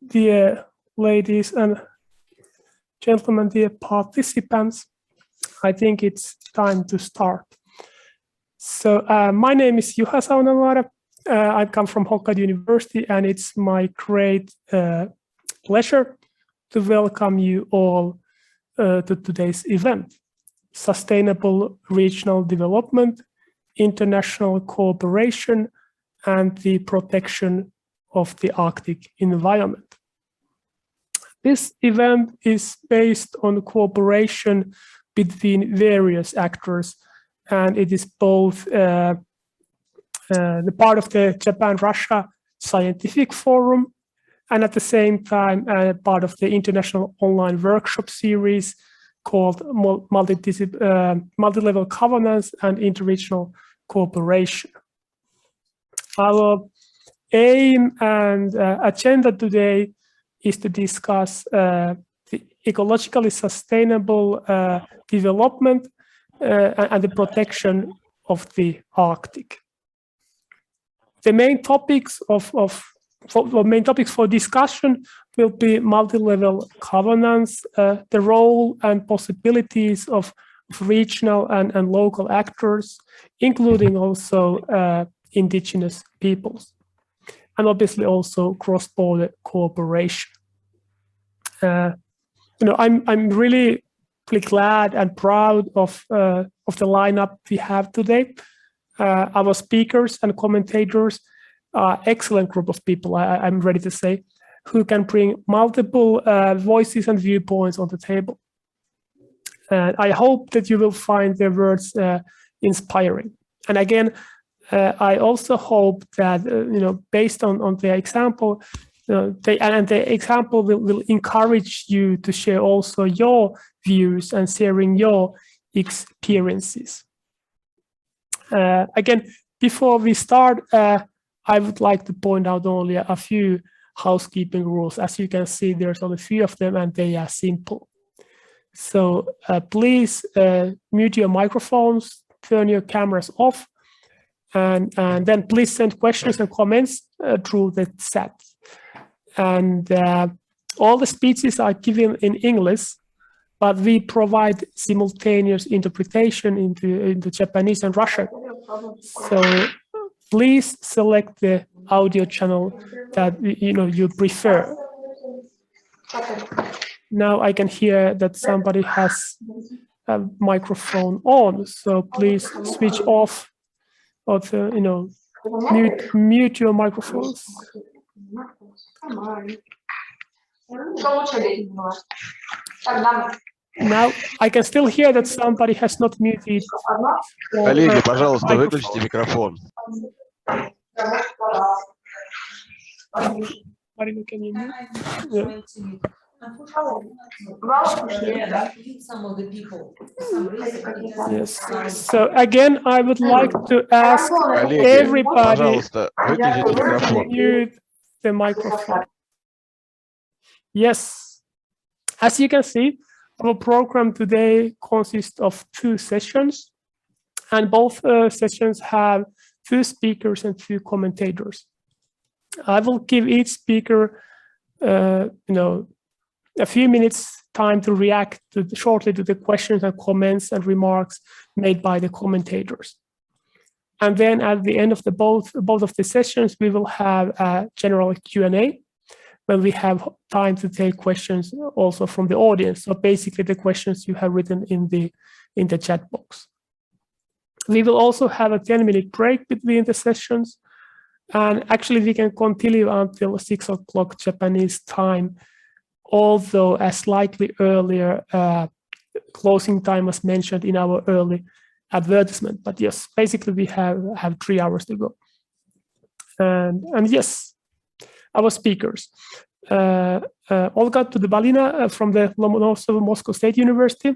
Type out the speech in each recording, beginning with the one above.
Dear ladies and gentlemen, dear participants, I think it's time to start. So my name is Juha Saunavuori. I come from Hokkaido University, and it's my great pleasure to welcome you all to today's event, Sustainable Regional Development, International Cooperation, and the Protection of the Arctic Environment. This event is based on cooperation between various actors, and it is both the part of the Japan-Russia Scientific Forum, and at the same time part of the international online workshop series called Multi-Level Governance and Interregional Cooperation. Our aim and agenda today is to discuss the ecologically sustainable development and the protection of the Arctic. The main topics for discussion will be multi-level governance, the role and possibilities of regional and local actors, including also indigenous peoples, and obviously also cross-border cooperation. I'm really glad and proud of the lineup we have today. Our speakers and commentators are excellent group of people, I'm ready to say, who can bring multiple voices and viewpoints on the table. And I hope that you will find their words inspiring. And again, I also hope that based on their example, the example will encourage you to share also your views and sharing your experiences. Again, before we start, I would like to point out only a few housekeeping rules. As you can see, there's only a few of them, and they are simple. So please mute your microphones, turn your cameras off, and then please send questions and comments through the chat. And all the speeches are given in English, but we provide simultaneous interpretation into Japanese and Russian. So please select the audio channel that you prefer. Now I can hear that somebody has a microphone on, so please switch off or mute your microphones. Now I can still hear that somebody has not muted. Коллеги, пожалуйста, выключите микрофон. Marina, can you mute? Yes. So again, I would like to ask everybody to mute the microphone. Yes. As you can see, our program today consists of 2 sessions, and both sessions have 2 speakers and 2 commentators. I will give each speaker, a few minutes time to react shortly to the questions and comments and remarks made by the commentators. And then at the end of both of the sessions, we will have a general Q&A, when we have time to take questions also from the audience. So basically the questions you have written in the chat box. We will also have a 10-minute break between the sessions. And actually we can continue until 6 o'clock Japanese time, although a slightly earlier closing time was mentioned in our early advertisement. But yes, basically we have 3 hours to go. And yes, our speakers. Olga Tudobalina from the Lomonosov Moscow State University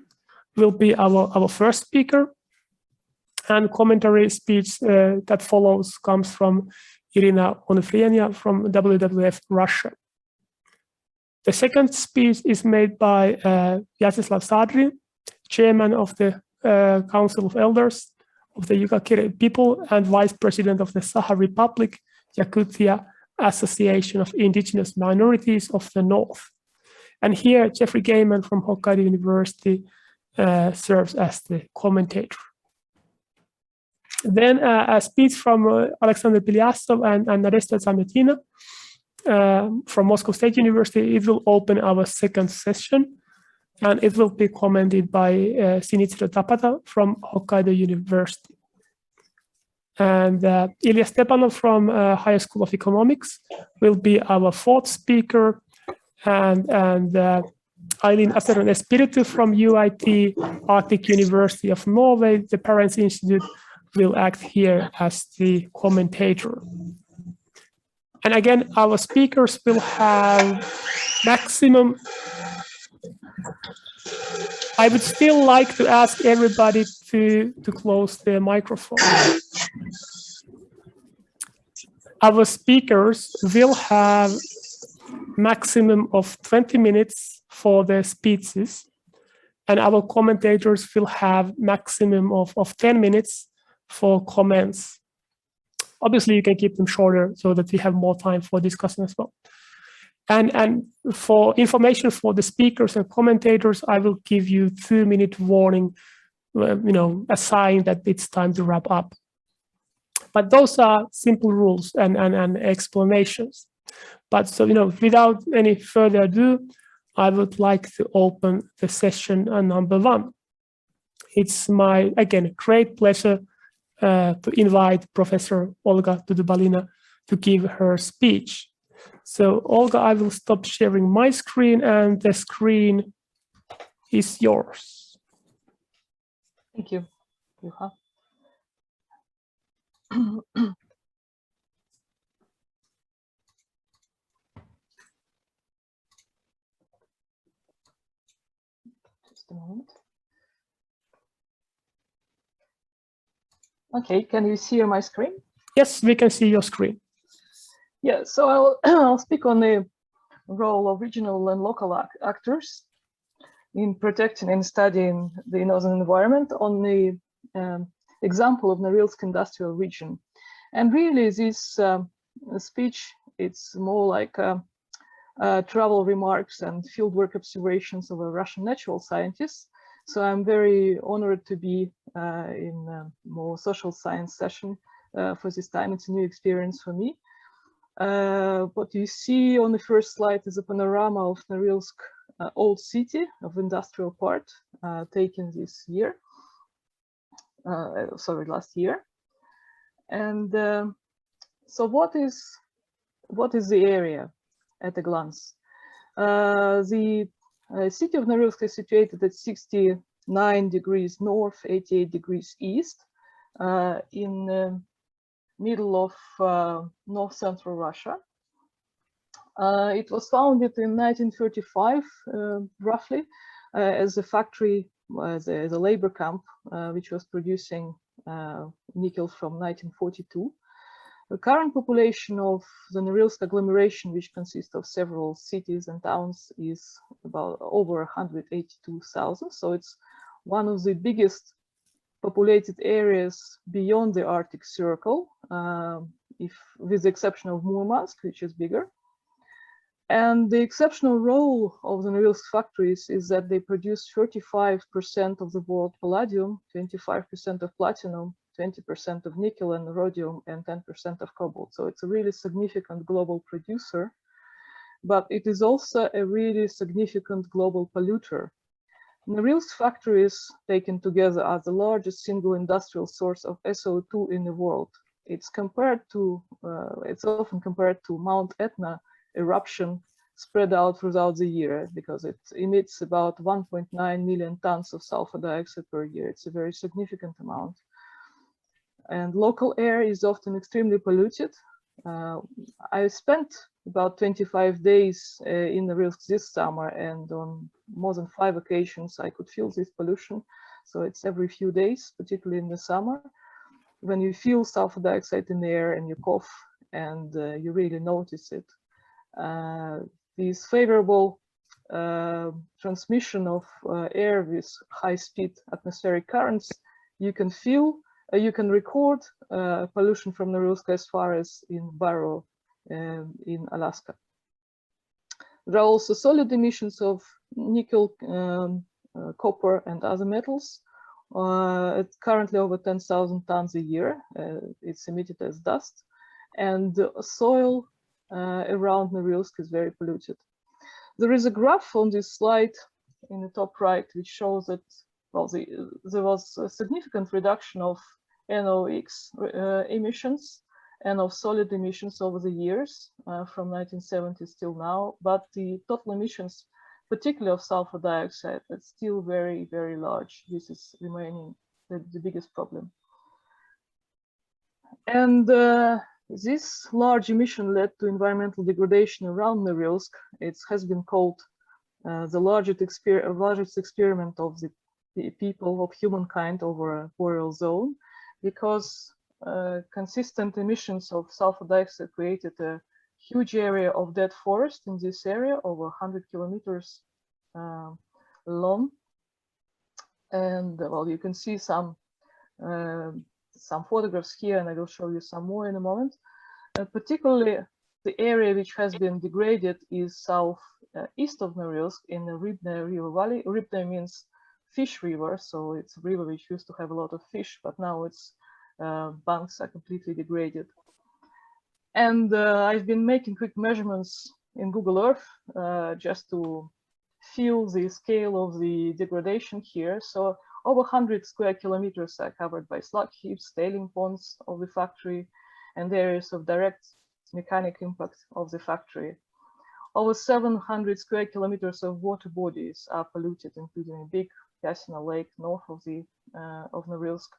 will be our first speaker. And commentary speech that follows comes from Irina Onufrienia from WWF Russia. The second speech is made by Vyacheslav Sadri, chairman of the Council of Elders of the Yukagir people and vice president of the Saha Republic, Yakutia Association of Indigenous Minorities of the North. And here, Jeffrey Gaiman from Hokkaido University serves as the commentator. Then a speech from Alexander Bilyasov and Nadezhda Zametina from Moscow State University. It will open our second session, and it will be commented by Sinitsiro Tapata from Hokkaido University. And Ilya Stepanov from Higher School of Economics will be our fourth speaker, and Eileen Aseron Espiritu from UIT, Arctic University of Norway, the Parents Institute, will act here as the commentator. And again, our speakers will have maximum. I would still like to ask everybody to close their microphone. Our speakers will have maximum of 20 minutes for their speeches, and our commentators will have maximum of 10 minutes for comments. Obviously, you can keep them shorter so that we have more time for discussion as well. And for information for the speakers and commentators, I will give you 2-minute warning, a sign that it's time to wrap up. But those are simple rules and explanations. But so, without any further ado, I would like to open the session number 1. It's my, again, great pleasure to invite Professor Olga Dudubalina to give her speech. So, Olga, I will stop sharing my screen, and the screen is yours. Thank you, Juha. Just a moment. Okay, can you see my screen? Yes, we can see your screen. Yeah, so I'll speak on the role of regional and local actors in protecting and studying the northern environment on the example of Norilsk industrial region. And really this speech, it's more like travel remarks and fieldwork observations of a Russian natural scientist. So I'm very honored to be in a more social science session for this time. It's a new experience for me. What you see on the first slide is a panorama of Norilsk old city of industrial part taken this year, last year. And so what is the area at a glance? The city of Norilsk is situated at 69 degrees north, 88 degrees east, in the middle of north central Russia. It was founded in 1935, roughly, as a factory, as a labor camp, which was producing nickel from 1942. The current population of the Norilsk agglomeration, which consists of several cities and towns, is about over 182,000. So it's one of the biggest populated areas beyond the Arctic Circle, with the exception of Murmansk, which is bigger. And the exceptional role of the Norilsk factories is that they produce 35% of the world palladium, 25% of platinum, 20% of nickel and rhodium, and 10% of cobalt. So it's a really significant global producer, but it is also a really significant global polluter. Norilsk factories taken together are the largest single industrial source of SO2 in the world. It's often compared to Mount Etna eruption spread out throughout the year, because it emits about 1.9 million tons of sulfur dioxide per year. It's a very significant amount. And local air is often extremely polluted. I spent about 25 days in Norilsk this summer, and on more than 5 occasions I could feel this pollution. So it's every few days, particularly in the summer, when you feel sulfur dioxide in the air and you cough, and you really notice it. This favorable transmission of air with high-speed atmospheric currents, you can feel, you can record pollution from Norilsk as far as in in Alaska. There are also solid emissions of nickel, copper, and other metals. It's currently over 10,000 tons a year. It's emitted as dust, and the soil around Norilsk is very polluted. There is a graph on this slide in the top right, which shows that, well, there was a significant reduction of NOx emissions and of solid emissions over the years from 1970s till now, but the total emissions, particularly of sulfur dioxide, is still very, very large. This is remaining the biggest problem. And this large emission led to environmental degradation around Norilsk. It has been called the largest experiment of the people, of humankind, over a boreal zone, because consistent emissions of sulfur dioxide created a huge area of dead forest in this area, over 100 kilometers long. And well, you can see some photographs here, and I will show you some more in a moment. Particularly, the area which has been degraded is southeast of Norilsk in the Rybnaya River Valley. Rybnaya means fish river, so it's a river which used to have a lot of fish, but now its banks are completely degraded. And I've been making quick measurements in Google Earth just to feel the scale of the degradation here. So over 100 square kilometers are covered by slug heaps, tailing ponds of the factory, and areas of direct mechanic impact of the factory. Over 700 square kilometers of water bodies are polluted, including a big Yasina Lake north of Norilsk,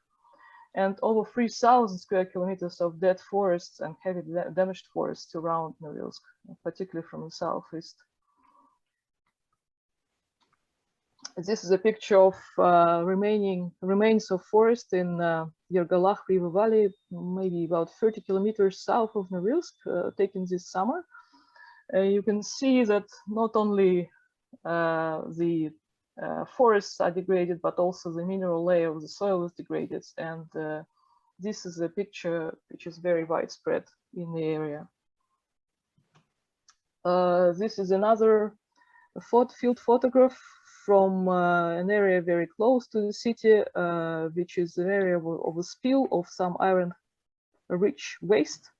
and over 3,000 square kilometers of dead forests and heavy damaged forests around Norilsk, particularly from the southeast. This is a picture of remains of forest in Yergalach River Valley, maybe about 30 kilometers south of Norilsk, taken this summer. You can see that not only the forests are degraded, but also the mineral layer of the soil is degraded. And this is a picture which is very widespread in the area. This is another field photograph from an area very close to the city, which is an area of a spill of some iron-rich waste.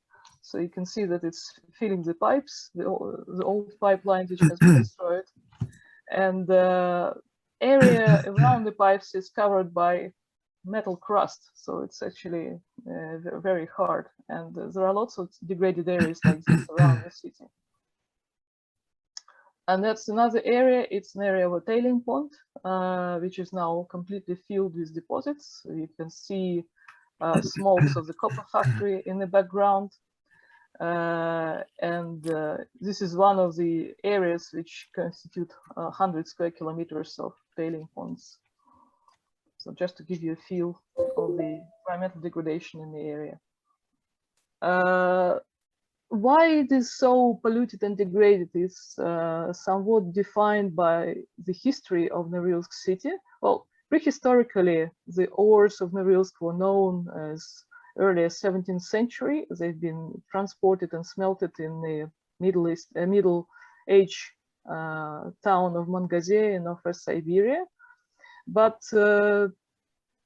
So you can see that it's filling the pipes, the old pipeline which has been destroyed. And the area around the pipes is covered by metal crust. So it's actually very hard. And there are lots of degraded areas like this around the city. And that's another area. It's an area of a tailing pond, which is now completely filled with deposits. So you can see smokes of the copper factory in the background. This is one of the areas which constitute 100 square kilometers of tailing ponds. So just to give you a feel of the environmental degradation in the area. Why it is so polluted and degraded is somewhat defined by the history of Norilsk city. Well, prehistorically, the ores of Norilsk were known as early 17th century. They've been transported and smelted in the Middle Age town of Mangazeya in Northwest Siberia. But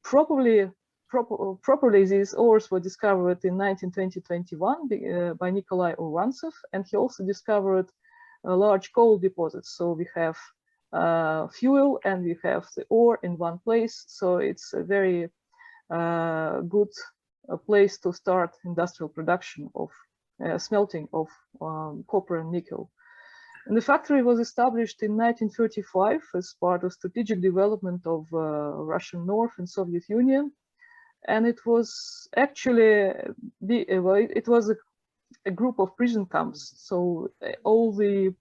properly these ores were discovered in 1920-21 by Nikolai Urvantsev, and he also discovered large coal deposits. So we have fuel and we have the ore in one place. So it's a very good place to start industrial production of smelting of copper and nickel. And the factory was established in 1935 as part of strategic development of Russian North and Soviet Union. And it was actually, it was a group of prison camps. So all the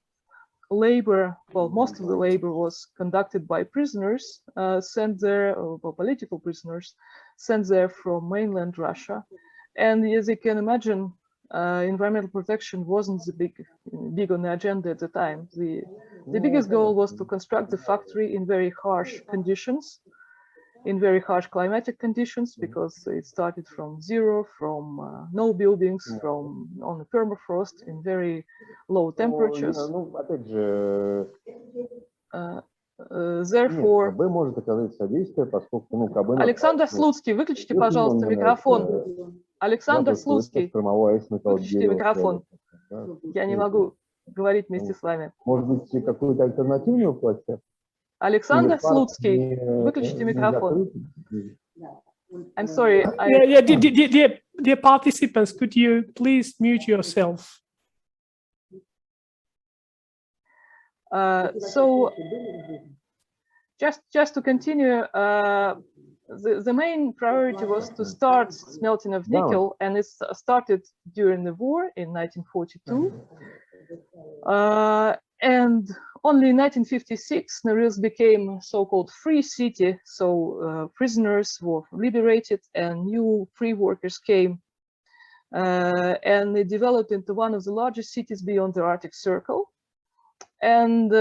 labor, well, most of the labor was conducted by prisoners sent there, or political prisoners sent there from mainland Russia. And as you can imagine, environmental protection wasn't big on the agenda at the time. The biggest goal was to construct the factory in very harsh conditions. in very harsh climatic conditions, because it started from zero, from no buildings, from on the permafrost in very low temperatures. Therefore, Александр Слуцкий, выключите, пожалуйста, микрофон. Александр Слуцкий, выключите микрофон. Я не могу говорить вместе с вами. Может быть, какую-то альтернативную площадку? Александр Слуцкий, выключите микрофон. I'm sorry. Dear participants, could you please mute yourself? So, just to continue, the main priority was to start smelting of nickel, and it started during the war in 1942. And only in 1956, Norilsk became a so-called free city. So prisoners were liberated and new free workers came. And it developed into one of the largest cities beyond the Arctic Circle. And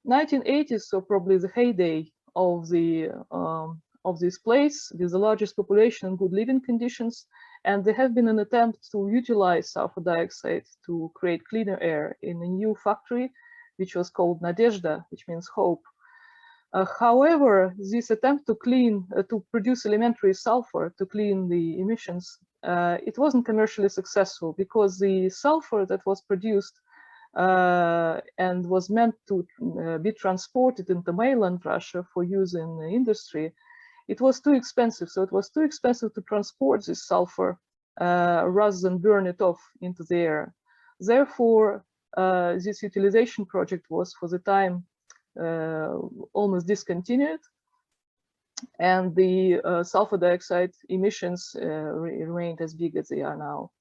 1980s, so probably the heyday of this place, with the largest population and good living conditions. And there have been an attempt to utilize sulfur dioxide to create cleaner air in a new factory, which was called Nadezhda, which means hope. However, this attempt to produce elementary sulfur to clean the emissions, it wasn't commercially successful, because the sulfur that was produced and was meant to be transported into mainland Russia for use in the industry, it was too expensive. So it was too expensive to transport this sulfur rather than burn it off into the air. Therefore, this utilization project was, for the time, almost discontinued, and the sulfur dioxide emissions remained as big as they are now.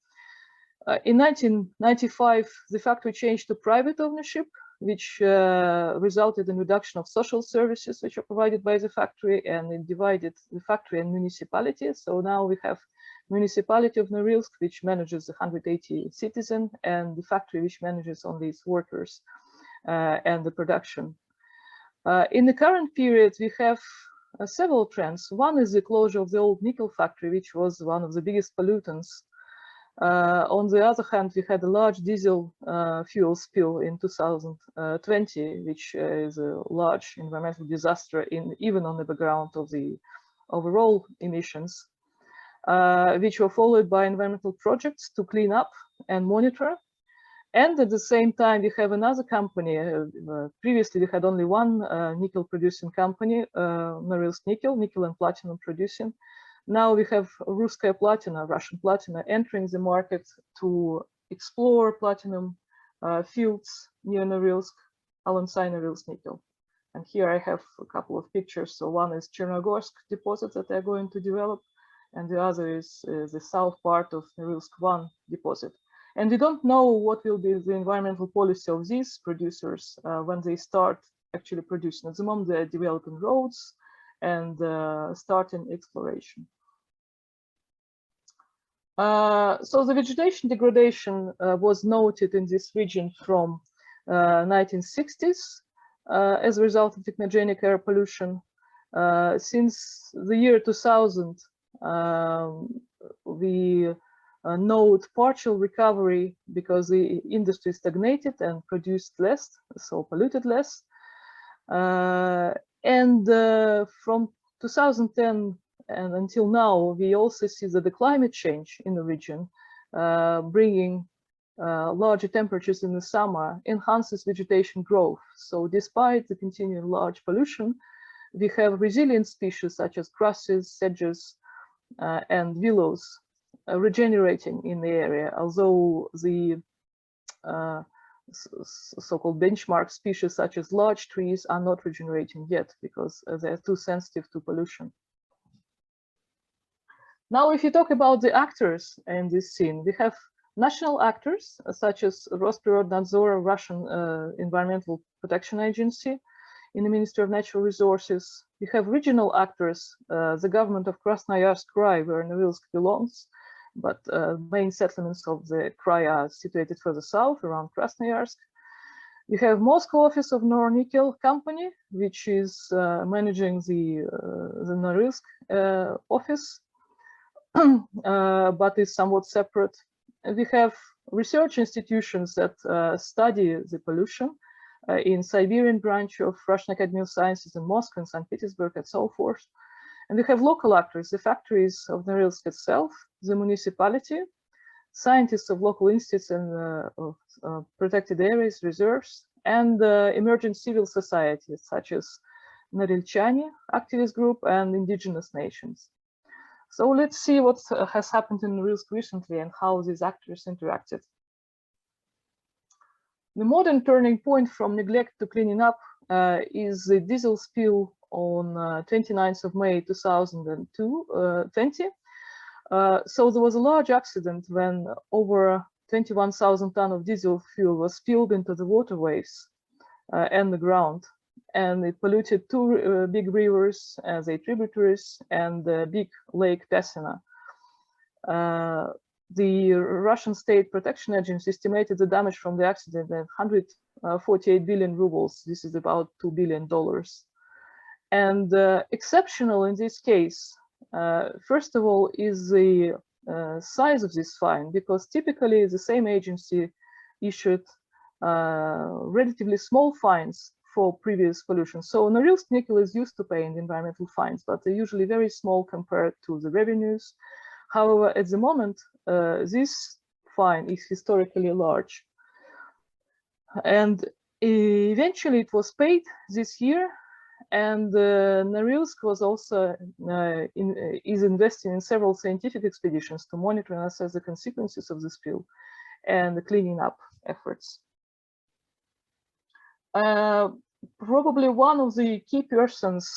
In 1995, the factory changed to private ownership, which resulted in reduction of social services which are provided by the factory, and it divided the factory and municipality. So now we have municipality of Norilsk, which manages 180 citizens, and the factory which manages only its workers and the production. In the current period, we have several trends. One is the closure of the old nickel factory, which was one of the biggest pollutants. On the other hand, we had a large diesel fuel spill in 2020, which is a large environmental disaster, even on the background of the overall emissions, which were followed by environmental projects to clean up and monitor. And at the same time, we have another company. Previously, we had only one nickel producing company, Norilsk nickel and platinum producing. Now we have Ruskaya Platina, Russian Platina, entering the market to explore platinum fields near Norilsk, alongside Norilsk nickel. And here I have a couple of pictures. So one is Chernogorsk deposit that they're going to develop, and the other is the south part of Norilsk 1 deposit. And we don't know what will be the environmental policy of these producers when they start actually producing. At the moment, they're developing roads and starting exploration. So the vegetation degradation was noted in this region from 1960s as a result of technogenic air pollution. Since the year 2000, we note partial recovery because the industry stagnated and produced less, so polluted less. And from 2010 and until now, we also see that the climate change in the region, bringing larger temperatures in the summer, enhances vegetation growth. So despite the continuing large pollution, we have resilient species such as grasses, sedges, and willows regenerating in the area, although the so-called benchmark species such as large trees are not regenerating yet because they're too sensitive to pollution. Now, if you talk about the actors in this scene, we have national actors such as Rosprirоднадзор, Russian Environmental Protection Agency, in the Ministry of Natural Resources. We have regional actors, the government of Krasnoyarsk Krai, where Norilsk belongs, but main settlements of the Krai are situated further south around Krasnoyarsk. We have Moscow office of Nornickel company, which is managing the Norilsk office, but is somewhat separate. And we have research institutions that study the pollution in Siberian branch of Russian Academy of Sciences in Moscow and St. Petersburg and so forth. And we have local actors, the factories of Norilsk itself, the municipality, scientists of local institutes and protected areas, reserves, and emerging civil societies such as Norilchani activist group and indigenous nations. So let's see what has happened in Norilsk recently and how these actors interacted. The modern turning point from neglect to cleaning up is the diesel spill on 29th of May 2020. So there was a large accident when over 21,000 tons of diesel fuel was spilled into the waterways and the ground. And it polluted two big rivers as a tributaries and the big lake Pesina. The Russian State Protection Agency estimated the damage from the accident at 148 billion rubles. This is about $2 billion. And exceptional in this case, first of all, is the size of this fine, because typically the same agency issued relatively small fines for previous pollution. So Norilsk Nickel is used to paying environmental fines, but they're usually very small compared to the revenues. However, at the moment, this fine is historically large. And eventually it was paid this year, and Norilsk was also is investing in several scientific expeditions to monitor and assess the consequences of the spill and the cleaning up efforts. Probably one of the key persons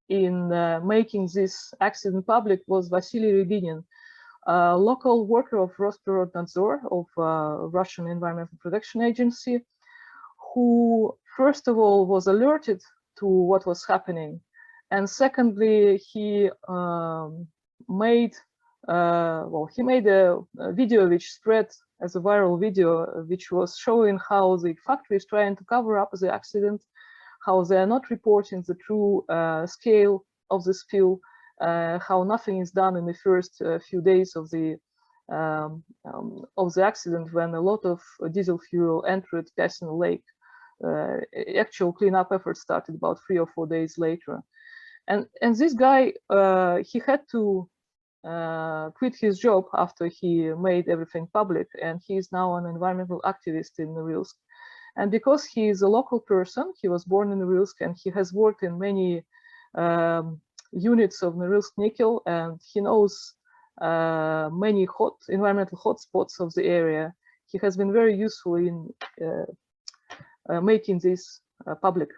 in making this accident public was Vasily Rybinin, a local worker of Rosprirodnadzor, of Russian Environmental Protection Agency, who first of all was alerted to what was happening, and secondly he made a video which spread as a viral video, which was showing how the factory is trying to cover up the accident, how they are not reporting the true scale of the spill, how nothing is done in the first few days of the accident when a lot of diesel fuel entered Pesina Lake. Actual cleanup efforts started about 3 or 4 days later. And this guy, he had to quit his job after he made everything public, and he is now an environmental activist in Norilsk. And because he is a local person, he was born in Norilsk, and he has worked in many units of Norilsk Nickel, and he knows many environmental hotspots of the area. He has been very useful in making this public.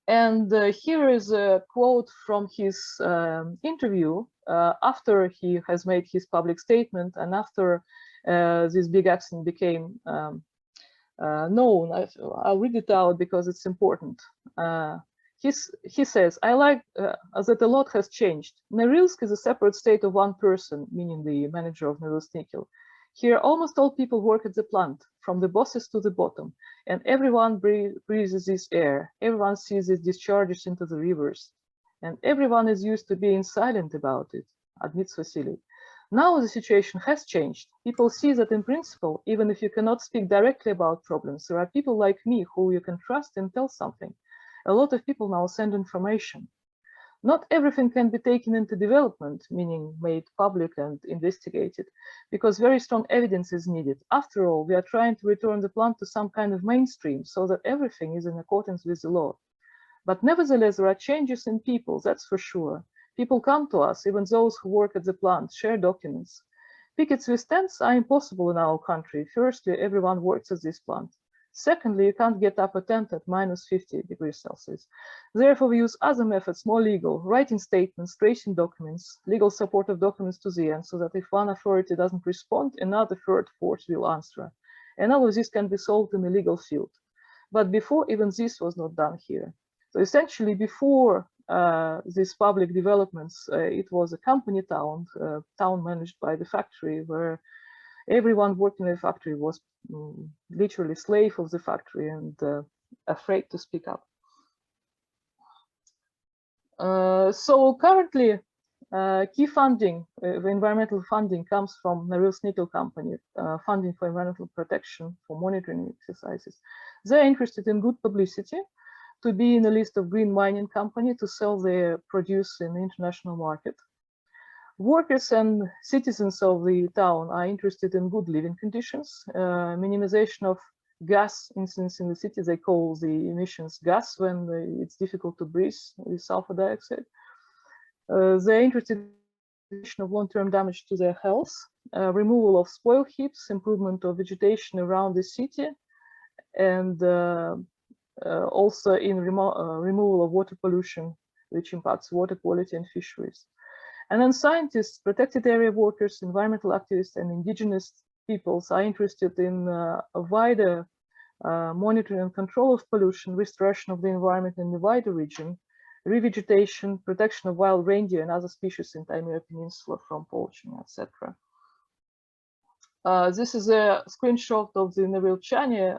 And here is a quote from his interview after he has made his public statement and after this big accident became known. I'll read it out because it's important. He says, I like that a lot has changed. Norilsk is a separate state of one person, meaning the manager of Norilsk Nickel. Here, almost all people work at the plant, from the bosses to the bottom, and everyone breathes this air. Everyone sees it discharges into the rivers, and everyone is used to being silent about it, admits Vasily. Now the situation has changed. People see that in principle, even if you cannot speak directly about problems, there are people like me who you can trust and tell something. A lot of people now send information. Not everything can be taken into development, meaning made public and investigated, because very strong evidence is needed. After all, we are trying to return the plant to some kind of mainstream so that everything is in accordance with the law. But nevertheless, there are changes in people, that's for sure. People come to us, even those who work at the plant, share documents. Pickets with tents are impossible in our country. Firstly, everyone works at this plant. Secondly, you can't get up a tent at -50 degrees Celsius. Therefore, we use other methods, more legal, writing statements, tracing documents, legal support of documents to the end, so that if one authority doesn't respond, another third force will answer. And all of this can be solved in the legal field. But before, even this was not done here. So essentially, before these public developments, it was a company town, town managed by the factory, where everyone working in the factory was literally slave of the factory and afraid to speak up. So currently, key funding, environmental funding, comes from Norilsk Nickel company, funding for environmental protection for monitoring exercises. They're interested in good publicity, to be in a list of green mining company, to sell their produce in the international market. Workers and citizens of the town are interested in good living conditions, minimization of gas incidents in the city. They call the emissions gas when it's difficult to breathe with sulfur dioxide. They're interested in of long-term damage to their health, removal of spoil heaps, improvement of vegetation around the city, and also in removal of water pollution, which impacts water quality and fisheries. And then scientists, protected area workers, environmental activists, and indigenous peoples are interested in a wider monitoring and control of pollution, restoration of the environment in the wider region, revegetation, protection of wild reindeer and other species in Taimyr Peninsula from poaching, etc. This is a screenshot of the Norilsk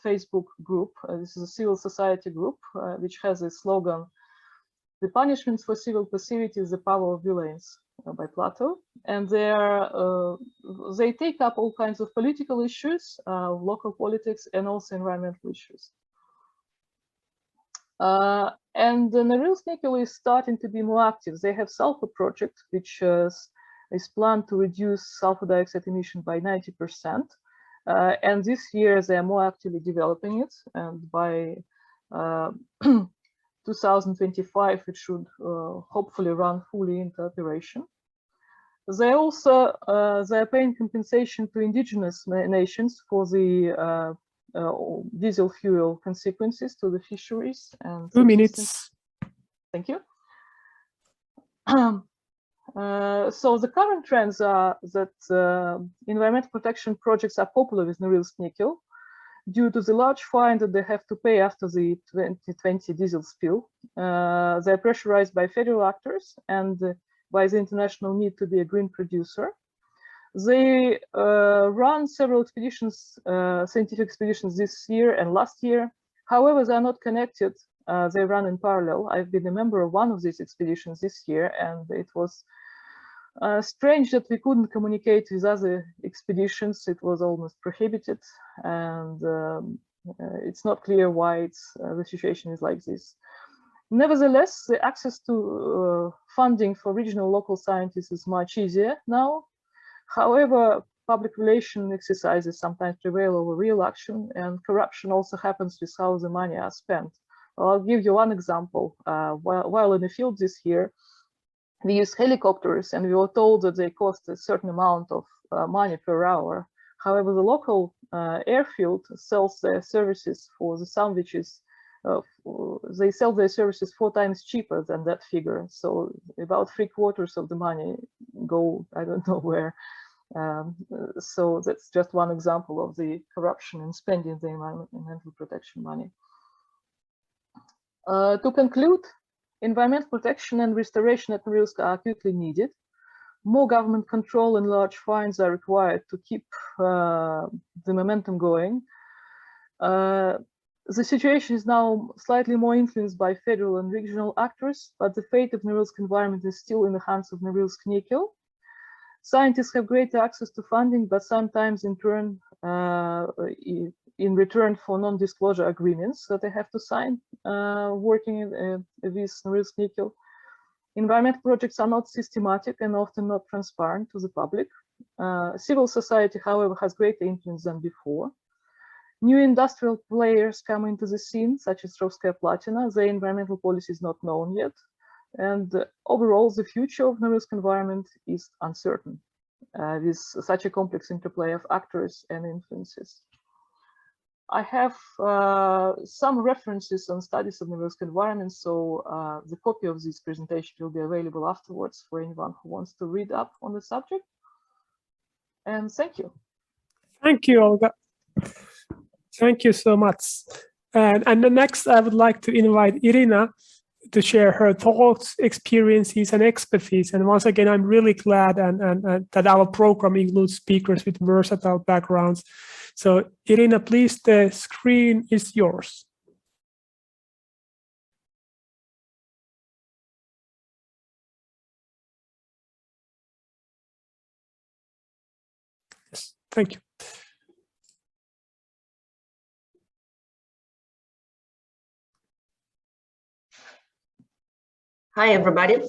Facebook group. This is a civil society group which has a slogan, "The punishments for civil passivity is the power of villains," by Plato. And they take up all kinds of political issues, local politics, and also environmental issues. And the Norilsk Nickel is starting to be more active. They have sulfur project, which is planned to reduce sulfur dioxide emission by 90%. And this year they are more actively developing it. And by 2025, it should hopefully run fully into operation. They also they are paying compensation to indigenous nations for the diesel fuel consequences to the fisheries. And 2 minutes. Thank you. So the current trends are that environmental protection projects are popular with Norilsk Nickel due to the large fine that they have to pay after the 2020 diesel spill. They're pressurized by federal actors and by the international need to be a green producer. They run several expeditions, scientific expeditions this year and last year. However, they are not connected. They run in parallel. I've been a member of one of these expeditions this year, and it was strange that we couldn't communicate with other expeditions. It was almost prohibited, and it's not clear why the situation is like this. Nevertheless, the access to funding for regional local scientists is much easier now. However, public relation exercises sometimes prevail over real action, and corruption also happens with how the money are spent. I'll give you one example. While in the field this year, we used helicopters, and we were told that they cost a certain amount of money per hour. However, the local airfield sells their services for the sum which is, they sell their services 4 times cheaper than that figure. So about 3/4 of the money go, I don't know where. So that's just one example of the corruption in spending the environmental protection money. To conclude, environmental protection and restoration at Norilsk are acutely needed. More government control and large fines are required to keep the momentum going. The situation is now slightly more influenced by federal and regional actors, but the fate of Norilsk environment is still in the hands of Norilsk Nickel. Scientists have greater access to funding, but sometimes in return for non-disclosure agreements that they have to sign working with Norilsk Nickel. Environmental projects are not systematic and often not transparent to the public. Civil society, however, has greater influence than before. New industrial players come into the scene, such as Rovskaya Platina. Their environmental policy is not known yet. And overall, the future of Norilsk environment is uncertain with such a complex interplay of actors and influences. I have some references on studies of Norilsk environment, so the copy of this presentation will be available afterwards for anyone who wants to read up on the subject. And thank you. Thank you, Olga. Thank you so much. And the next, I would like to invite Irina to share her thoughts, experiences, and expertise. And once again, I'm really glad and that our program includes speakers with versatile backgrounds. So Irina, please, the screen is yours. Yes, thank you. Hi, everybody.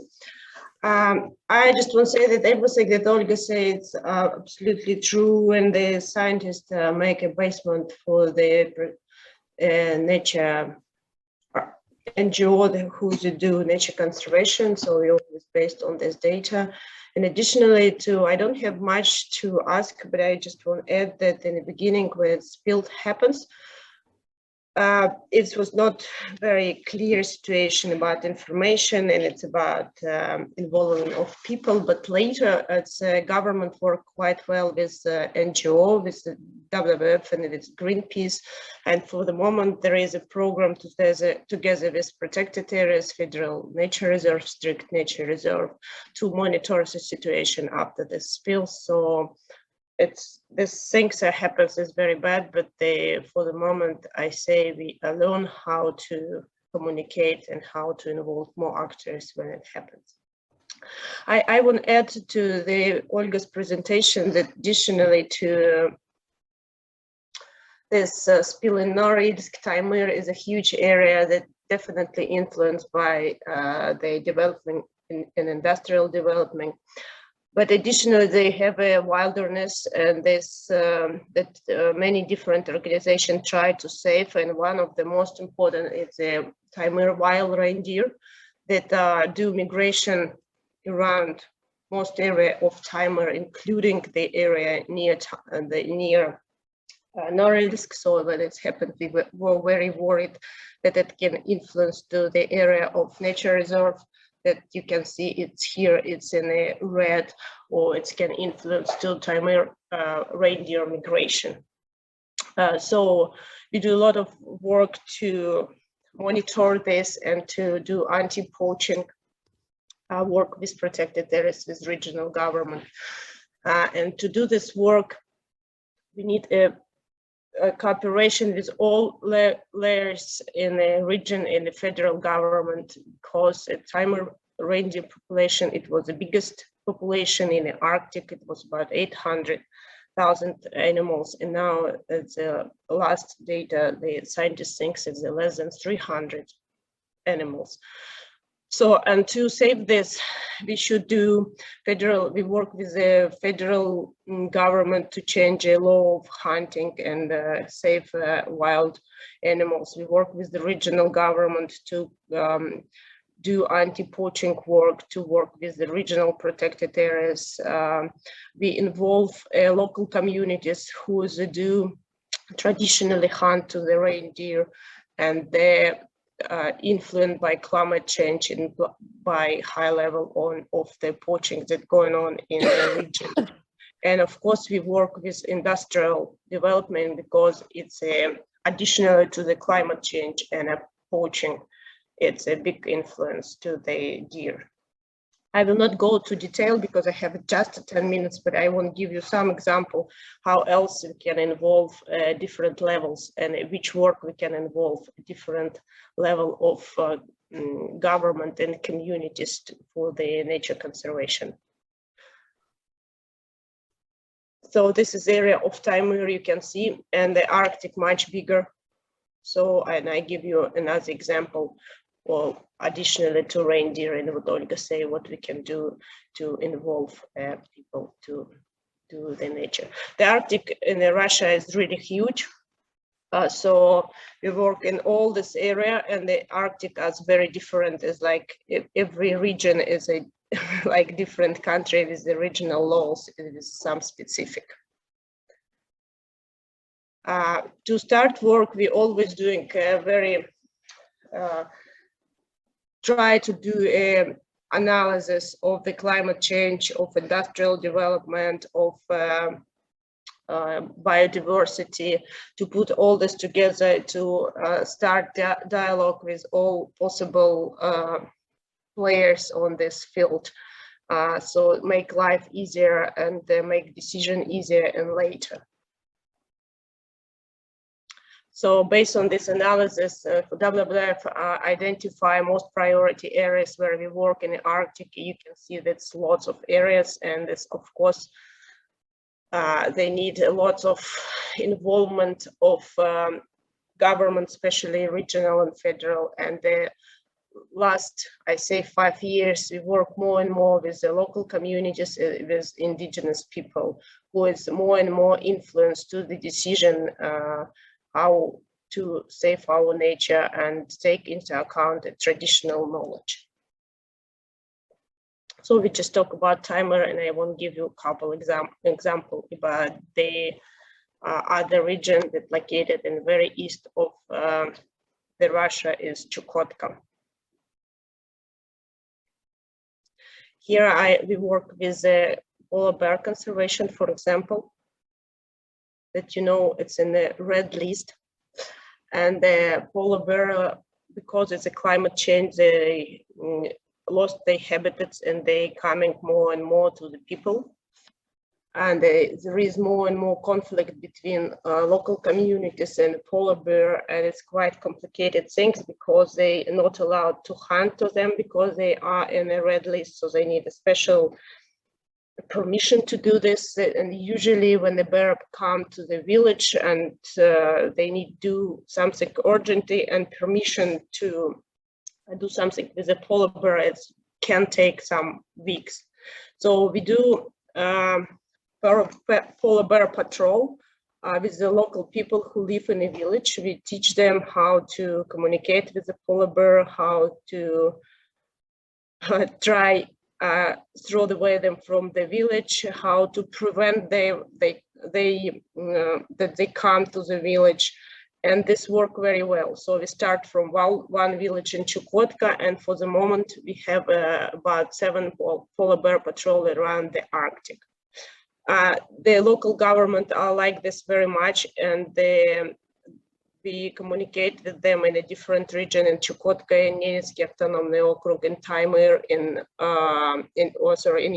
I just want to say that everything that Olga said is absolutely true, and the scientists make a basement for the nature NGO who do nature conservation, so we always based on this data. And additionally I don't have much to ask, but I just want to add that in the beginning when spill happens, it was not very clear situation about information, and it's about involvement of people. But later, it's government worked quite well with NGO, with the WWF and with Greenpeace. And for the moment, there is a program together with protected areas, federal nature reserve, strict nature reserve, to monitor the situation after the spill. So these things that happens is very bad, but for the moment, I say we learn how to communicate and how to involve more actors when it happens. I want to add to the Olga's presentation that additionally to this spill in Norilsk, Taimyr is a huge area that definitely influenced by the development in industrial development. But additionally, they have a wilderness, and there's many different organizations try to save. And one of the most important is the Taimyr wild reindeer that do migration around most area of Taimyr, including the area near Norilsk. So when it happened, we were very worried that it can influence to the area of nature reserve. That you can see it's here, it's in a red, or it can influence to Taimyr reindeer migration. So we do a lot of work to monitor this and to do anti-poaching work with protected areas with regional government. And to do this work, we need a cooperation with all layers in the region, in the federal government, because at Taimyr reindeer population, it was the biggest population in the Arctic. It was about 800,000 animals, and now it's last data, the scientists think it's less than 300 animals. So, and to save this, we should do we work with the federal government to change a law of hunting and save wild animals. We work with the regional government to do anti-poaching work, to work with the regional protected areas. We involve local communities who do traditionally hunt to the reindeer, and they're influenced by climate change and by high level of the poaching that's going on in the region. And of course, we work with industrial development because it's additional to the climate change and poaching. It's a big influence to the deer. I will not go to detail because I have just 10 minutes, but I want to give you some example how else we can involve different levels and which work we can involve different level of government and communities for the nature conservation. So this is area of Taimyr you can see, and the Arctic much bigger. So, and I give you another example. Well, additionally to reindeer, and what Olga say, what we can do to involve people to do the nature. The Arctic in Russia is really huge. So we work in all this area, and the Arctic is very different. It's like every region is a like different country with the regional laws with some specific. To start work, we always doing very try to do an analysis of the climate change, of industrial development, of biodiversity, to put all this together, to start dialogue with all possible players on this field. So make life easier and make decision easier and later. So based on this analysis, for WWF identify most priority areas where we work in the Arctic. You can see that's lots of areas, and this, of course, they need lots of involvement of government, especially regional and federal. And the last, I say, 5 years, we work more and more with the local communities, with indigenous people, who is more and more influenced to the decision how to save our nature and take into account the traditional knowledge. So we just talk about timer, and I want to give you a couple example about the other region that located in the very east of the Russia is Chukotka. Here we work with polar bear conservation, for example, that it's in the red list. And the polar bear, because it's a climate change, they lost their habitats and they coming more and more to the people. And there is more and more conflict between local communities and polar bear, and it's quite complicated things because they are not allowed to hunt to them because they are in a red list, so they need a special permission to do this. And usually when the bear come to the village and they need to do something urgently, and permission to do something with a polar bear, it can take some weeks. So we do polar bear patrol with the local people who live in a village. We teach them how to communicate with the polar bear, how to try throw away them from the village, how to prevent that they come to the village, and this worked very well. So we start from one village in Chukotka, and for the moment we have about 7 polar bear patrol around the Arctic. The local government are like this very much, and we communicate with them in a different region in Chukotka, in Nenetsky Autonomny Okrug, in Taimyr, in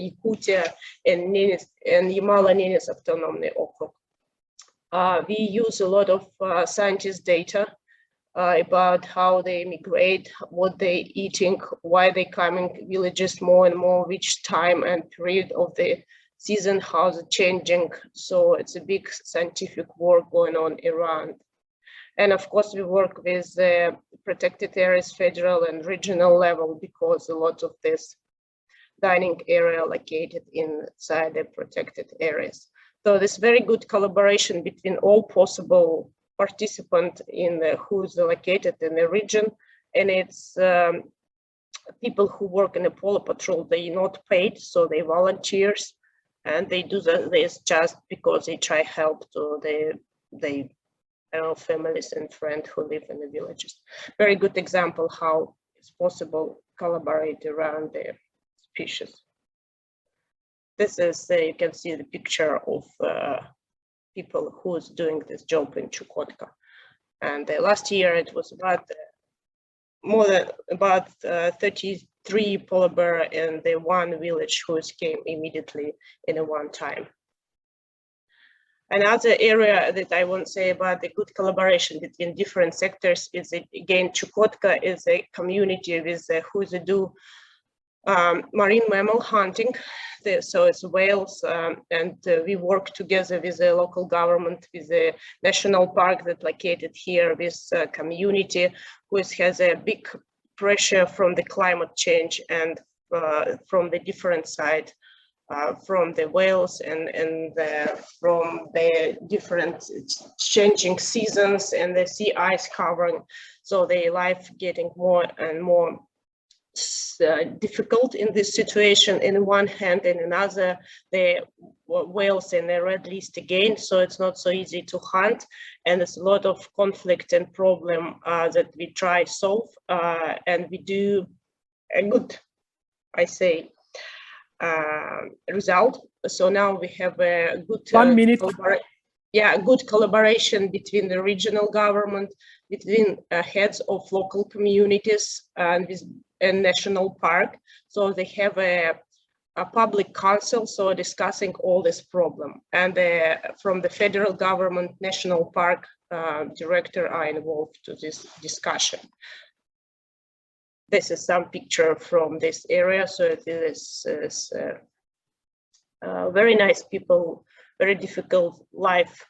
Yakutia, in Ямало-Nenets Autonomny Okrug. We use a lot of scientist data about how they migrate, what they're eating, why they're coming villages more and more, which time and period of the season, how they're changing. So it's a big scientific work going on around. And of course, we work with protected areas, federal and regional level, because a lot of this dining area located inside the protected areas. So this very good collaboration between all possible participants who's located in the region, and it's people who work in the polar patrol. They're not paid, so they volunteers, and they do this just because they try help to the families and friends who live in the villages. Very good example how it's possible collaborate around the species. This is, you can see the picture of people who's doing this job in Chukotka. And last year it was about about 33 polar bear in the one village who came immediately in a one time. Another area that I want to say about the good collaboration between different sectors is, again, Chukotka is a community with who do marine mammal hunting. So it's whales, and we work together with the local government, with the national park that located here, with community who has a big pressure from the climate change and from the different side. From the whales and from the different changing seasons and the sea ice covering. So their life getting more and more difficult in this situation in one hand, and another, the whales in the red list again, so it's not so easy to hunt, and there's a lot of conflict and problem that we try solve, and we do a good, I say, result. So now we have a good 1 minute. good collaboration between the regional government, between heads of local communities and national park. So they have a public council, so discussing all this problem. And from the federal government, national park director are involved to this discussion. This is some picture from this area. So it is very nice people, very difficult life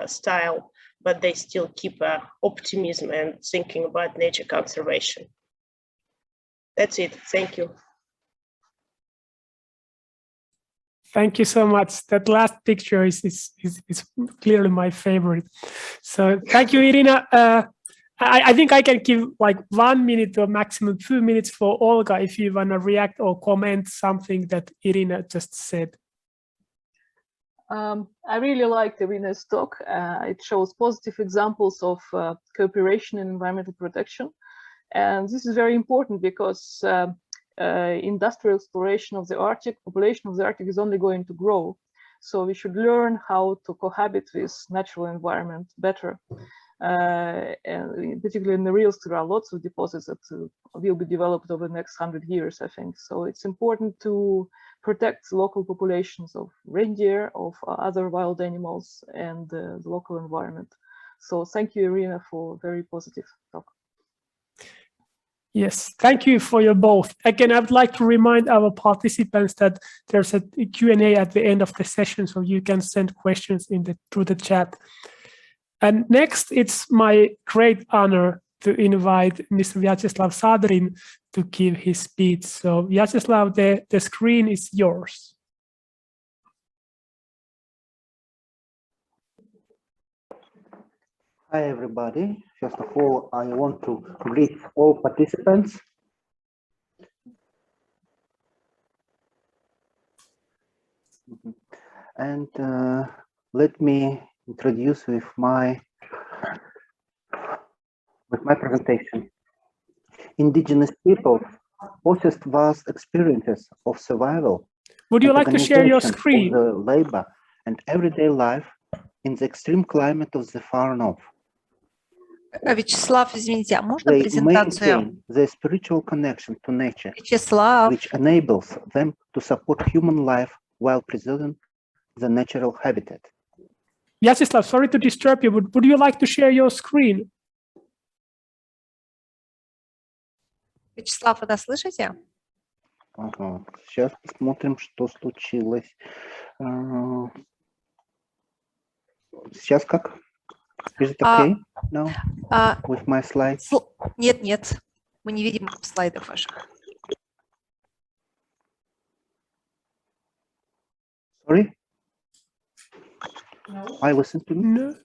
style, but they still keep optimism and thinking about nature conservation. That's it. Thank you. Thank you so much. That last picture is clearly my favorite. So thank you, Irina. I think I can give like 1 minute or maximum 2 minutes for Olga if you want to react or comment something that Irina just said. I really liked Irina's talk. It shows positive examples of cooperation in environmental protection. And this is very important because industrial exploration of the Arctic, population of the Arctic is only going to grow. So we should learn how to cohabit with natural environment better. And particularly in the Norilsk, there are lots of deposits that will be developed over the next 100 years, I think. So it's important to protect local populations of reindeer, of other wild animals, and the local environment. So thank you, Irina, for a very positive talk. Yes, thank you for your both. Again, I would like to remind our participants that there's a Q&A at the end of the session, so you can send questions through the chat. And next, it's my great honor to invite Mr. Vyacheslav Sadrin to give his speech. So Vyacheslav, the screen is yours. Hi, everybody. First of all, I want to greet all participants. And let me introduce with my presentation. Indigenous people possess vast experiences of survival. Would you like to share your screen? The labor and everyday life in the extreme climate of the far north. Вячеслав, извините, а можно They презентацию? maintain their spiritual connection to nature, Вячеслав, which enables them to support human life while preserving the natural habitat. Vyacheslav, sorry to disturb you, but would you like to share your screen? Вячеслав, вы нас слышите? Ага. Сейчас посмотрим, что случилось. Сейчас как? Is it okay now with my slides? Нет, нет, мы не видим слайдов ваших. Sorry? I listen to me? No.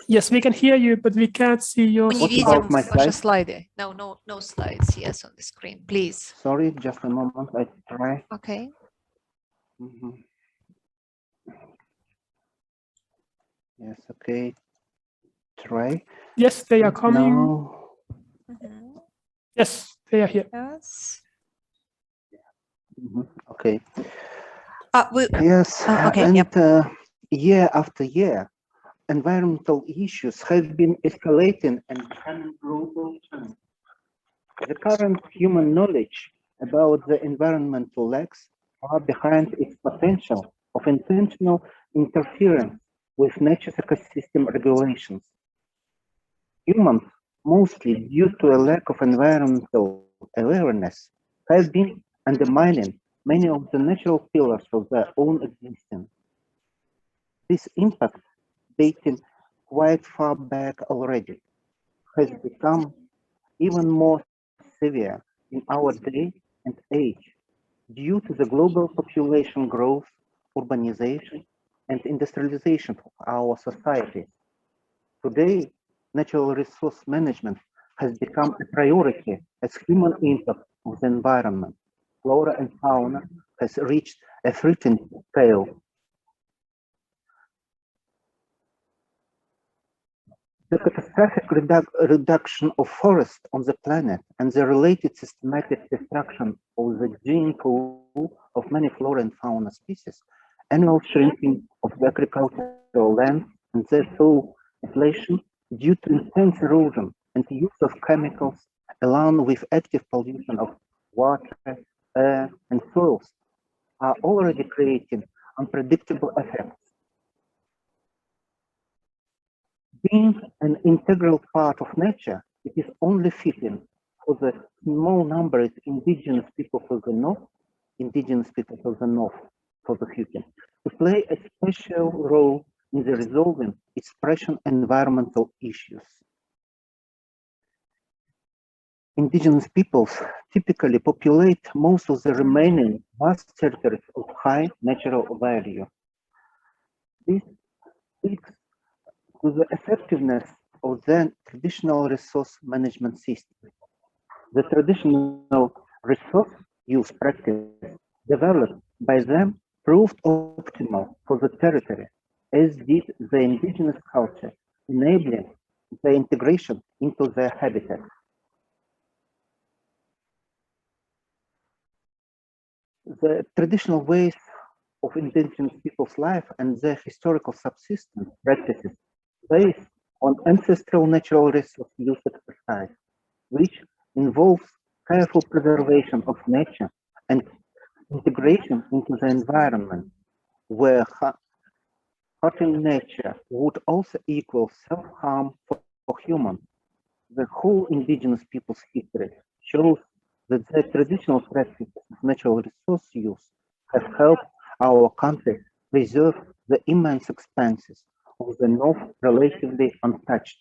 Yes, we can hear you, but we can't see your. Мы не What видим about my ваши slides? слайды. No slides, yes, on the screen, please. Sorry, just a moment, I try. Okay. Yes, okay. Try. Yes, they are coming. Now, Yes, they are here. Yes. okay. We, Yes, okay, and yep. Year after year, environmental issues have been escalating and becoming global trends. The current human knowledge about the environmental lags are behind its potential of intentional interference with nature's ecosystem regulations. Humans, mostly due to a lack of environmental awareness, have been undermining many of the natural pillars of their own existence. This impact, dating quite far back already, has become even more severe in our day and age due to the global population growth, urbanization, and industrialization of our societies. Today, natural resource management has become a priority as human impact of the environment, flora and fauna has reached a threatening scale. The catastrophic reduction of forests on the planet and the related systematic destruction of the gene pool of many flora and fauna species annual shrinking of the agricultural land and therefore inflation due to intense erosion and use of chemicals, along with active pollution of water, air, and soils, are already creating unpredictable effects. Being an integral part of nature, it is only fitting for the small number of indigenous people of the North for the future, to play a special role in the resolving its pressing environmental issues. Indigenous peoples typically populate most of the remaining vast territories of high natural value. This speaks to the effectiveness of the traditional resource management system. The traditional resource use practice developed by them proved optimal for the territory, as did the indigenous culture, enabling the integration into their habitat. The traditional ways of indigenous people's life and their historical subsistence practices based on ancestral natural resource use exercise, which involves careful preservation of nature and integration into the environment, where hurting nature would also equal self-harm for humans. The whole indigenous people's history shows that the traditional practices of natural resource use have helped our country preserve the immense expanses of the North relatively untouched.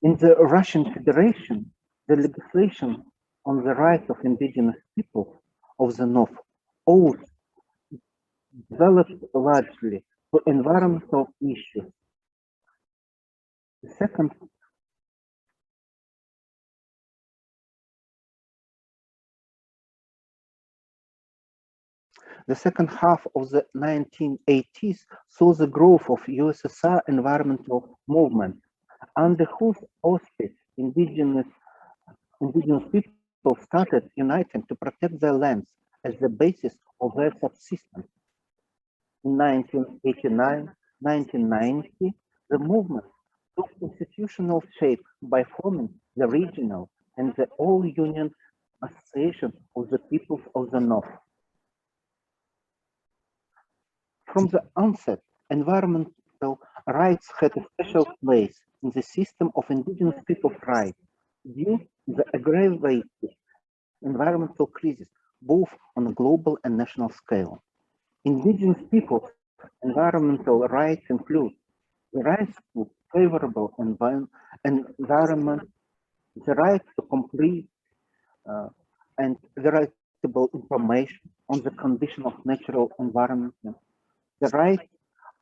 In the Russian Federation, the legislation on the rights of indigenous people of the North owes developed largely to environmental issues. The second half of the 1980s saw the growth of USSR environmental movement, under whose auspices indigenous people started uniting to protect their lands as the basis of their subsistence. In 1989-1990, the movement took institutional shape by forming the Regional and the All-Union Association of the Peoples of the North. From the onset, environmental rights had a special place in the system of indigenous people's rights due to the aggravated environmental crisis, both on a global and national scale. Indigenous people's environmental rights include the rights to favorable environment, the right to complete and veritable information on the condition of natural environment, the right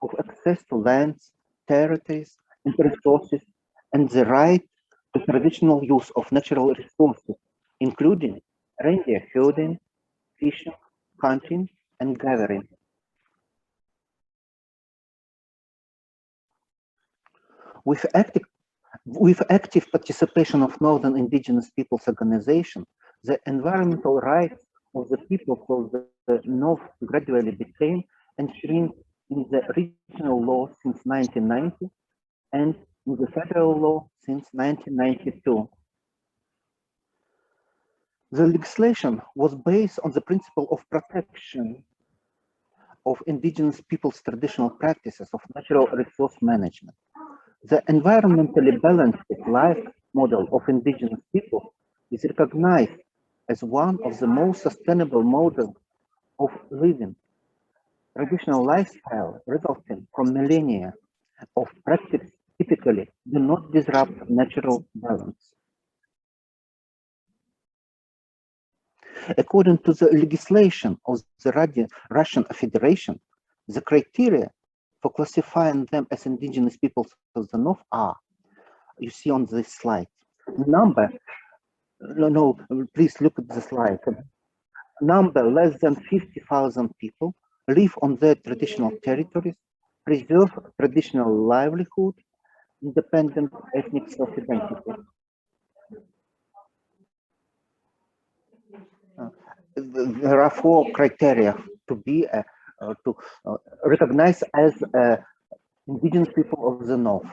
of access to lands, territories, and resources, and the right to traditional use of natural resources, including reindeer herding, fishing, hunting, and gathering. With active participation of Northern Indigenous Peoples Organization, the environmental rights of the people of the North gradually became enshrined in the regional law since 1990 and in the federal law since 1992. The legislation was based on the principle of protection of indigenous people's traditional practices of natural resource management. The environmentally balanced life model of indigenous people is recognized as one of the most sustainable models of living. Traditional lifestyle resulting from millennia of practice typically do not disrupt natural balance. According to the legislation of the Russian Federation, the criteria for classifying them as indigenous peoples of the North are, you see on this slide, please look at the slide. Number less than 50,000 people live on their traditional territories, preserve traditional livelihood, independent ethnic self-identity. there are 4 criteria to be recognized as indigenous people of the North.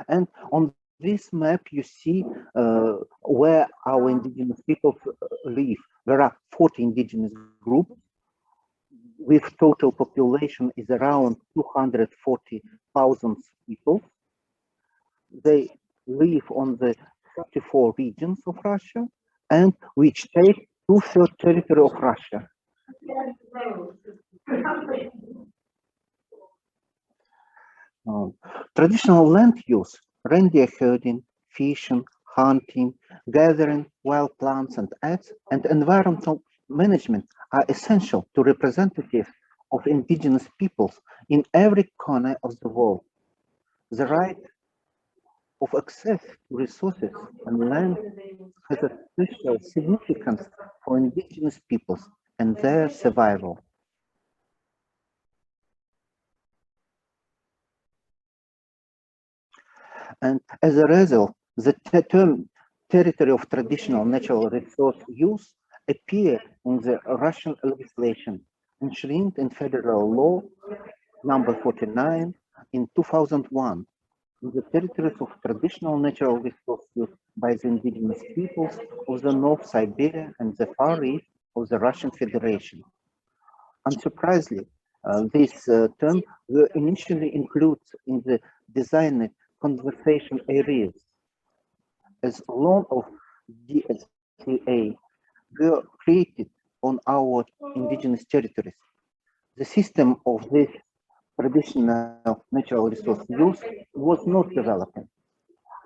And on this map, you see where our indigenous people live. There are 40 indigenous groups with total population is around 240,000 people. They live on the 34 regions of Russia, and which take 2/3 territory of Russia. Traditional land use, reindeer herding, fishing, hunting, gathering wild plants and eggs, and environmental management are essential to representatives of indigenous peoples in every corner of the world. The right of access to resources and land has a special significance for indigenous peoples and their survival. And as a result, the term territory of traditional natural resource use appear in the Russian legislation, enshrined in federal law number 49 in 2001. The territories of traditional natural resource use by the indigenous peoples of the North Siberia and the Far East of the Russian Federation. Unsurprisingly, this term were initially included in the designed conservation areas. As law of DSCA were created on our indigenous territories. The system of this traditional natural resource use was not developing.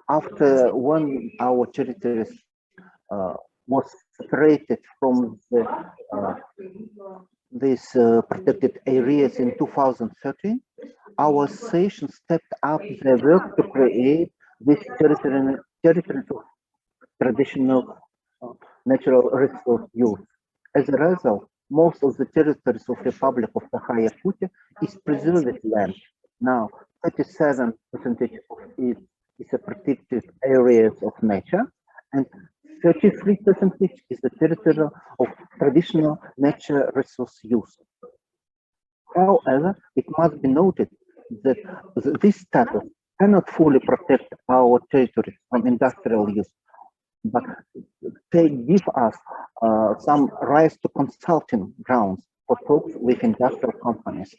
After when our territories was separated from these protected areas in 2013, our session stepped up their work to create this territories of traditional natural resource use. As a result, most of the territories of Republic of Sakha-Yakutia is preserved land. Now, 37% of it is a protected areas of nature, and 33% is the territory of traditional nature resource use. However, it must be noted that this status cannot fully protect our territories from industrial use, but they give us some rights to consulting grounds for talks with industrial companies.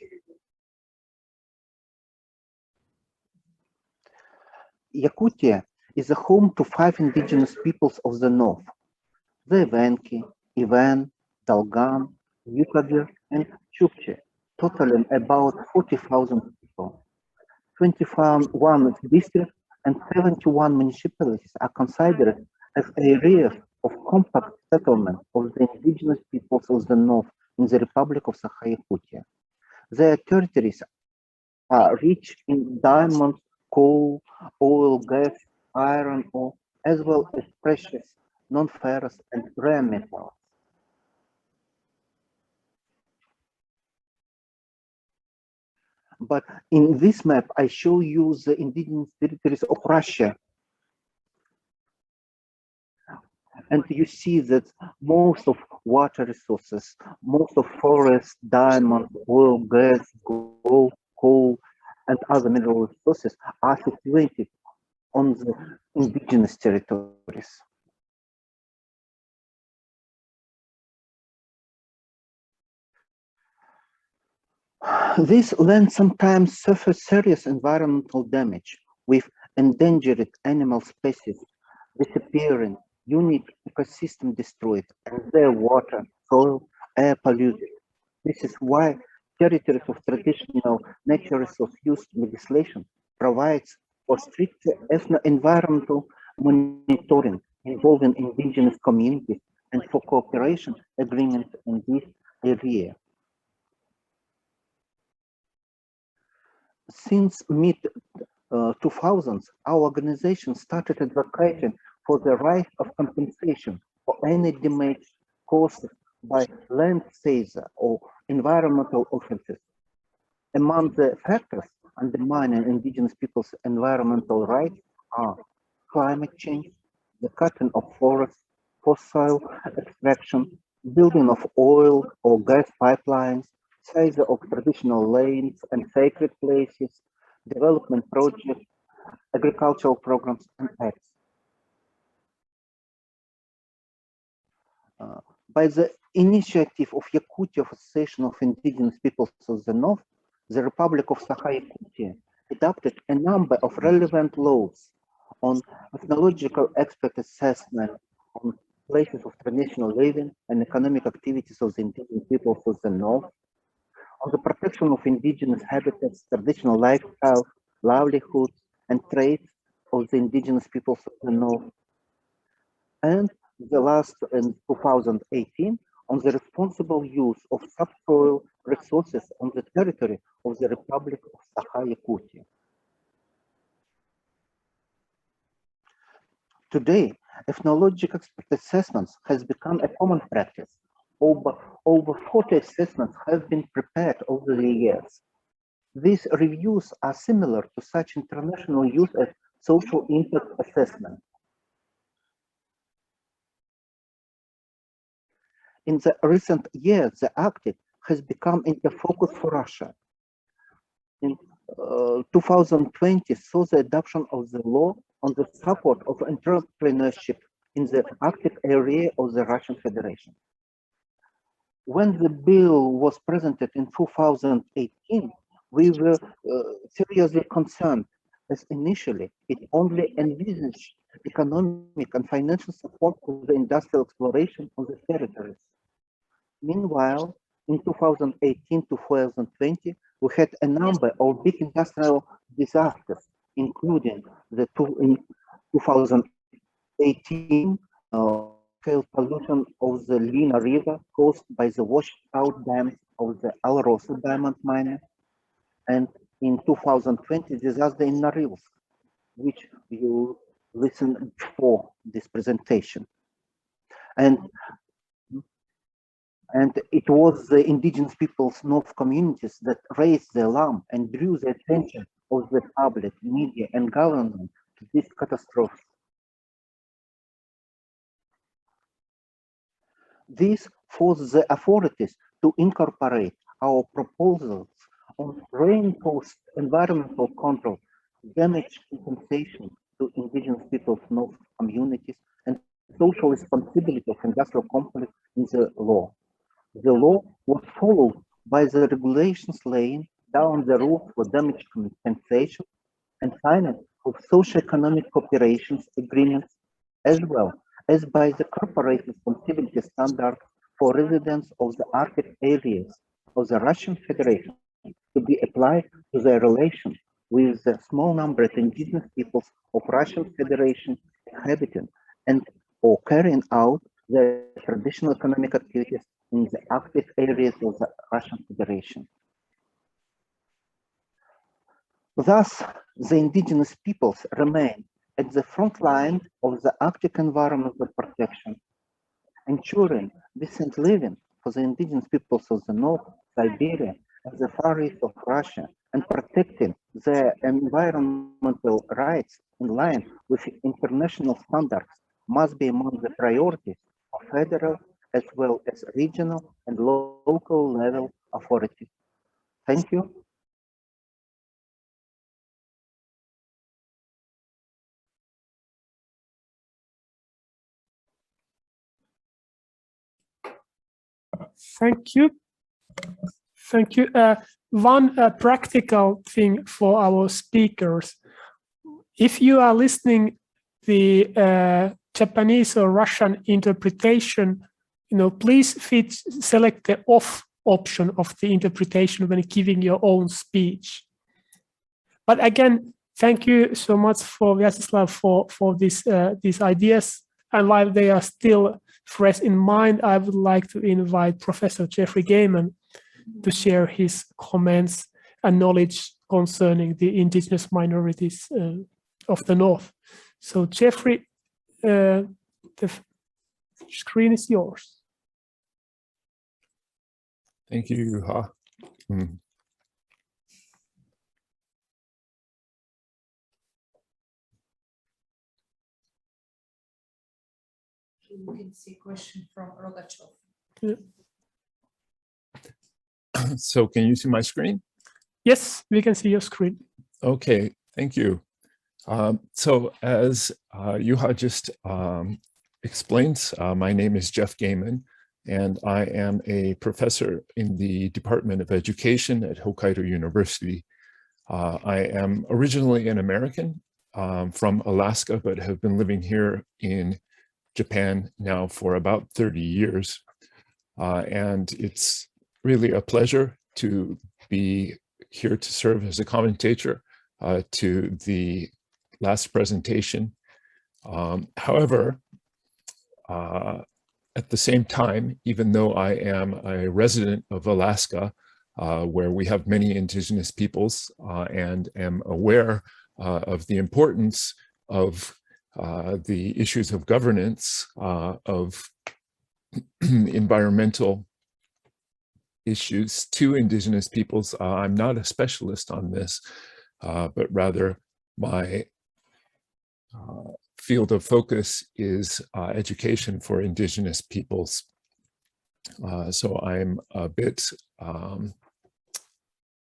Yakutia is a home to 5 indigenous peoples of the north: the Evenki, Ivan, Dalgan, Yukagir, and Chukchi, totaling about 40,000 people. 21 districts and 71 municipalities are considered as areas of compact settlement of the indigenous peoples of the north in the Republic of Sakha-Yakutia. Their territories are rich in diamonds, coal, oil, gas, iron ore, as well as precious, non-ferrous, and rare metals. But in this map, I show you the indigenous territories of Russia. And you see that most of water resources, most of forest, diamond, oil, gas, gold, coal, and other mineral resources are situated on the indigenous territories. This land sometimes suffers serious environmental damage, with endangered animal species disappearing, unique ecosystem destroyed, and their water, soil, air polluted. This is why territories of traditional natural resource use legislation provides for strict ethno-environmental monitoring involving indigenous communities and for cooperation agreements in this area. Since mid-2000s, our organization started advocating for the right of compensation for any damage caused by land seizure or environmental offenses. Among the factors undermining indigenous people's environmental rights are climate change, the cutting of forests, fossil extraction, building of oil or gas pipelines, size of traditional lanes and sacred places, development projects, agricultural programs, and acts. By the initiative of Yakutia Association of Indigenous Peoples of the North, the Republic of Sakha-Yakutia adopted a number of relevant laws on ethnological expert assessment on places of traditional living and economic activities of the indigenous peoples of the North, on the protection of indigenous habitats, traditional lifestyle, livelihoods, and trades of the indigenous peoples of the North, and the last in 2018 on the responsible use of subsoil resources on the territory of the Republic of Sakha-Yakutia. Today, ethnological expert assessments has become a common practice. Over 40 assessments have been prepared over the years. These reviews are similar to such international use as social impact assessment. In the recent years, the Arctic has become in the focus for Russia. In 2020 saw the adoption of the law on the support of entrepreneurship in the Arctic area of the Russian Federation. When the bill was presented in 2018, we were seriously concerned, as initially it only envisaged economic and financial support for the industrial exploration of the territories. Meanwhile, in 2018-2020, we had a number of big industrial disasters, including the in 2018 pollution of the Lena River caused by the washed out dams of the Alrosa diamond mine, and in 2020 disaster in Norilsk, which you listened before this presentation. And it was the indigenous peoples' North communities that raised the alarm and drew the attention of the public, media, and government to this catastrophe. This forced the authorities to incorporate our proposals on reinforced environmental control, damage compensation to indigenous peoples' North communities, and social responsibility of industrial companies in the law. The law was followed by the regulations laying down the rules for damage compensation and signing of socio-economic cooperation agreements, as well as by the corporate responsibility standards for residents of the Arctic areas of the Russian Federation to be applied to their relation with the small number of indigenous peoples of Russian Federation inhabiting and or carrying out their traditional economic activities in the Arctic areas of the Russian Federation. Thus, the indigenous peoples remain at the front line of the Arctic environmental protection, ensuring decent living for the indigenous peoples of the North, Siberia, and the Far East of Russia, and protecting their environmental rights in line with international standards must be among the priorities of federal as well as regional and local level authorities. Thank you. Thank you. Thank you. One practical thing for our speakers. If you are listening the Japanese or Russian interpretation, please select the off option of the interpretation when giving your own speech. But again, thank you so much for Vyacheslav for these ideas. And while they are still fresh in mind, I would like to invite Professor Jeffrey Gaiman to share his comments and knowledge concerning the indigenous minorities of the North. So Jeffrey, the screen is yours. Thank you, Ha. We can see a question from Rogachev. Yeah. So can you see my screen? Yes, we can see your screen. Okay, thank you. So as Juha just explains, my name is Jeff Gaiman, and I am a professor in the Department of Education at Hokkaido University. I am originally an American from Alaska, but have been living here in Japan now for about 30 years. And it's really a pleasure to be here to serve as a commentator to the last presentation. However, at the same time, even though I am a resident of Alaska, where we have many indigenous peoples, and am aware of the importance of the issues of governance, of environmental issues to indigenous peoples, I'm not a specialist on this, but rather my field of focus is education for indigenous peoples. So I'm a bit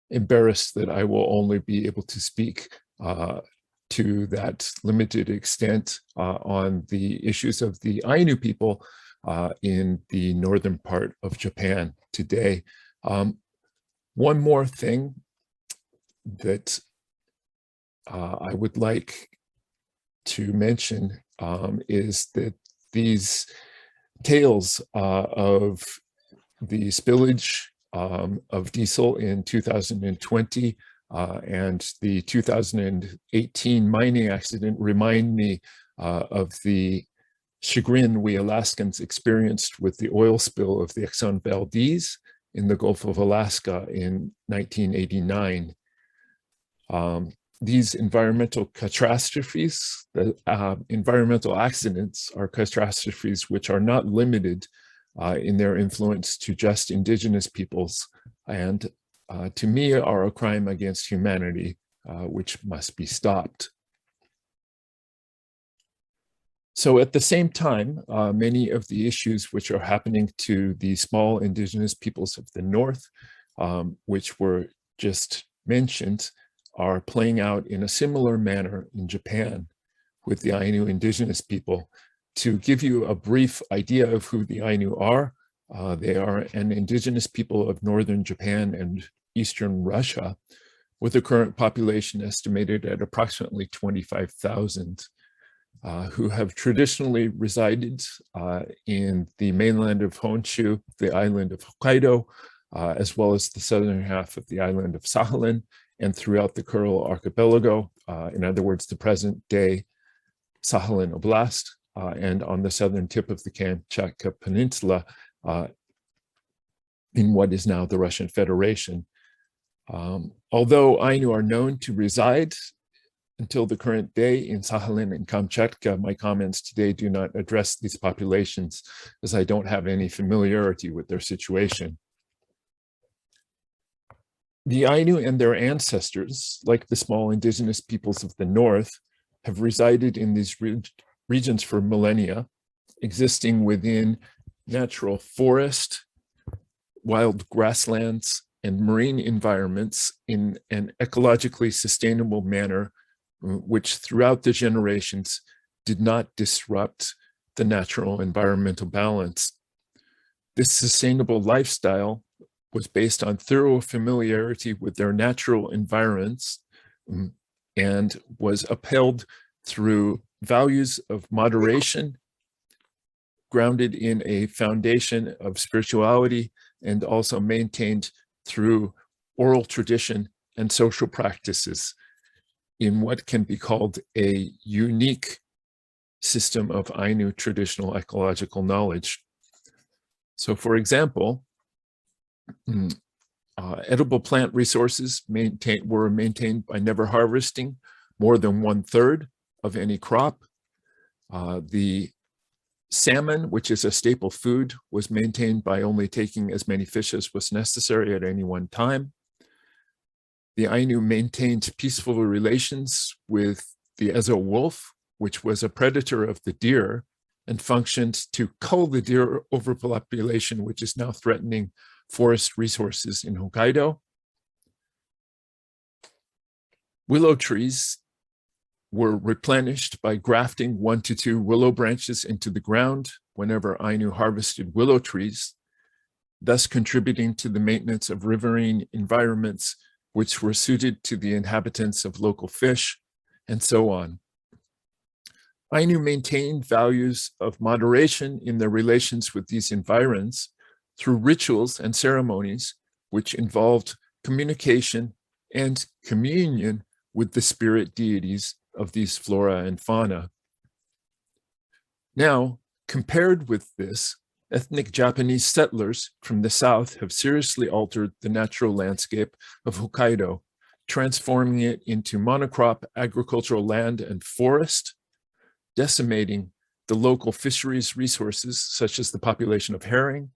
embarrassed that I will only be able to speak to that limited extent on the issues of the Ainu people in the northern part of Japan today. One more thing that I would like to mention is that these tales of the spillage of diesel in 2020 and the 2018 mining accident remind me of the chagrin we Alaskans experienced with the oil spill of the Exxon Valdez in the Gulf of Alaska in 1989. These environmental catastrophes, the environmental accidents are catastrophes which are not limited in their influence to just indigenous peoples, and to me are a crime against humanity, which must be stopped. So at the same time, many of the issues which are happening to the small indigenous peoples of the North, which were just mentioned, are playing out in a similar manner in Japan with the Ainu indigenous people. To give you a brief idea of who the Ainu are, they are an indigenous people of northern Japan and eastern Russia, with a current population estimated at approximately 25,000. Who have traditionally resided in the mainland of Honshu, the island of Hokkaido, as well as the southern half of the island of Sakhalin, and throughout the Kuril archipelago, in other words, the present-day Sakhalin Oblast, and on the southern tip of the Kamchatka Peninsula, in what is now the Russian Federation. Although Ainu are known to reside until the current day in Sakhalin and Kamchatka, my comments today do not address these populations, as I don't have any familiarity with their situation. The Ainu and their ancestors, like the small indigenous peoples of the North, have resided in these regions for millennia, existing within natural forest, wild grasslands, and marine environments in an ecologically sustainable manner, which throughout the generations did not disrupt the natural environmental balance. This sustainable lifestyle was based on thorough familiarity with their natural environments and was upheld through values of moderation, grounded in a foundation of spirituality, and also maintained through oral tradition and social practices in what can be called a unique system of Ainu traditional ecological knowledge. So for example, edible plant resources were maintained by never harvesting more than 1/3 of any crop. The salmon, which is a staple food, was maintained by only taking as many fish as was necessary at any one time. The Ainu maintained peaceful relations with the Ezo wolf, which was a predator of the deer and functioned to cull the deer overpopulation, which is now threatening forest resources in Hokkaido. Willow trees were replenished by grafting 1 to 2 willow branches into the ground whenever Ainu harvested willow trees, thus contributing to the maintenance of riverine environments which were suited to the inhabitants of local fish, and so on. Ainu maintained values of moderation in their relations with these environs through rituals and ceremonies which involved communication and communion with the spirit deities of these flora and fauna. Now, compared with this, ethnic Japanese settlers from the south have seriously altered the natural landscape of Hokkaido, transforming it into monocrop agricultural land and forest, decimating the local fisheries resources, such as the population of herring,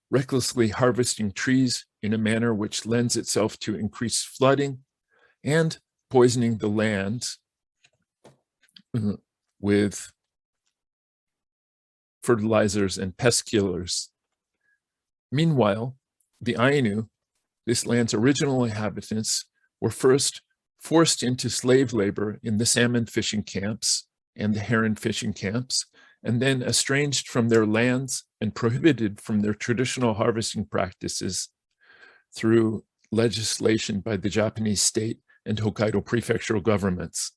recklessly harvesting trees in a manner which lends itself to increased flooding, and poisoning the land with fertilizers and pest killers. Meanwhile, the Ainu, this land's original inhabitants, were first forced into slave labor in the salmon fishing camps and the heron fishing camps, and then estranged from their lands and prohibited from their traditional harvesting practices through legislation by the Japanese state and Hokkaido prefectural governments.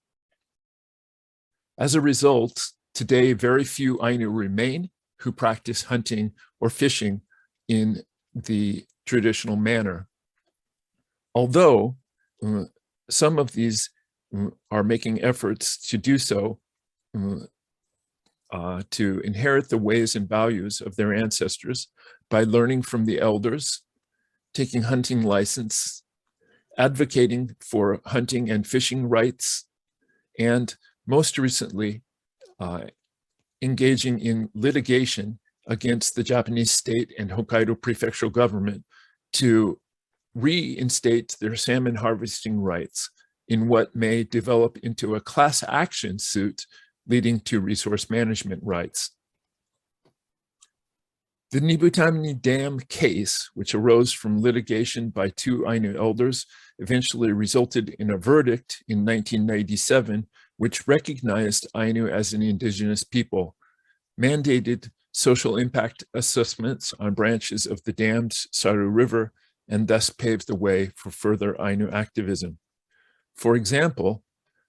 As a result, today very few Ainu remain who practice hunting or fishing in the traditional manner. Although some of these are making efforts to do so, to inherit the ways and values of their ancestors by learning from the elders, taking hunting license, advocating for hunting and fishing rights, and most recently, engaging in litigation against the Japanese state and Hokkaido prefectural government to reinstate their salmon harvesting rights in what may develop into a class action suit leading to resource management rights. The Nibutani Dam case, which arose from litigation by 2 Ainu elders, eventually resulted in a verdict in 1997, which recognized Ainu as an indigenous people, mandated social impact assessments on branches of the dammed Saru River, and thus paved the way for further Ainu activism. For example,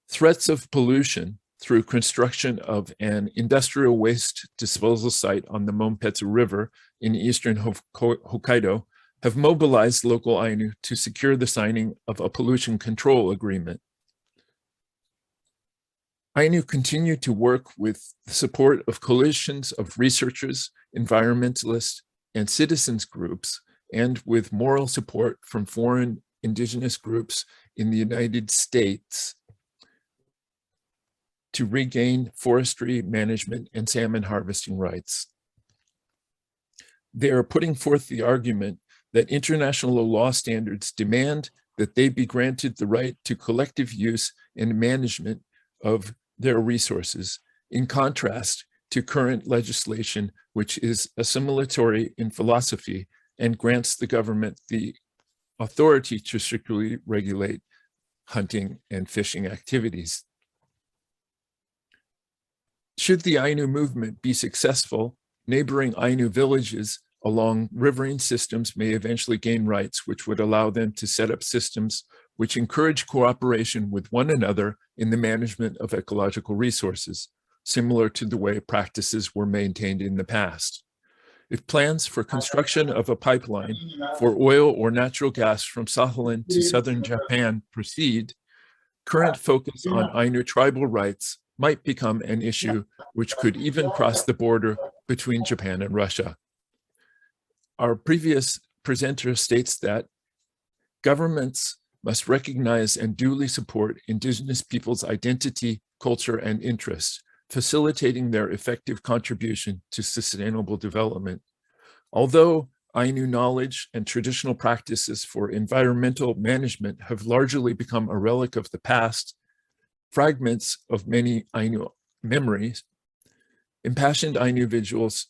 threats of pollution through construction of an industrial waste disposal site on the Monpetsu River in eastern Hokkaido have mobilized local Ainu to secure the signing of a pollution control agreement. Ainu continue to work with the support of coalitions of researchers, environmentalists, and citizens groups, and with moral support from foreign indigenous groups in the United States to regain forestry management and salmon harvesting rights. They are putting forth the argument that international law standards demand that they be granted the right to collective use and management of their resources, in contrast to current legislation, which is assimilatory in philosophy and grants the government the authority to strictly regulate hunting and fishing activities. Should the Ainu movement be successful, neighboring Ainu villages along riverine systems may eventually gain rights which would allow them to set up systems which encourage cooperation with one another in the management of ecological resources, similar to the way practices were maintained in the past. If plans for construction of a pipeline for oil or natural gas from Sakhalin to southern Japan proceed, current focus on Ainu tribal rights might become an issue which could even cross the border between Japan and Russia. Our previous presenter states that governments must recognize and duly support indigenous peoples' identity, culture, and interests, facilitating their effective contribution to sustainable development. Although Ainu knowledge and traditional practices for environmental management have largely become a relic of the past, fragments of many Ainu memories Impassioned Ainu individuals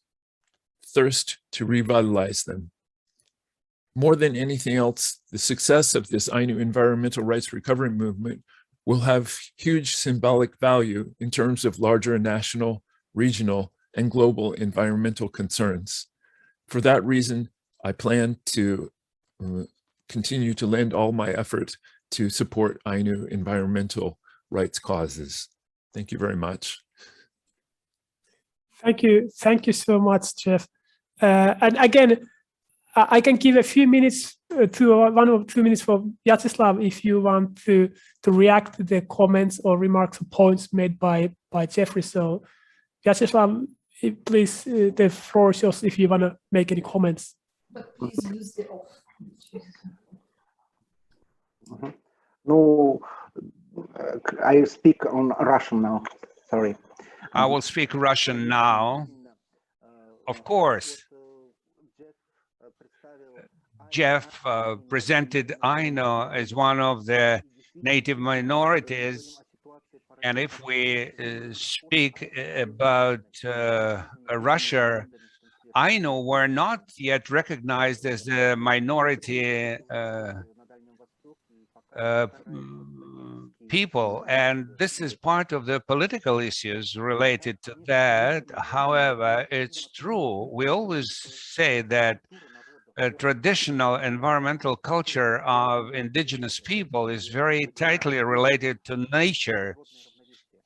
thirst to revitalize them. More than anything else, the success of this Ainu environmental rights recovery movement will have huge symbolic value in terms of larger national, regional, and global environmental concerns. For that reason, I plan to continue to lend all my effort to support Ainu environmental rights causes. Thank you very much. Thank you so much, Jeff. And again, I can give a few minutes to 1 or 2 minutes for Vyacheslav if you want to react to the comments or remarks or points made by Jeffrey. So Vyacheslav, please, the floor is yours if you want to make any comments. But please use the off. No, I speak on Russian now. Sorry. I will speak Russian now. Of course, Jeff presented Ainu as one of the native minorities. And if we speak about Russia, Ainu were not yet recognized as a minority people, and this is part of the political issues related to that. However, it's true, we always say that a traditional environmental culture of indigenous people is very tightly related to nature,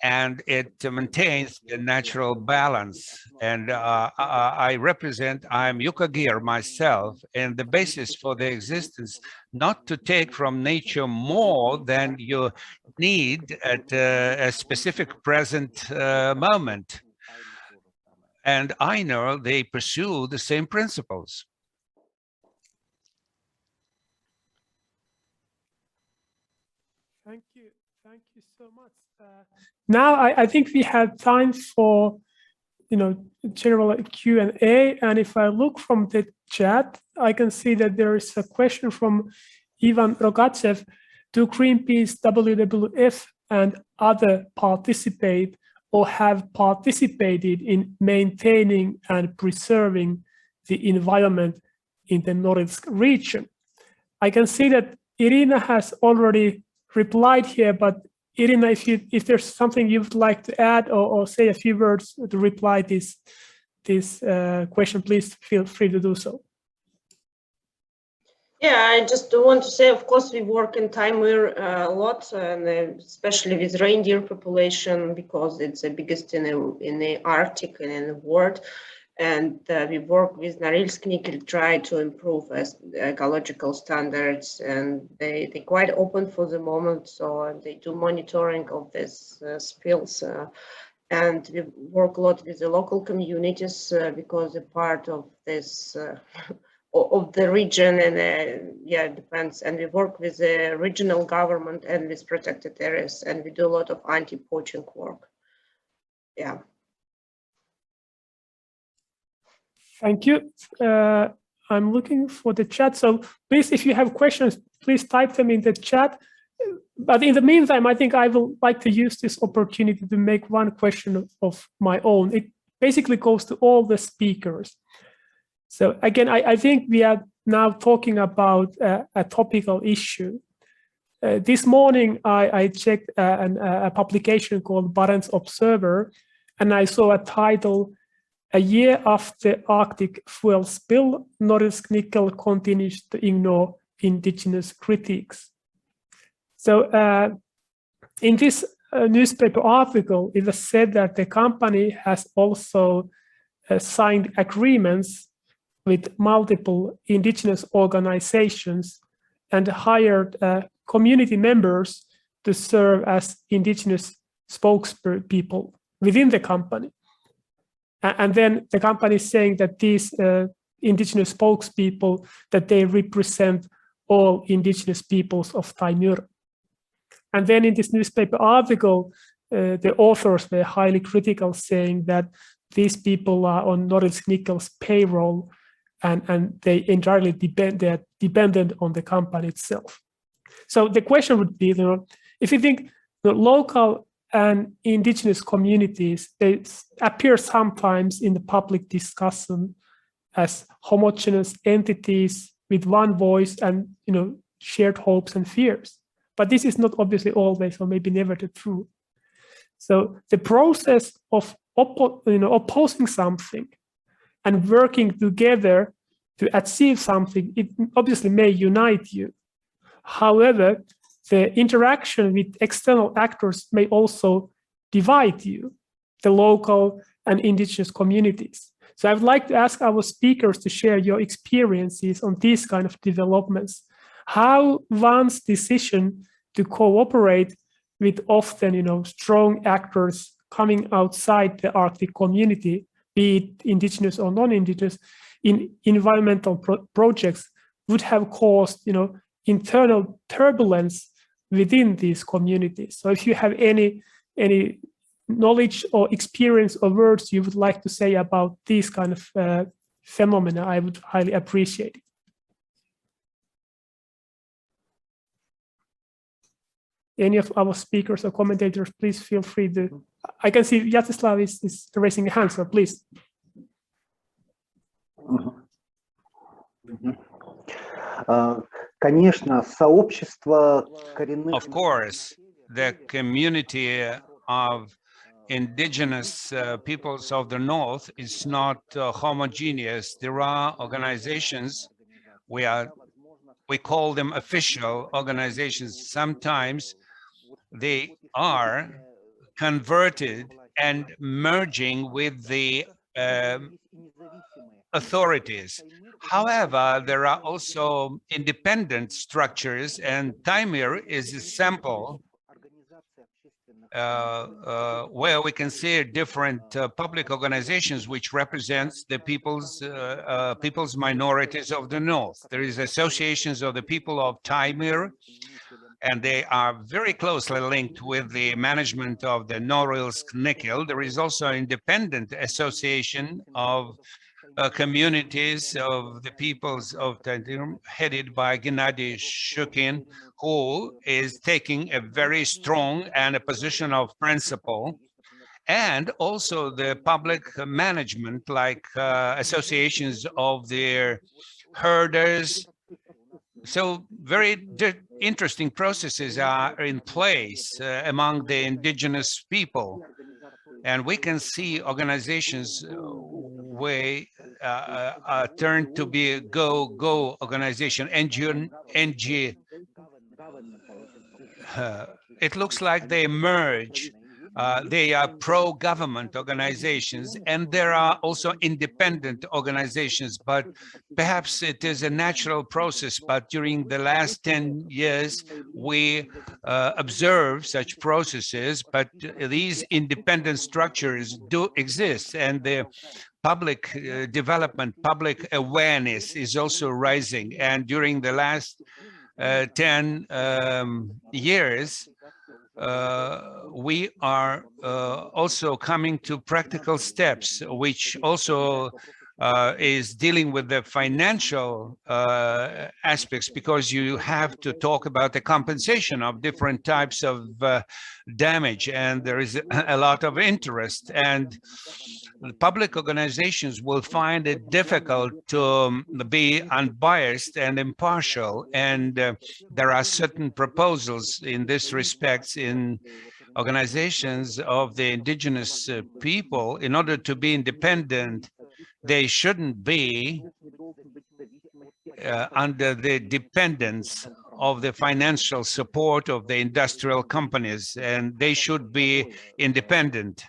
and it maintains the natural balance. And I'm Yukagir myself, and the basis for the existence, not to take from nature more than you need at a specific present moment. And I know they pursue the same principles. Thank you so much. Now I think we have time for general Q&A, and if I look from the chat, I can see that there is a question from Ivan Rogachev. Do Greenpeace, WWF, and other participate or have participated in maintaining and preserving the environment in the Norilsk region? I can see that Irina has already replied here, but Irina, if there's something you would like to add or say a few words to reply this question, please feel free to do so. Yeah, I just want to say, of course, we work in Taimyr a lot, and especially with reindeer population, because it's the biggest in the Arctic and in the world. And we work with Norilsk Nickel, try to improve ecological standards, and they're quite open for the moment, so they do monitoring of these spills. And we work a lot with the local communities because they're part of this of the region, and yeah, it depends. And we work with the regional government and with protected areas, and we do a lot of anti-poaching work. Yeah. Thank you. I'm looking for the chat. So please, if you have questions, please type them in the chat. But in the meantime, I think I will like to use this opportunity to make one question of my own. It basically goes to all the speakers. So again, I think we are now talking about a topical issue. This morning, I checked a publication called Barents Observer, and I saw a title, "A year after Arctic fuel spill, Norilsk Nickel continues to ignore indigenous critiques." So in this newspaper article, it was said that the company has also signed agreements with multiple indigenous organizations and hired community members to serve as indigenous spokespeople within the company. And then the company is saying that these indigenous spokespeople, that they represent all indigenous peoples of Taimyr. And then in this newspaper article, the authors were highly critical, saying that these people are on Norilsk Nickel's payroll, and they entirely they're dependent on the company itself. So the question would be, if you think the local and indigenous communities, they appear sometimes in the public discussion as homogeneous entities with one voice and shared hopes and fears. But this is not obviously always, or maybe never, the truth. So the process of opposing something and working together to achieve something, it obviously may unite you. However, the interaction with external actors may also divide you, the local and indigenous communities. So I would like to ask our speakers to share your experiences on these kind of developments. How one's decision to cooperate with often, strong actors coming outside the Arctic community, be it indigenous or non-indigenous, in environmental projects would have caused, internal turbulence within these communities. So if you have any knowledge or experience or words you would like to say about these kind of phenomena, I would highly appreciate it. Any of our speakers or commentators, please feel free to. I can see Vyacheslav is raising a hand, so please. Конечно, сообщество коренных. Of course, the community of indigenous peoples of the North is not homogeneous. There are organizations, we call them official organizations. Sometimes they are converted and merging with the authorities. However, there are also independent structures, and Taimyr is a sample where we can see different public organizations which represents the people's minorities of the North. There is associations of the people of Taimyr, and they are very closely linked with the management of the Norilsk nickel. There is also an independent association of communities of the peoples of Taimyr, headed by Gennady Shukin, who is taking a very strong and a position of principle, and also the public management, like associations of their herders. So very interesting processes are in place among the indigenous people. And we can see organizations where turn to be a go organization. It looks like they merge. They are pro-government organizations, and there are also independent organizations, but perhaps it is a natural process. But during the last 10 years, we observe such processes, but these independent structures do exist, and the public development, public awareness is also rising. And during the last 10 years, we are also coming to practical steps, which also is dealing with the financial aspects, because you have to talk about the compensation of different types of damage, and there is a lot of interest, and public organizations will find it difficult to be unbiased and impartial, and there are certain proposals in this respect in organizations of the indigenous people. In order to be independent, they shouldn't be under the dependence of the financial support of the industrial companies, and they should be independent.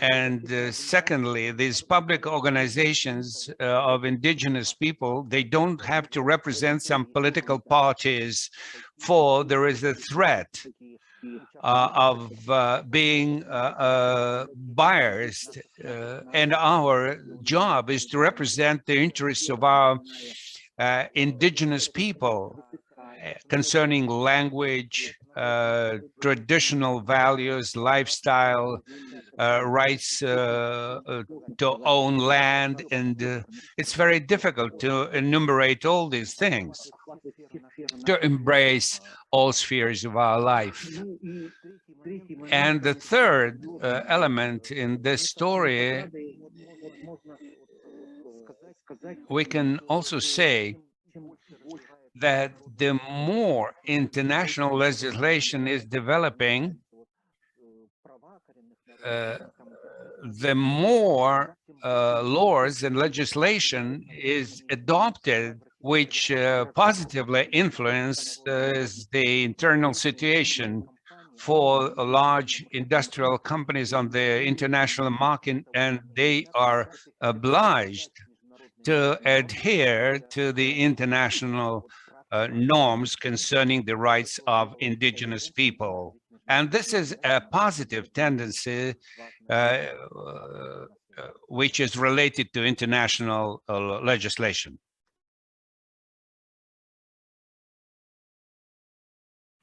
And secondly, these public organizations of indigenous people, they don't have to represent some political parties, for there is a threat of being biased, and our job is to represent the interests of our indigenous people concerning language, traditional values, lifestyle, rights to own land, and it's very difficult to enumerate all these things, to embrace all spheres of our life. And the third element in this story, we can also say that the more international legislation is developing, the more laws and legislation is adopted, which positively influences the internal situation for large industrial companies on the international market, and they are obliged to adhere to the international norms concerning the rights of indigenous people. And this is a positive tendency which is related to international legislation.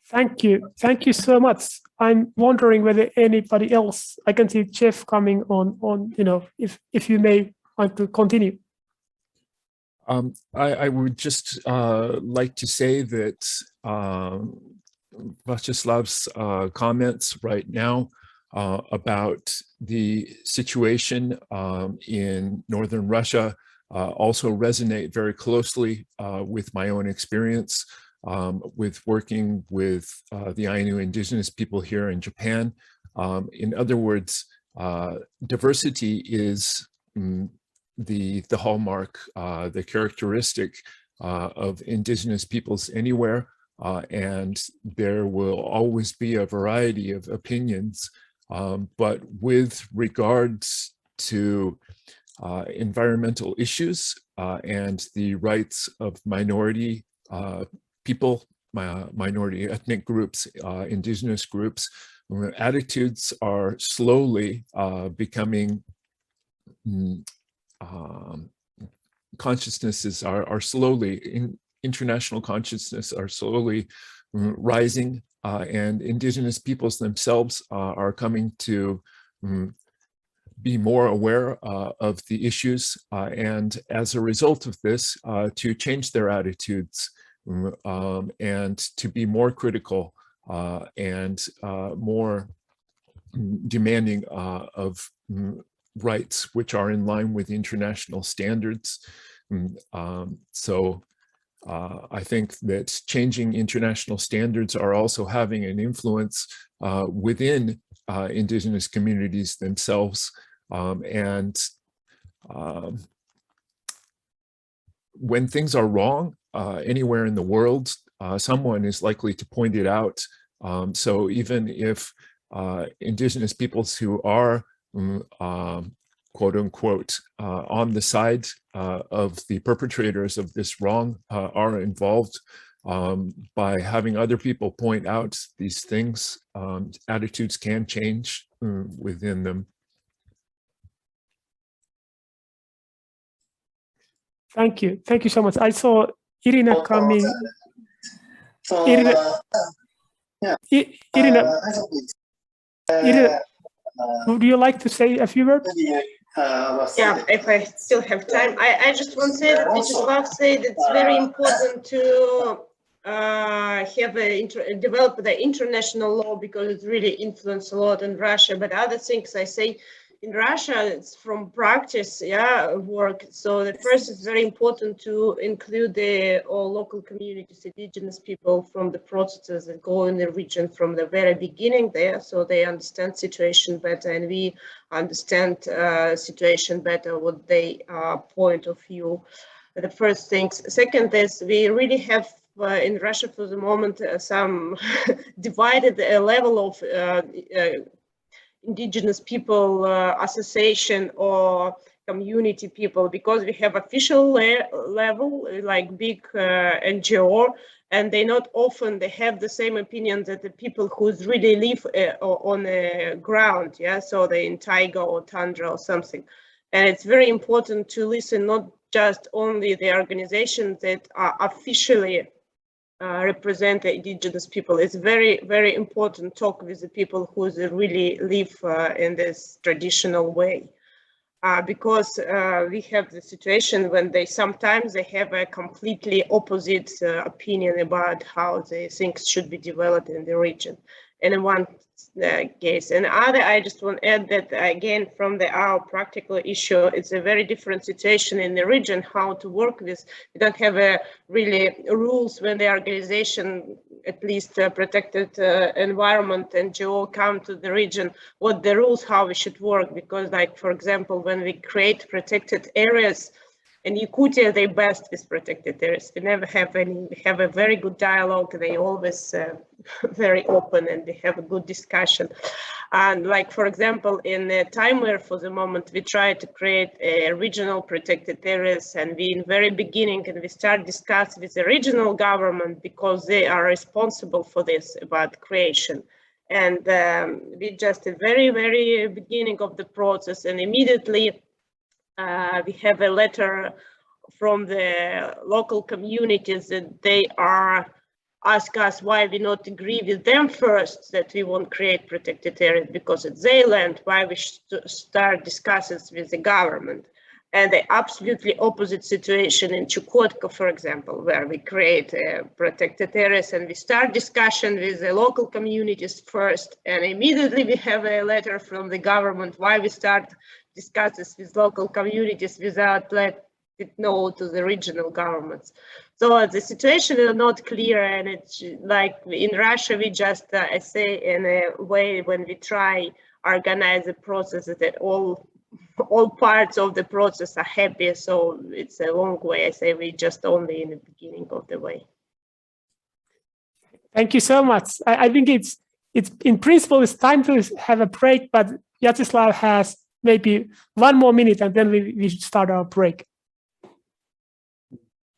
Thank you. Thank you so much. I'm wondering whether anybody else, I can see Jeff coming on, you know, if you may want to continue. I would just like to say that Vacheslav's comments right now about the situation in northern Russia also resonate very closely with my own experience with working with the Ainu indigenous people here in Japan. In other words, diversity is the hallmark, the characteristic of indigenous peoples anywhere, and there will always be a variety of opinions. But with regards to environmental issues and the rights of minority people, minority ethnic groups, indigenous groups, attitudes are slowly becoming, consciousnesses are slowly, international consciousness are slowly rising, and indigenous peoples themselves are coming to be more aware of the issues, and as a result of this, to change their attitudes and to be more critical and more demanding of rights which are in line with international standards. So I think that changing international standards are also having an influence within indigenous communities themselves. And when things are wrong anywhere in the world, someone is likely to point it out. So even if indigenous peoples who are quote unquote on the side of the perpetrators of this wrong are involved, by having other people point out these things, attitudes can change within them. Thank you. Thank you so much. I saw Irina coming. Irina, would you like to say a few words? Yeah, if I still have time. I just want to say that Vyacheslav said it's very important to develop the international law because it really influences a lot in Russia. But other things I say, in Russia, it's from practice, work. So the first is very important to include all local communities, indigenous people from the processes that go in the region from the very beginning there, so they understand situation better, and we understand situation better, what they point of view. The first things. Second is we really have in Russia for the moment some divided level of indigenous people association or community people, because we have official level like big NGO, and they not often they have the same opinion that the people who really live on the ground, so they in taiga or tundra or something. And it's very important to listen not just only the organizations that are officially represent the indigenous people. It's very, very important to talk with the people who really live in this traditional way, because we have the situation when they sometimes have a completely opposite opinion about how the things should be developed in the region. And one case. And other, I just want to add that again, from our practical issue, it's a very different situation in the region, how to work with. We don't have really rules when the organization, at least protected environment NGO, come to the region, what the rules, how we should work. Because like, for example, when we create protected areas, in Yakutia, they best with protected areas. We never have any, we have a very good dialogue. They always very open and they have a good discussion. And like, for example, in Timor, for the moment, we try to create a regional protected areas, and we in very beginning, and we start discussing with the regional government because they are responsible for this about creation. And we just at very beginning of the process, and immediately we have a letter from the local communities that they are ask us why we not agree with them first, that we won't create protected areas because it's their land, why we should start discussions with the government. And the absolutely opposite situation in Chukotka, for example, where we create protected areas and we start discussion with the local communities first, and immediately we have a letter from the government why we start discussions with local communities without letting it know to the regional governments. So the situation is not clear, and it's like in Russia, we just, I say in a way, when we try organize the process that all parts of the process are happy. So it's a long way. I say we just only in the beginning of the way. Thank you so much. I think it's in principle, it's time to have a break, but Vyacheslav has maybe 1 more minute and then we should start our break.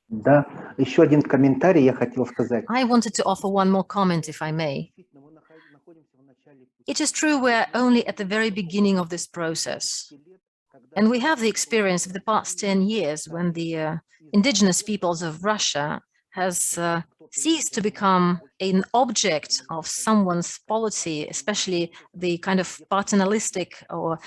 Да, еще один комментарий я хотел сказать. I wanted to offer one more comment, if I may. It is true we're only at the very beginning of this process. And we have the experience of the past 10 years when the indigenous peoples of Russia has ceased to become an object of someone's policy, especially the kind of paternalistic or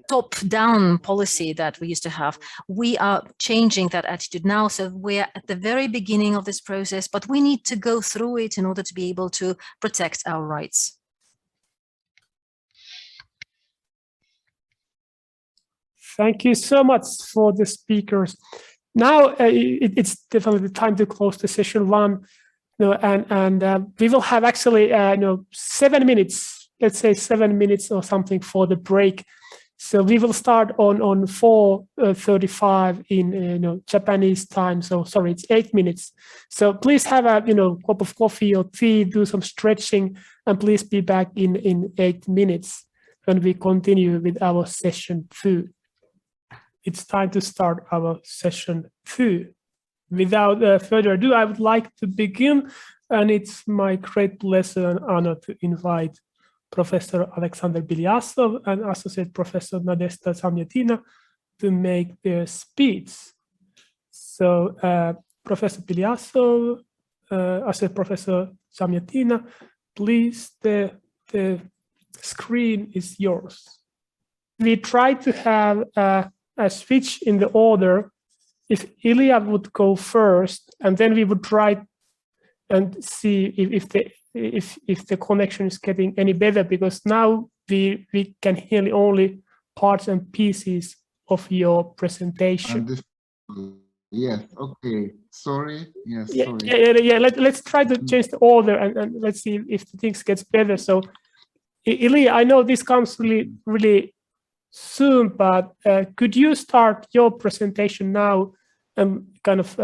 top-down policy that we used to have. We are changing that attitude now, so we're at the very beginning of this process, but we need to go through it in order to be able to protect our rights. Thank you so much for the speakers. Now it's definitely time to close the session 1, and we will have actually 7 minutes, let's say 7 minutes or something for the break. So we will start on 4:35 in Japanese time. So sorry, it's 8 minutes. So please have a cup of coffee or tea, do some stretching, and please be back in 8 minutes when we continue with our session 2. It's time to start our session 2. Without further ado, I would like to begin, and it's my great pleasure and honor to invite Professor Alexander Bilyasov and Associate Professor Nadezhda Samyatina to make their speech. So Professor Bilyasov, Associate Professor Samyatina, please, the screen is yours. We try to have a switch in the order. If Ilya would go first, and then we would try and see if the connection is getting any better, because now we can hear only parts and pieces of your presentation. Yes, okay, sorry, yes, yeah, sorry. Yeah, let's try to change the order and let's see if the things gets better. So Ilya, I know this comes really soon, but could you start your presentation now, and kind of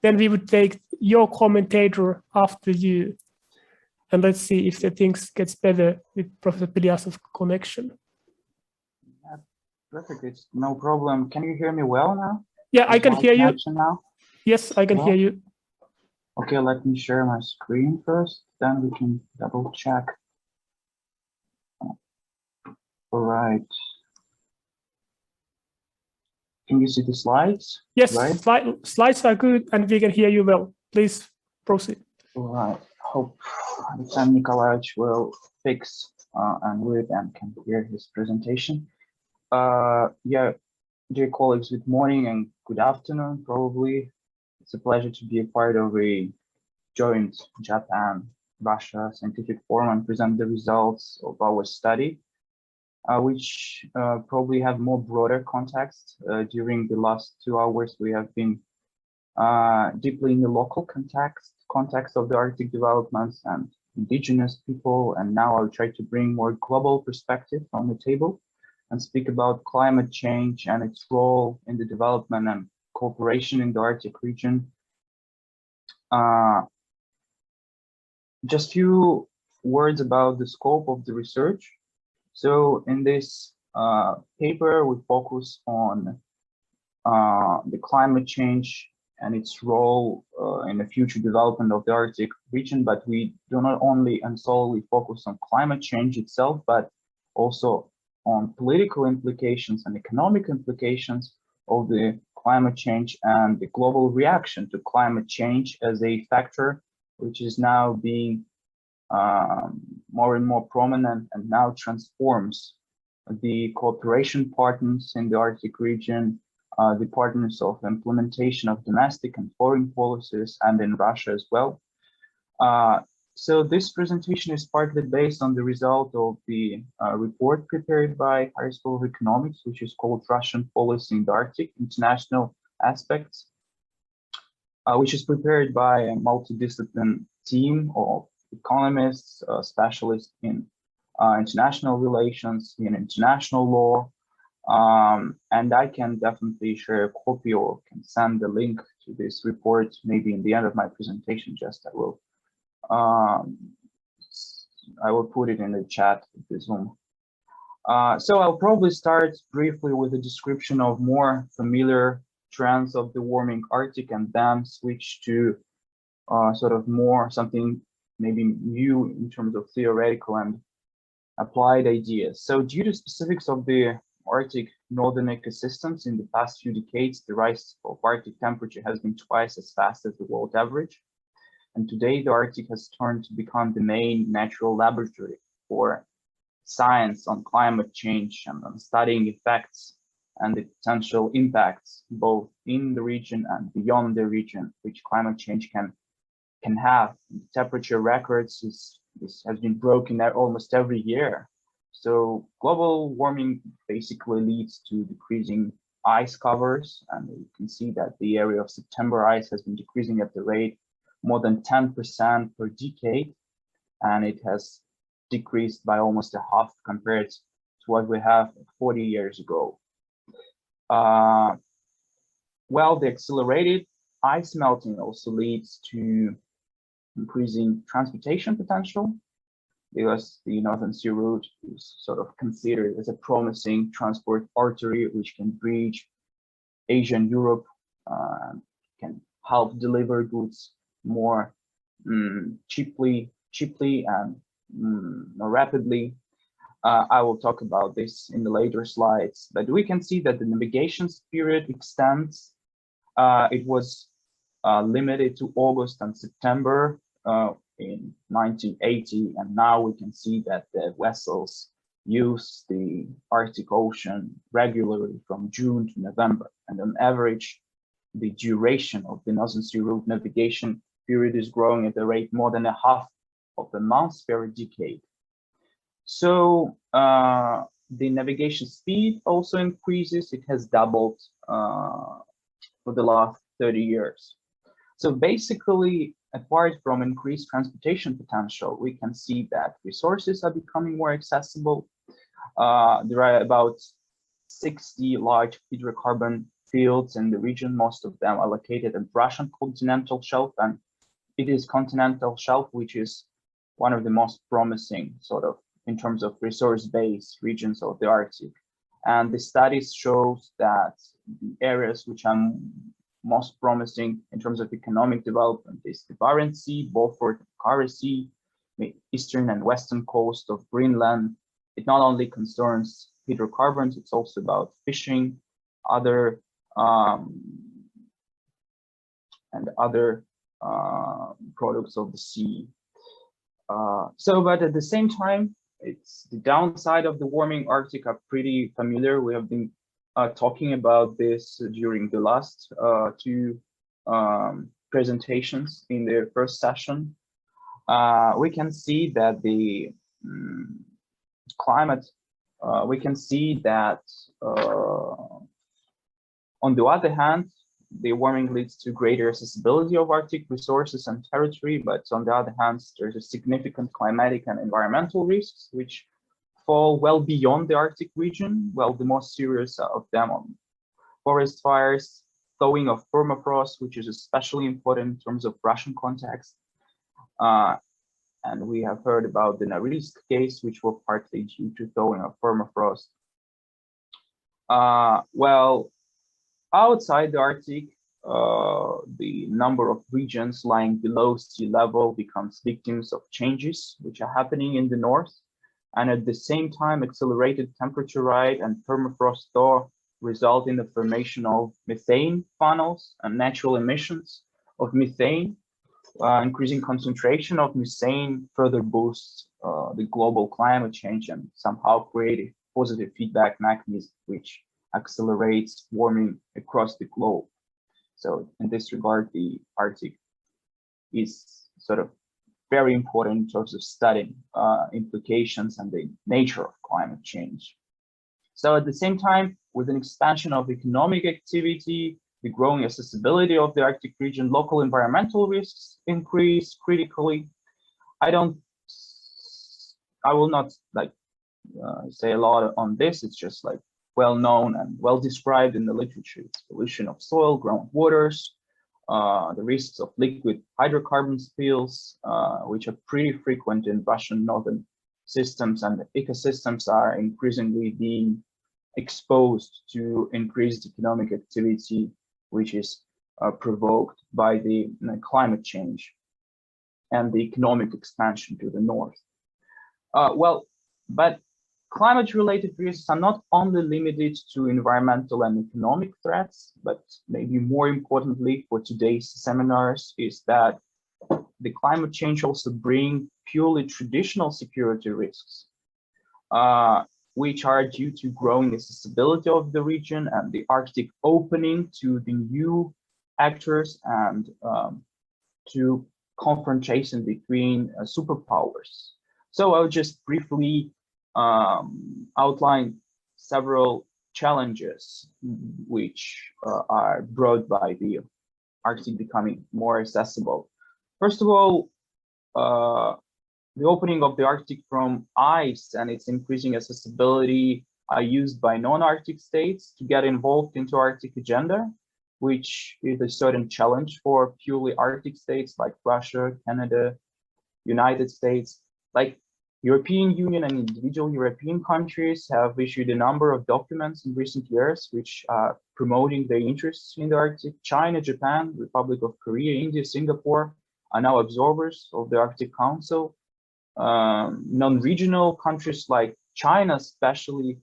then we would take your commentator after you, and let's see if the things gets better with Professor Bilyasov's connection. Perfect, it's no problem. Can you hear me well now? Yeah, I can hear you now. Yes, I can hear you. Okay, let me share my screen first, then we can double check. All right. Can you see the slides? Yes, right? Slides are good and we can hear you well. Please proceed. All right. Hope Alexander Nikolaevich will fix and read and can hear his presentation. Yeah, dear colleagues, good morning and good afternoon, probably. It's a pleasure to be a part of a joint Japan Russia Scientific Forum and present the results of our study, which probably have more broader context. During the last 2 hours, we have been deeply in the local context of the Arctic developments and indigenous people, and now I'll try to bring more global perspective on the table and speak about climate change and its role in the development and cooperation in the Arctic region. Just few words about the scope of the research. So in this paper, we focus on the climate change and its role in the future development of the Arctic region, but we do not only and solely focus on climate change itself, but also on political implications and economic implications of the climate change and the global reaction to climate change as a factor which is now being more and more prominent and now transforms the cooperation partners in the Arctic region, the partners of implementation of domestic and foreign policies, and in Russia as well. So this presentation is partly based on the result of the report prepared by HaRP School of Economics, which is called Russian Policy in the Arctic, International Aspects, which is prepared by a multidisciplinary team of economists, specialists in international relations, in international law, and I can definitely share a copy or can send the link to this report maybe in the end of my presentation. I will put it in the chat of the Zoom. So I'll probably start briefly with a description of more familiar trends of the warming Arctic and then switch to sort of more something maybe new in terms of theoretical and applied ideas. So due to specifics of the Arctic northern ecosystems in the past few decades, the rise of Arctic temperature has been twice as fast as the world average. And today the Arctic has turned to become the main natural laboratory for science on climate change and on studying effects and the potential impacts both in the region and beyond the region, which climate change can have. The temperature records this has been broken almost every year. So global warming basically leads to decreasing ice covers, and you can see that the area of September ice has been decreasing at the rate more than 10% per decade, and it has decreased by almost a half compared to what we have 40 years ago. Well, the accelerated ice melting also leads to increasing transportation potential, because the Northern Sea route is sort of considered as a promising transport artery which can bridge Asia and Europe, can help deliver goods more cheaply and more rapidly. I will talk about this in the later slides, but we can see that the navigation period extends. It was limited to August and September in 1980, and now we can see that the vessels use the Arctic Ocean regularly from June to November, and on average the duration of the Northern Sea route navigation period is growing at a rate more than a half of a month per decade. So the navigation speed also increases. It has doubled for the last 30 years. So basically, apart from increased transportation potential, we can see that resources are becoming more accessible. There are about 60 large hydrocarbon fields in the region. Most of them are located in Russian continental shelf, and it is continental shelf which is one of the most promising sort of in terms of resource-based regions of the Arctic. And the studies shows that the areas which are most promising in terms of economic development is the Barents Sea, Beaufort, Kara Sea, the eastern and western coast of Greenland. It not only concerns hydrocarbons, it's also about fishing, other products of the sea. But at the same time, it's the downside of the warming Arctic are pretty familiar. We have been talking about this during the last two presentations in the first session. we can see that the climate, we can see that on the other hand, the warming leads to greater accessibility of Arctic resources and territory, but on the other hand, there's a significant climatic and environmental risks which fall well beyond the Arctic region. Well, the most serious of them are forest fires, thawing of permafrost, which is especially important in terms of Russian context. And we have heard about the Norilsk case, which were partly due to thawing of permafrost. Well, outside the Arctic, the number of regions lying below sea level becomes victims of changes which are happening in the north. And at the same time, accelerated temperature rise and permafrost thaw result in the formation of methane funnels and natural emissions of methane. Increasing concentration of methane further boosts the global climate change and somehow create a positive feedback mechanism which accelerates warming across the globe. So in this regard, the Arctic is sort of very important in terms of studying implications and the nature of climate change. So at the same time, with an expansion of economic activity, the growing accessibility of the Arctic region, local environmental risks increase critically. I will not like say a lot on this. It's just like well known and well described in the literature. It's pollution of soil, groundwaters, the risks of liquid hydrocarbon spills, which are pretty frequent in Russian northern systems, and the ecosystems are increasingly being exposed to increased economic activity, which is provoked by the climate change and the economic expansion to the north. Well, but climate-related risks are not only limited to environmental and economic threats, but maybe more importantly for today's seminars is that the climate change also brings purely traditional security risks, which are due to growing accessibility of the region and the Arctic opening to the new actors and to confrontation between superpowers. So I'll just briefly outline several challenges which are brought by the Arctic becoming more accessible. First of all, the opening of the Arctic from ice and its increasing accessibility are used by non-Arctic states to get involved into Arctic agenda, which is a certain challenge for purely Arctic states like Russia, Canada, United States. Like European Union and individual European countries have issued a number of documents in recent years which are promoting their interests in the Arctic. China, Japan, Republic of Korea, India, Singapore are now observers of the Arctic Council. Non-regional countries like China especially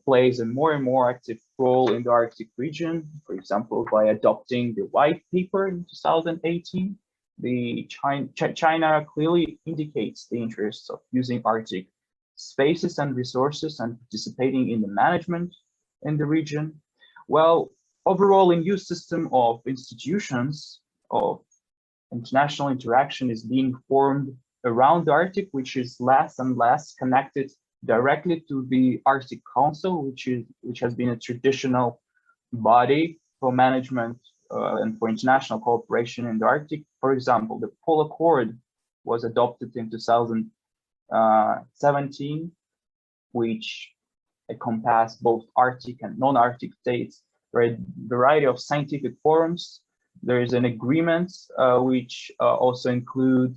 plays a more and more active role in the Arctic region, for example, by adopting the white paper in 2018. China clearly indicates the interests of using Arctic spaces and resources and participating in the management in the region. Well, overall, a new system of institutions of international interaction is being formed around the Arctic, which is less and less connected directly to the Arctic Council, which has been a traditional body for management and for international cooperation in the Arctic. For example, the Pole Accord was adopted in 2017, which encompassed both Arctic and non-Arctic states. There are a variety of scientific forums. There is an agreement which also include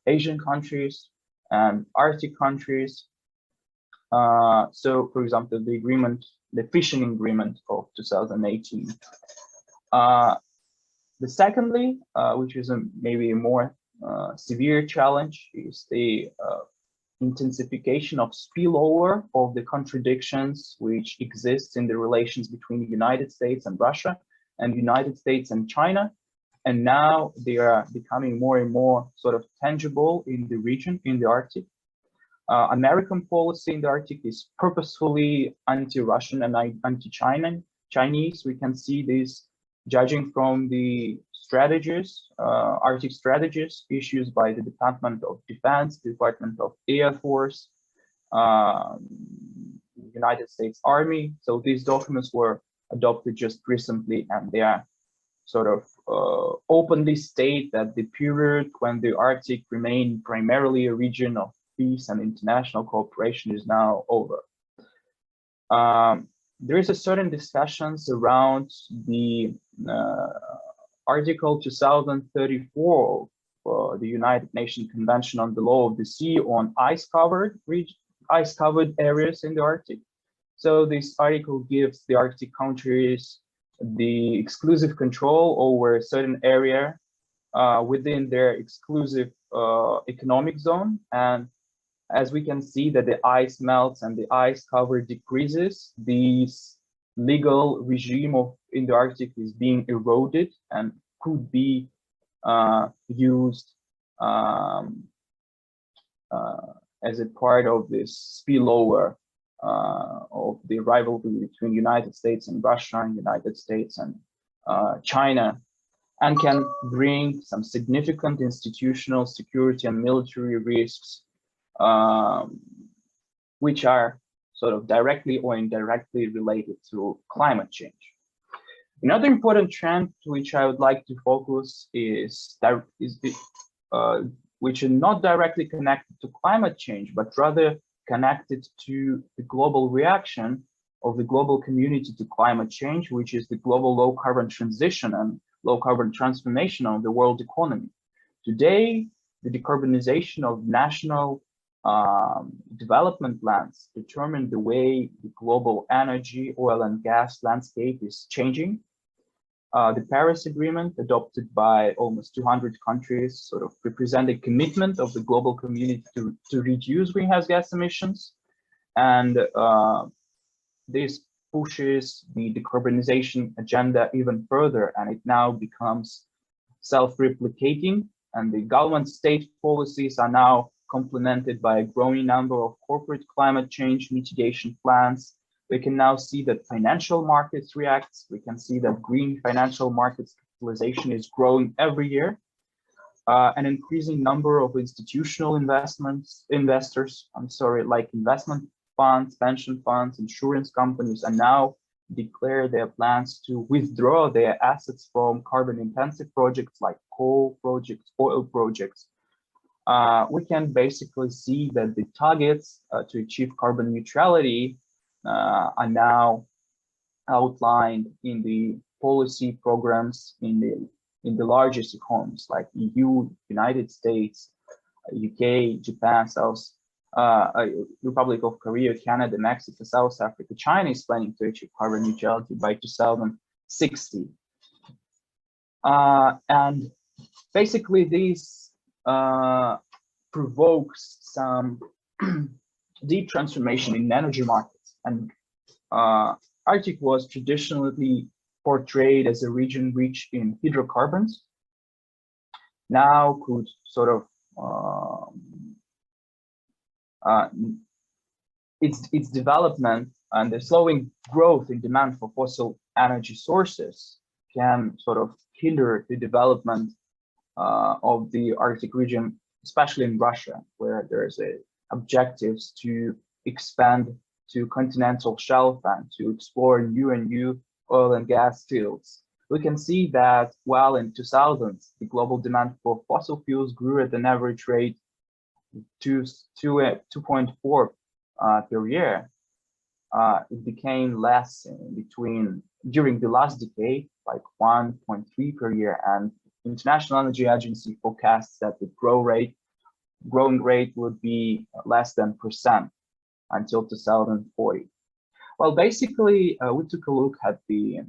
Asian countries and Arctic countries. So, for example, the fishing agreement of 2018. The secondly, which is maybe a more severe challenge, is the intensification of spillover of the contradictions which exist in the relations between the United States and Russia and United States and China. And now they are becoming more and more sort of tangible in the region, in the Arctic. American policy in the Arctic is purposefully anti-Russian and anti-Chinese. We can see this judging from the strategies, Arctic strategies issued by the Department of Defense, Department of Air Force, United States Army. So these documents were adopted just recently, and they are sort of openly state that the period when the Arctic remained primarily a region of peace and international cooperation is now over. There is a certain discussions around the Article 2034 of the United Nations Convention on the Law of the Sea on ice-covered areas in the Arctic. So this article gives the Arctic countries the exclusive control over a certain area within their exclusive economic zone. And as we can see that the ice melts and the ice cover decreases, this legal regime in the Arctic is being eroded and could be used as a part of this spillover of the rivalry between United States and Russia and United States and China, and can bring some significant institutional security and military risks, which are sort of directly or indirectly related to climate change. Another important trend to which I would like to focus which is not directly connected to climate change, but rather connected to the global reaction of the global community to climate change, which is the global low carbon transition and low carbon transformation of the world economy. Today, the decarbonization of national development plans determine the way the global energy, oil and gas landscape is changing. The Paris Agreement, adopted by almost 200 countries, sort of represent a commitment of the global community to reduce greenhouse gas emissions. And this pushes the decarbonization agenda even further, and it now becomes self-replicating. And the government state policies are now complemented by a growing number of corporate climate change mitigation plans. We can now see that financial markets react. We can see that green financial markets capitalization is growing every year. An increasing number of institutional investors, like investment funds, pension funds, insurance companies, are now declare their plans to withdraw their assets from carbon-intensive projects like coal projects, oil projects. We can basically see that the targets to achieve carbon neutrality are now outlined in the policy programs in the largest economies like EU, United States, UK, Japan, Republic of Korea, Canada, Mexico, South Africa. China is planning to achieve carbon neutrality by 2060. And basically this provokes some deep transformation in energy markets. And Arctic was traditionally portrayed as a region rich in hydrocarbons. Now could sort of its development and the slowing growth in demand for fossil energy sources can sort of hinder the development of the Arctic region, especially in Russia, where there's objectives to expand to continental shelf and to explore new and new oil and gas fields. We can see that while in 2000s, the global demand for fossil fuels grew at an average rate 2.4 per year, it became less during the last decade, like 1.3 per year. And International Energy Agency forecasts that the growing rate would be less than % until 2040. Well, basically, we took a look at the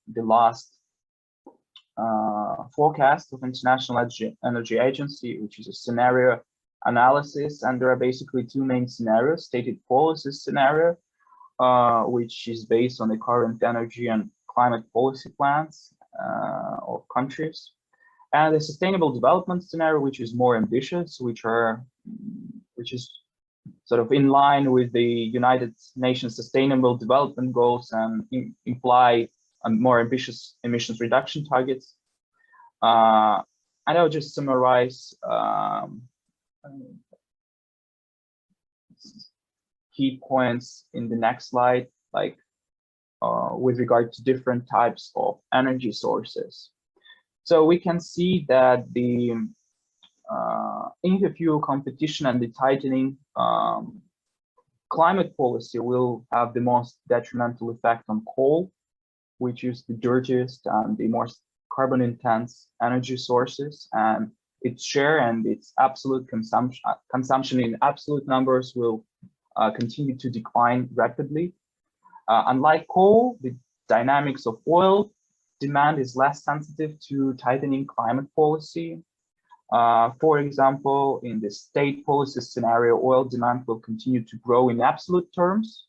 last forecast of International Energy Agency, which is a scenario analysis, and there are basically two main scenarios: stated policy scenario, which is based on the current energy and climate policy plans of countries, and the sustainable development scenario, which is more ambitious, which is sort of in line with the United Nations Sustainable Development Goals and imply more ambitious emissions reduction targets. And I'll just summarize key points in the next slide, like with regard to different types of energy sources. So we can see that the interfuel competition and the tightening climate policy will have the most detrimental effect on coal, which is the dirtiest and the most carbon intense energy sources, and its share and its absolute consumption in absolute numbers will continue to decline rapidly. Unlike coal, the dynamics of oil demand is less sensitive to tightening climate policy. For example, in the state policy scenario, oil demand will continue to grow in absolute terms,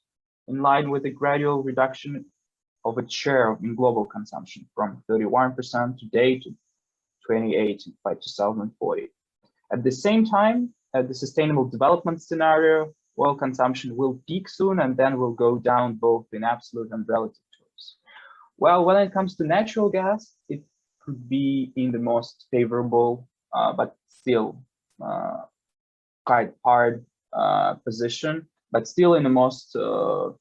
in line with a gradual reduction of its share in global consumption from 31% today to 28% by 2040. At the same time, at the sustainable development scenario, oil consumption will peak soon and then will go down both in absolute and relative terms. Well, when it comes to natural gas, it could be in the most favorable, but still quite hard position, but still in the most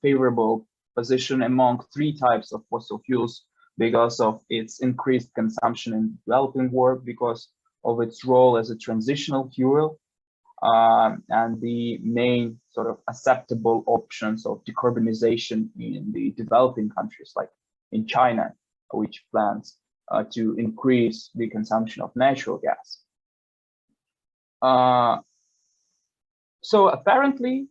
favorable position among three types of fossil fuels because of its increased consumption in developing world, because of its role as a transitional fuel, and the main sort of acceptable options of decarbonization in the developing countries, like in China, which plans to increase the consumption of natural gas. So apparently,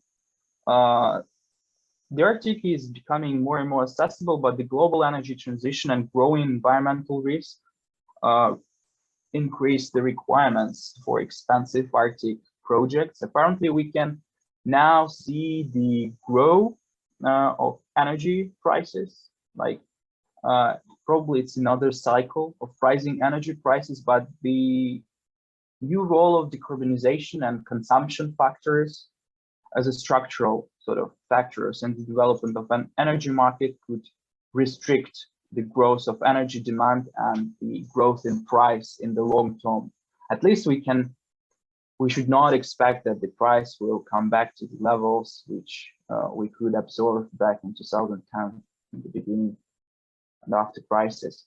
the Arctic is becoming more and more accessible, but the global energy transition and growing environmental risks increase the requirements for expensive Arctic projects. Apparently, we can now see the growth of energy prices. Like probably it's another cycle of rising energy prices, but the new role of decarbonization and consumption factors as a structural sort of factors in the development of an energy market could restrict the growth of energy demand and the growth in price in the long term. At least we should not expect that the price will come back to the levels which we could observe back in 2010 in the beginning and after crisis.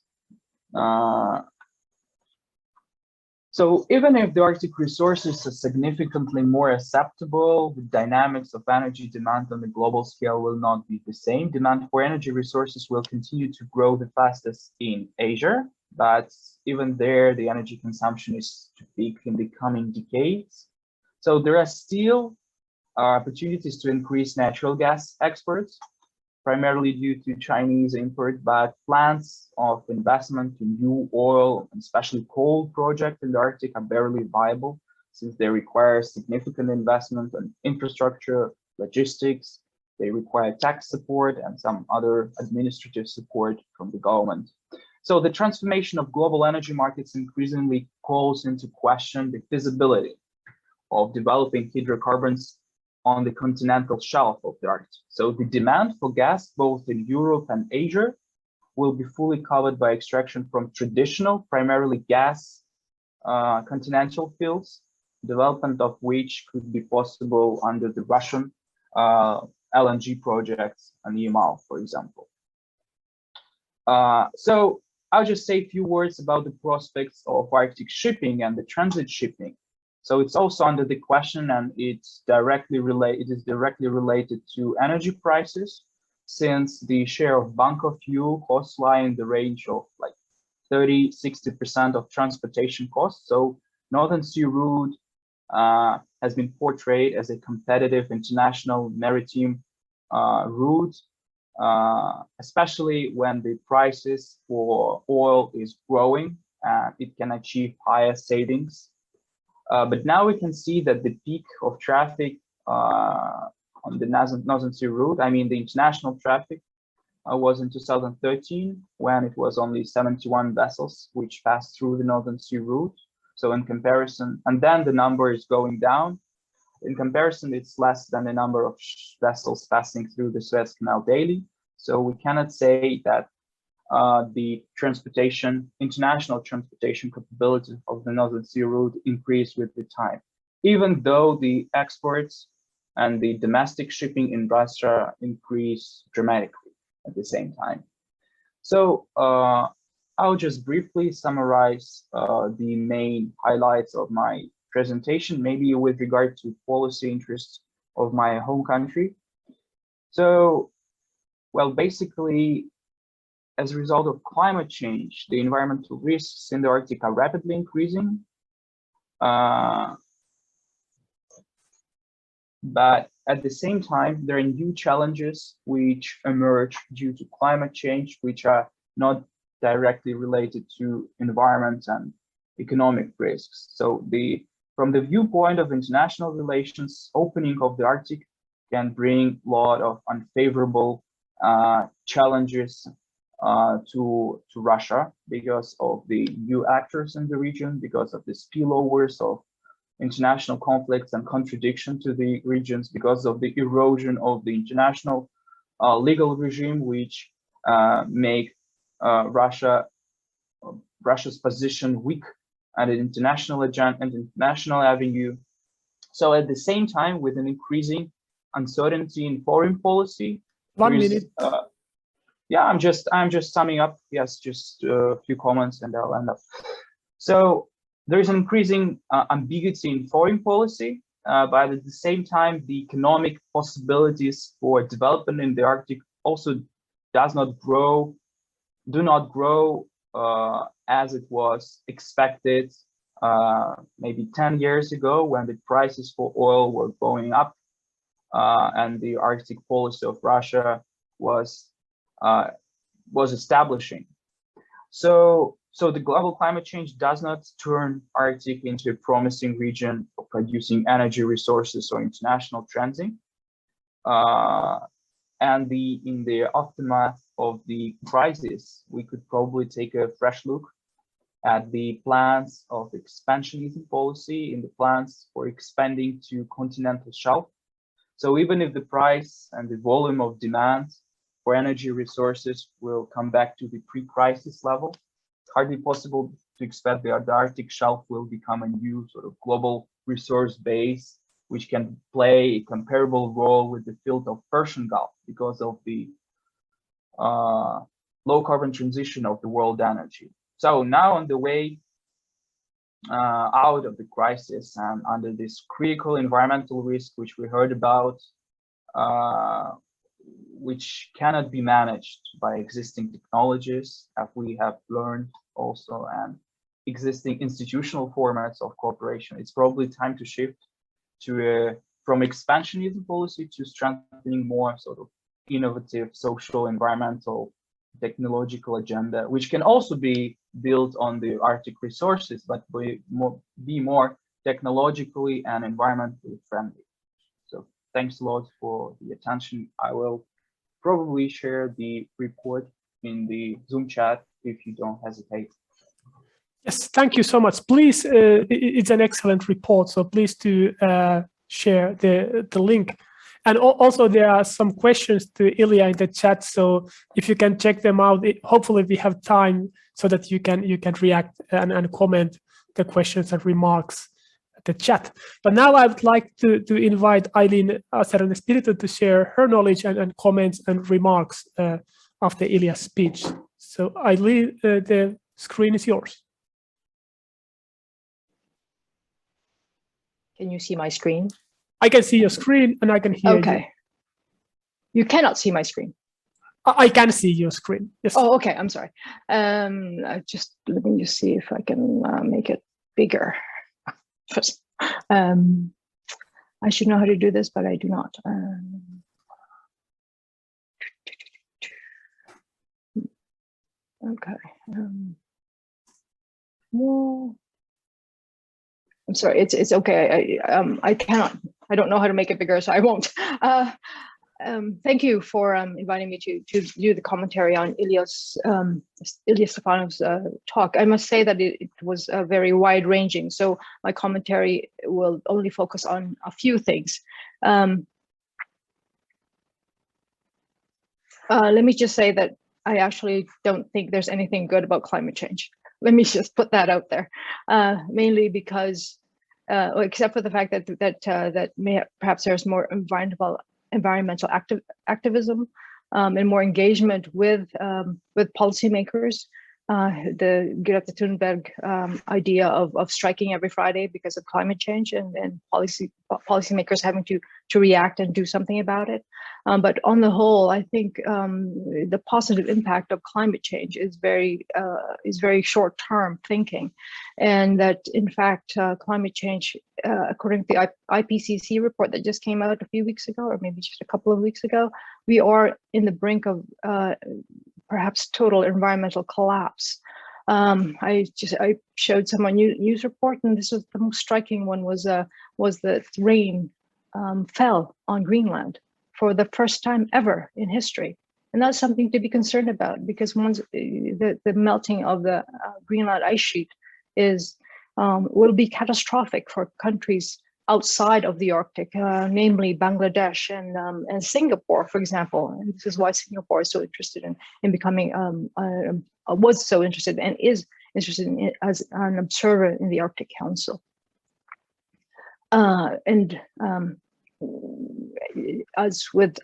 So even if the Arctic resources are significantly more acceptable, the dynamics of energy demand on the global scale will not be the same. Demand for energy resources will continue to grow the fastest in Asia, but even there, the energy consumption is to peak in the coming decades. So there are still opportunities to increase natural gas exports, primarily due to Chinese import, but plans of investment in new oil, and especially coal projects in the Arctic are barely viable, since they require significant investment in infrastructure, logistics, they require tax support and some other administrative support from the government. So the transformation of global energy markets increasingly calls into question the feasibility of developing hydrocarbons on the continental shelf of the Arctic. So the demand for gas, both in Europe and Asia, will be fully covered by extraction from traditional, primarily gas continental fields, development of which could be possible under the Russian LNG projects and Yamal, for example. So I'll just say a few words about the prospects of Arctic shipping and the transit shipping. So it's also under the question, and it is directly related to energy prices, since the share of bunker fuel costs lie in the range of like 30–60% of transportation costs. So Northern Sea route has been portrayed as a competitive international maritime route, especially when the prices for oil is growing and it can achieve higher savings. But now we can see that the peak of traffic on the Northern Sea route, I mean the international traffic, was in 2013, when it was only 71 vessels which passed through the Northern Sea route. So in comparison, and then the number is going down. In comparison, it's less than the number of vessels passing through the Suez Canal daily. So we cannot say that the international transportation capability of the Northern Sea route increased with the time, even though the exports and the domestic shipping in Russia increased dramatically at the same time. So I'll just briefly summarize the main highlights of my presentation, maybe with regard to policy interests of my home country. So, well, basically, as a result of climate change, the environmental risks in the Arctic are rapidly increasing. But at the same time, there are new challenges which emerge due to climate change, which are not directly related to environment and economic risks. So from the viewpoint of international relations, opening of the Arctic can bring a lot of unfavorable challenges to Russia because of the new actors in the region, because of the spillovers of international conflicts and contradiction to the regions, because of the erosion of the international legal regime, which make Russia's position weak at an international agenda and international avenue. So at the same time, with an increasing uncertainty in foreign policy, yeah, I'm just summing up. Yes, just a few comments and I'll end up. So there is an increasing ambiguity in foreign policy, but at the same time, the economic possibilities for development in the Arctic also do not grow as it was expected maybe 10 years ago, when the prices for oil were going up and the Arctic policy of Russia was establishing. So the global climate change does not turn Arctic into a promising region for producing energy resources or international transit. And in the aftermath of the crisis, we could probably take a fresh look at the plans of expansionism policy, in the plans for expanding to continental shelf. So even if the price and the volume of demand for energy resources will come back to the pre-crisis level, it's hardly possible to expect that the Arctic shelf will become a new sort of global resource base, which can play a comparable role with the field of Persian Gulf because of the low carbon transition of the world energy. So now on the way out of the crisis and under this critical environmental risk, which we heard about, which cannot be managed by existing technologies, as we have learned also, and existing institutional formats of cooperation, it's probably time to shift to from expansionism policy to strengthening more sort of innovative social, environmental, technological agenda, which can also be built on the Arctic resources, but be more technologically and environmentally friendly. So thanks a lot for the attention. I will probably share the report in the Zoom chat if you don't hesitate. Yes, thank you so much. Please, it's an excellent report, so please do share the link. And also there are some questions to Ilya in the chat, so if you can check them out, hopefully we have time so that you can react and comment the questions and remarks at the chat. But now I would like to invite Eileen Asaran-Espiritu to share her knowledge and comments and remarks after Ilya's speech. So Eileen, the screen is yours. Can you see my screen? I can see your screen and I can hear you. Okay. You cannot see my screen. I can see your screen. Yes. Oh, okay. I'm sorry. Let me just see if I can make it bigger. I should know how to do this, but I do not. Okay. Well, I'm sorry. It's okay. I cannot. I don't know how to make it bigger, so I won't. Thank you for inviting me to do the commentary on Ilya Stefanov's talk. I must say that it was very wide-ranging, so my commentary will only focus on a few things. Let me just say that I actually don't think there's anything good about climate change. Let me just put that out there, mainly because, except for the fact that perhaps there's more environmental activism and more engagement with policymakers. The Greta Thunberg idea of striking every Friday because of climate change and policymakers having to react and do something about it. But on the whole, I think the positive impact of climate change is very short-term thinking, and that in fact climate change, according to the IPCC report that just came out a few weeks ago, or maybe just a couple of weeks ago, we are in the brink of perhaps total environmental collapse. I showed someone news report, and this was the most striking one, was that rain fell on Greenland for the first time ever in history. And that's something to be concerned about, because once the melting of the Greenland ice sheet will be catastrophic for countries outside of the Arctic, namely Bangladesh and Singapore, for example. And this is why Singapore is so interested in becoming, was so interested and is interested in as an observer in the Arctic Council. As with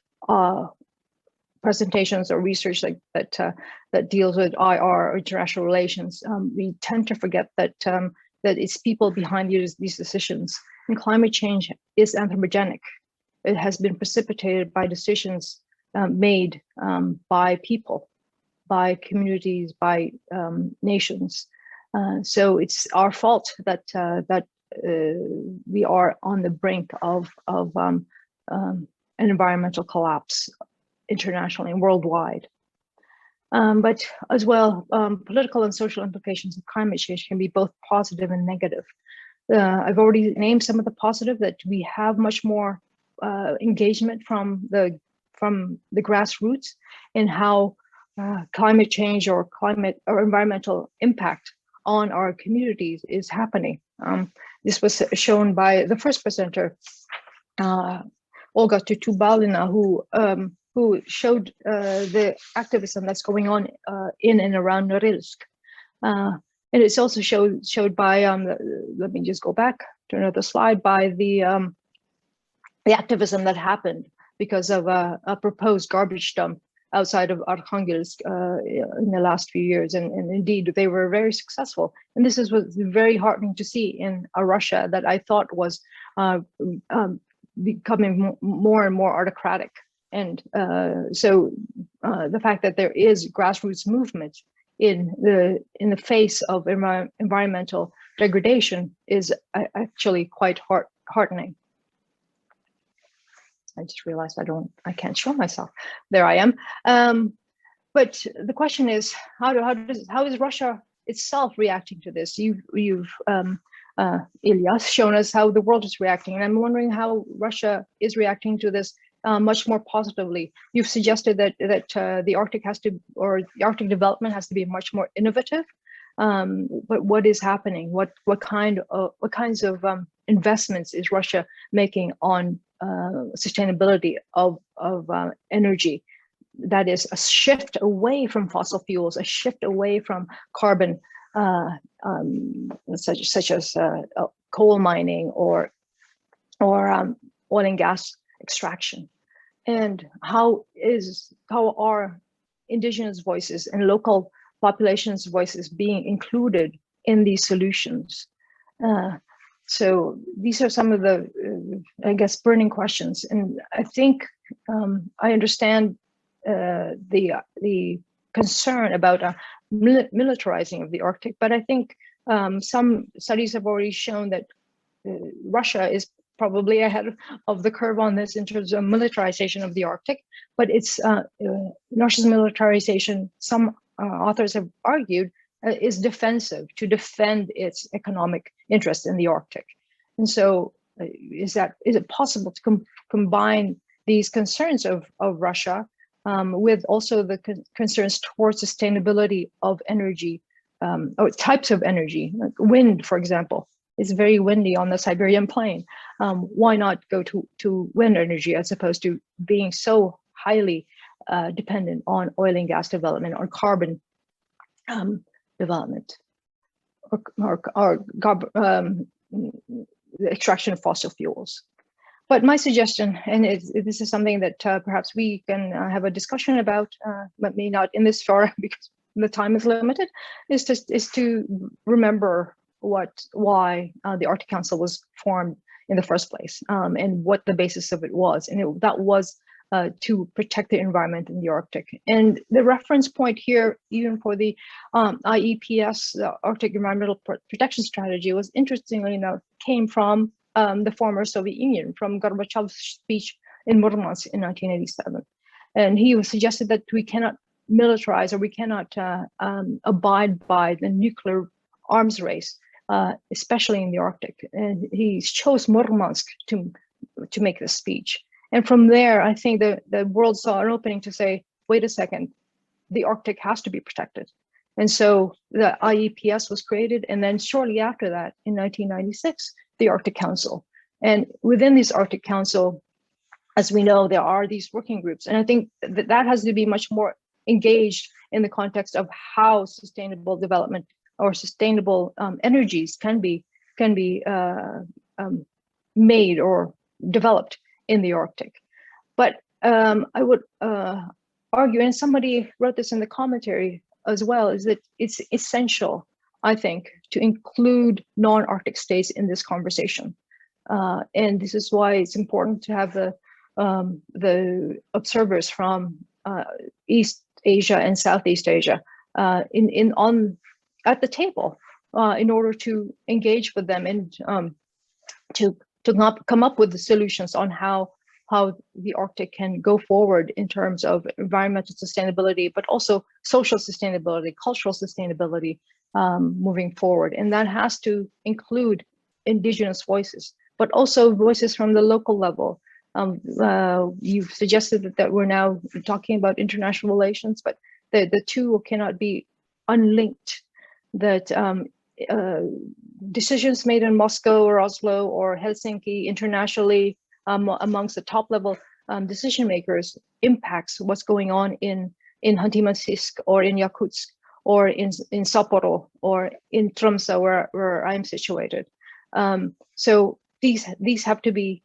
presentations or research like that deals with IR or international relations, we tend to forget that it's people behind these decisions. And climate change is anthropogenic. It has been precipitated by decisions made by people, by communities, by nations. So it's our fault that we are on the brink of an environmental collapse internationally and worldwide. But as well, political and social implications of climate change can be both positive and negative. I've already named some of the positive, that we have much more engagement from the grassroots in how climate change or environmental impact on our communities is happening. This was shown by the first presenter, Olga Tutubalina, who showed the activism that's going on in and around Norilsk. And it's also showed by, let me just go back to another slide, by the activism that happened because of a proposed garbage dump outside of Arkhangelsk in the last few years. And indeed, they were very successful. And this was very heartening to see in a Russia that I thought was becoming more and more autocratic. And so the fact that there is grassroots movement in the face of environmental degradation is actually quite heartening. I just realized I can't show myself. There I am. But the question is, how is Russia itself reacting to this? You've Ilyas, shown us how the world is reacting, and I'm wondering how Russia is reacting to this much more positively. You've suggested that the Arctic the Arctic development has to be much more innovative. But what is happening? What kinds of investments is Russia making on sustainability of energy? That is a shift away from fossil fuels, a shift away from carbon, such as coal mining or oil and gas extraction. And how are indigenous voices and local populations' voices being included in these solutions? So these are some of the, I guess, burning questions. And I think I understand the concern about militarizing of the Arctic, but I think some studies have already shown that Russia is probably ahead of the curve on this in terms of militarization of the Arctic. But it's Russia's militarization, some authors have argued, is defensive, to defend its economic interest in the Arctic. And so is it possible to combine these concerns of Russia with also the concerns towards sustainability of energy, or types of energy, like wind, for example? It's very windy on the Siberian plain. Why not go to wind energy as opposed to being so highly dependent on oil and gas development, or carbon development, or the extraction of fossil fuels. But my suggestion, and this is something that perhaps we can have a discussion about, but maybe not in this forum because the time is limited, is to remember why the Arctic Council was formed in the first place, and what the basis of it was. And that was to protect the environment in the Arctic. And the reference point here, even for the IEPS, the Arctic Environmental Protection Strategy, was, interestingly enough, came from the former Soviet Union, from Gorbachev's speech in Murmansk in 1987. And he suggested that we cannot militarize, or we cannot abide by the nuclear arms race, especially in the Arctic. And he chose Murmansk to make this speech. And from there, I think the world saw an opening to say, wait a second, the Arctic has to be protected. And so the IEPS was created. And then shortly after that, in 1996, the Arctic Council. And within this Arctic Council, as we know, there are these working groups. And I think that has to be much more engaged in the context of how sustainable development or sustainable energies can be made or developed in the Arctic. But I would argue, and somebody wrote this in the commentary as well, is that it's essential, I think, to include non-Arctic states in this conversation. And this is why it's important to have the observers from East Asia and Southeast Asia at the table in order to engage with them and to come up with the solutions on how the Arctic can go forward in terms of environmental sustainability, but also social sustainability, cultural sustainability moving forward. And that has to include indigenous voices, but also voices from the local level. You've suggested that we're now talking about international relations, but the two cannot be unlinked, that decisions made in Moscow or Oslo or Helsinki internationally amongst the top level decision makers impacts what's going on in Khanty-Mansiysk or in Yakutsk or in Sapporo or in Tromsø, where I'm situated. So these have to be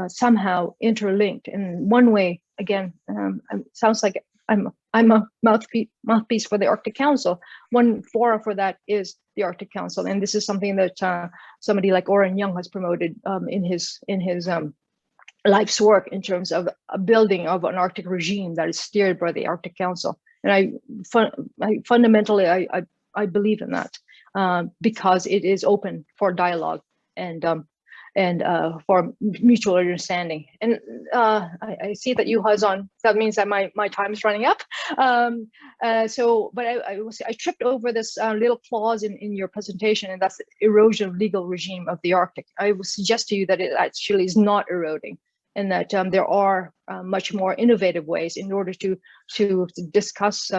somehow interlinked. And one way, again, it sounds like I'm a mouthpiece for the Arctic Council. One forum for that is the Arctic Council, and this is something that somebody like Oren Young has promoted in his life's work in terms of a building of an Arctic regime that is steered by the Arctic Council. And I fundamentally believe in that because it is open for dialogue and for mutual understanding. And I see that Juha is on. That means that my time is running up. But I tripped over this little clause in your presentation, and that's the erosion of legal regime of the Arctic. I would suggest to you that it actually is not eroding, and that there are much more innovative ways in order to discuss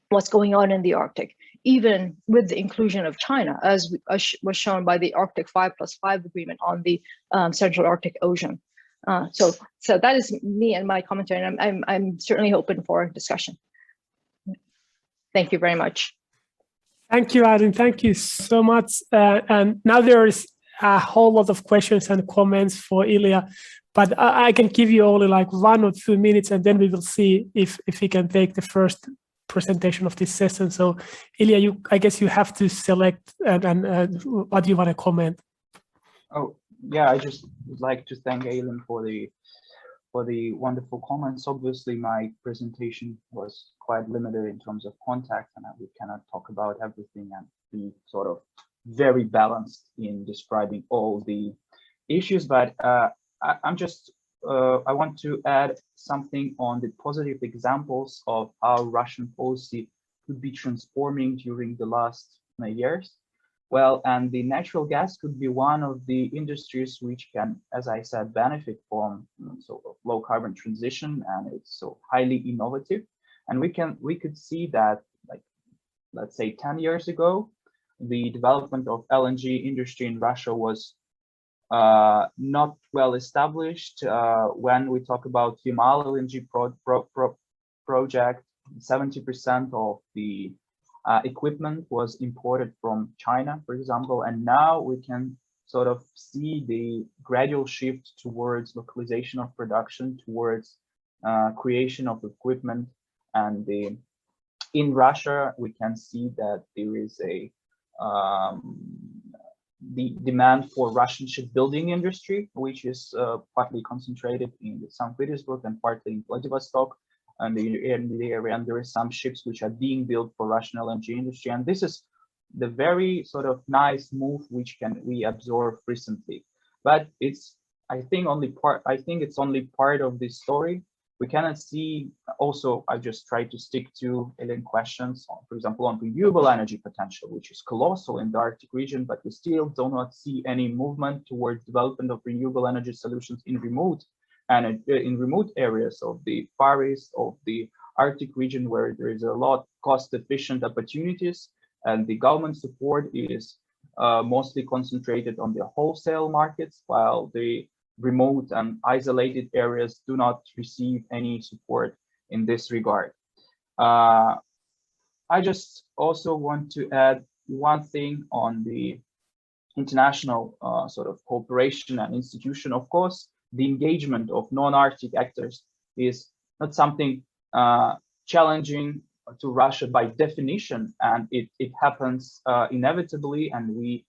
what's going on in the Arctic, even with the inclusion of China, as was shown by the Arctic 5+5 agreement on the Central Arctic Ocean. So that is me and my commentary, and I'm certainly open for discussion. Thank you very much. Thank you, Adam. Thank you so much. And now there is a whole lot of questions and comments for Ilya, but I can give you only like 1 or 2 minutes, and then we will see if he can take the first presentation of this session. So Ilya, I guess you have to select and what you want to comment. Oh yeah, I just would like to thank Aylin for the wonderful comments. Obviously my presentation was quite limited in terms of context, and we cannot talk about everything and be sort of very balanced in describing all the issues, but I want to add something on the positive examples of how Russian policy could be transforming during the last years. Well, and the natural gas could be one of the industries which can, as I said, benefit from sort of low carbon transition, and it's so highly innovative. And we could see that, like, let's say 10 years ago, the development of LNG industry in Russia was not well established. When we talk about Yamal LNG project, 70% of the equipment was imported from China, for example, and now we can sort of see the gradual shift towards localization of production, towards creation of equipment. And in Russia, we can see that there is a the demand for Russian shipbuilding industry, which is partly concentrated in St. Petersburg and partly in Vladivostok and the area. And there are some ships which are being built for Russian LNG industry. And this is the very sort of nice move which we observe recently. But it's, I think it's only part of the story. We cannot see, also, I just try to stick to alien questions, for example, on renewable energy potential, which is colossal in the Arctic region, but we still do not see any movement towards development of renewable energy solutions in remote areas of the Far East, of the Arctic region, where there is a lot cost-efficient opportunities, and the government support is mostly concentrated on the wholesale markets, while the remote and isolated areas do not receive any support in this regard. I just also want to add one thing on the international sort of cooperation and institution. Of course, the engagement of non-Arctic actors is not something challenging to Russia by definition, and it happens inevitably, and we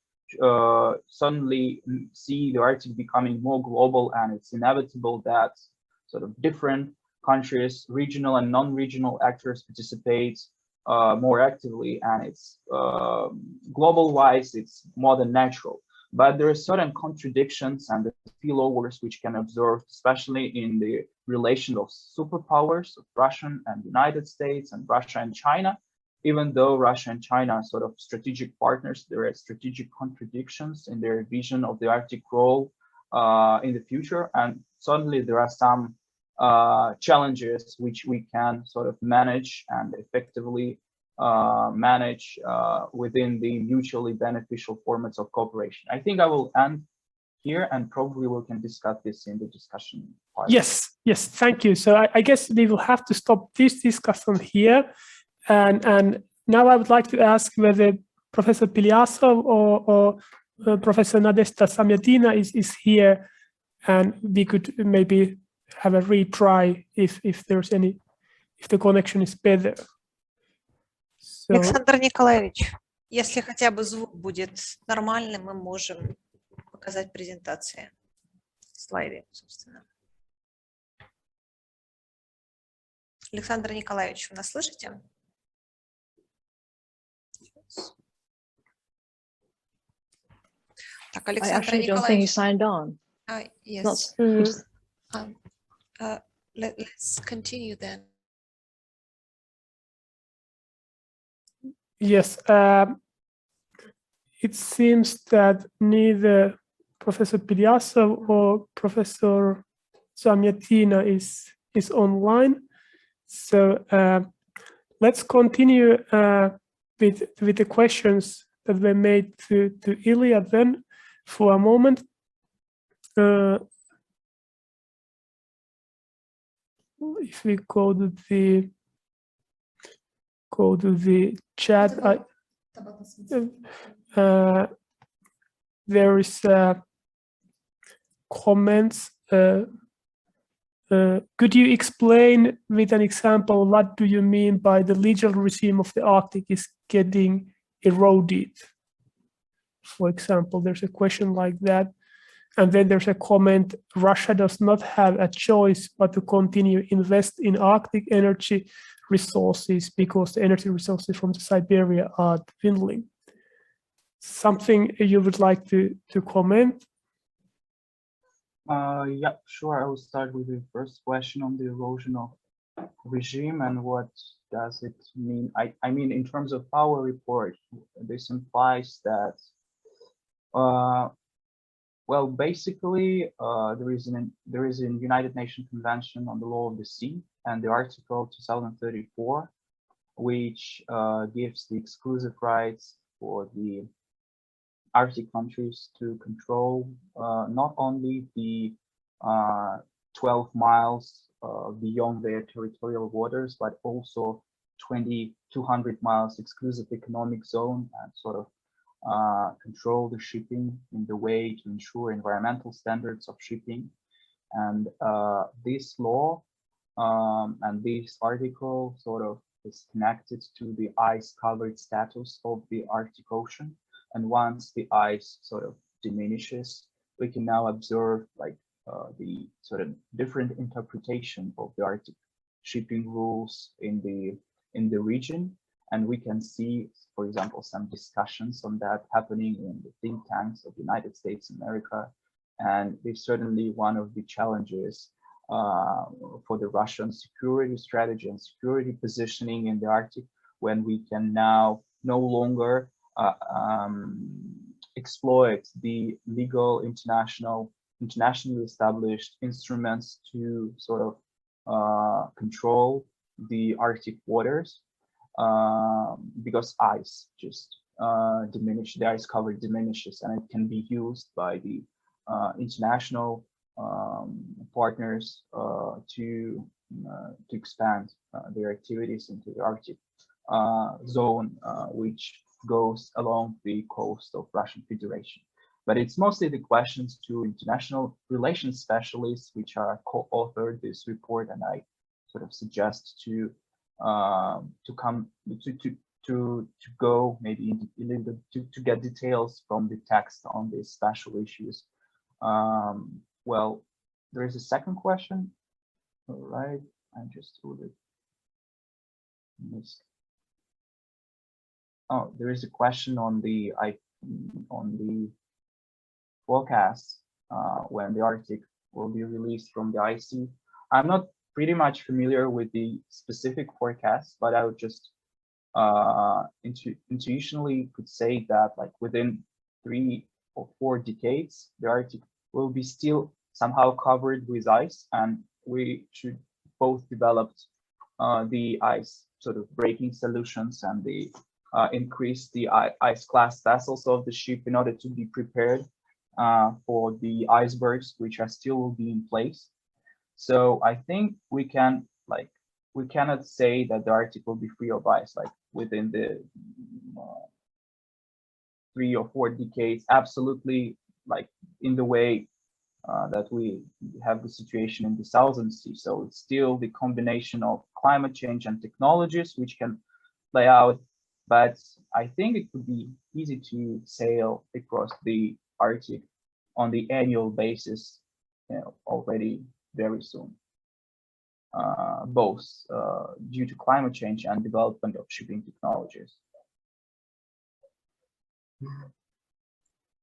suddenly see the Arctic becoming more global, and it's inevitable that sort of different countries, regional and non-regional actors participate more actively, and it's global-wise, it's more than natural. But there are certain contradictions and the spillovers which can observe, especially in the relation of superpowers of Russia and United States and Russia and China. Even though Russia and China are sort of strategic partners, there are strategic contradictions in their vision of the Arctic role in the future. And suddenly there are some challenges which we can sort of manage and effectively manage within the mutually beneficial formats of cooperation. I think I will end here, and probably we can discuss this in the discussion part. Yes, thank you. So I guess we will have to stop this discussion here. And now I would like to ask whether Professor Pilyasov or Professor Nadezhda Samyatina is here, and we could maybe have a retry if the connection is better. So, Александр Николаевич, если хотя бы звук будет нормальным, мы можем показать презентации, слайды, собственно. Александр Николаевич, вы нас слышите? Так, I Александр actually don't think he Николаевич. signed on. Yes. Let's continue then. yes, it seems that neither Professor Pilyasov or Professor Samyatina is online. So let's continue with the questions that were made to Ilya then for a moment. If we go to the chat, there is comments. Could you explain with an example, what do you mean by the legal regime of the Arctic is getting eroded? For example, there's a question like that. And then there's a comment, Russia does not have a choice but to continue invest in Arctic energy resources because the energy resources from Siberia are dwindling. Something you would like to comment? Yeah, sure. I will start with the first question on the erosion of regime and what does it mean. I mean, in terms of our report, this implies that, well, basically, there is a United Nations Convention on the Law of the Sea and the Article 2034, which gives the exclusive rights for the Arctic countries to control not only the 12 miles beyond their territorial waters, but also 200 miles exclusive economic zone, and sort of control the shipping in the way to ensure environmental standards of shipping. And this law and this article sort of is connected to the ice covered status of the Arctic Ocean. And once the ice sort of diminishes, we can now observe like the sort of different interpretation of the Arctic shipping rules in the region. And we can see, for example, some discussions on that happening in the think tanks of the United States of America. And it's certainly one of the challenges for the Russian security strategy and security positioning in the Arctic, when we can now no longer exploit the legal internationally established instruments to sort of control the Arctic waters, because ice just diminishes, the ice cover diminishes, and it can be used by the international partners to expand their activities into the Arctic zone, which goes along the coast of Russian Federation. But it's mostly the questions to international relations specialists which are co-authored this report, and I sort of suggest to go maybe a little bit to get details from the text on these special issues. Well, there is a second question. All right, I just threw it. Oh, there is a question on the forecast when the Arctic will be released from the ice sea. I'm not pretty much familiar with the specific forecast, but I would just intuitionally could say that like within 3 or 4 decades, the Arctic will be still somehow covered with ice, and we should both develop the ice sort of breaking solutions and the increase the ice class vessels of the ship in order to be prepared for the icebergs, which are still will be in place. So I think we cannot say that the Arctic will be free of ice like within the 3 or 4 decades, absolutely, like in the way that we have the situation in the Southern Sea. So it's still the combination of climate change and technologies which can play out. But I think it would be easy to sail across the Arctic on the annual basis, already very soon, both due to climate change and development of shipping technologies.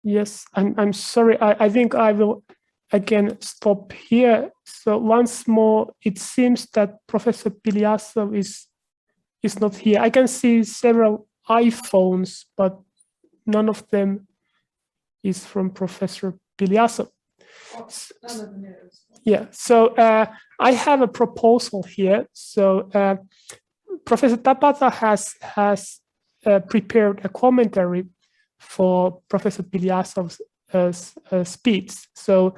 Yes, I'm sorry. I think I will again stop here. So once more, it seems that Professor Pilyasov is not here. I can see several iPhones, but none of them is from Professor Pilyasov. Yeah, so I have a proposal here. So Professor Tapata has prepared a commentary for Professor Pilyasov's speech. So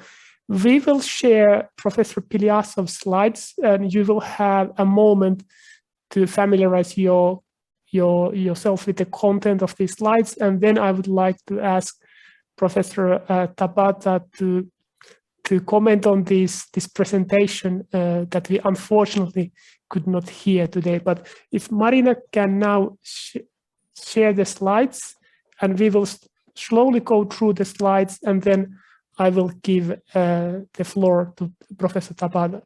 we will share Professor Pilyasov's slides, and you will have a moment to familiarize yourself with the content of these slides. And then I would like to ask Professor Tapata to comment on this presentation that we unfortunately could not hear today. But if Marina can now share the slides, and we will slowly go through the slides, and then I will give the floor to Professor Tapata.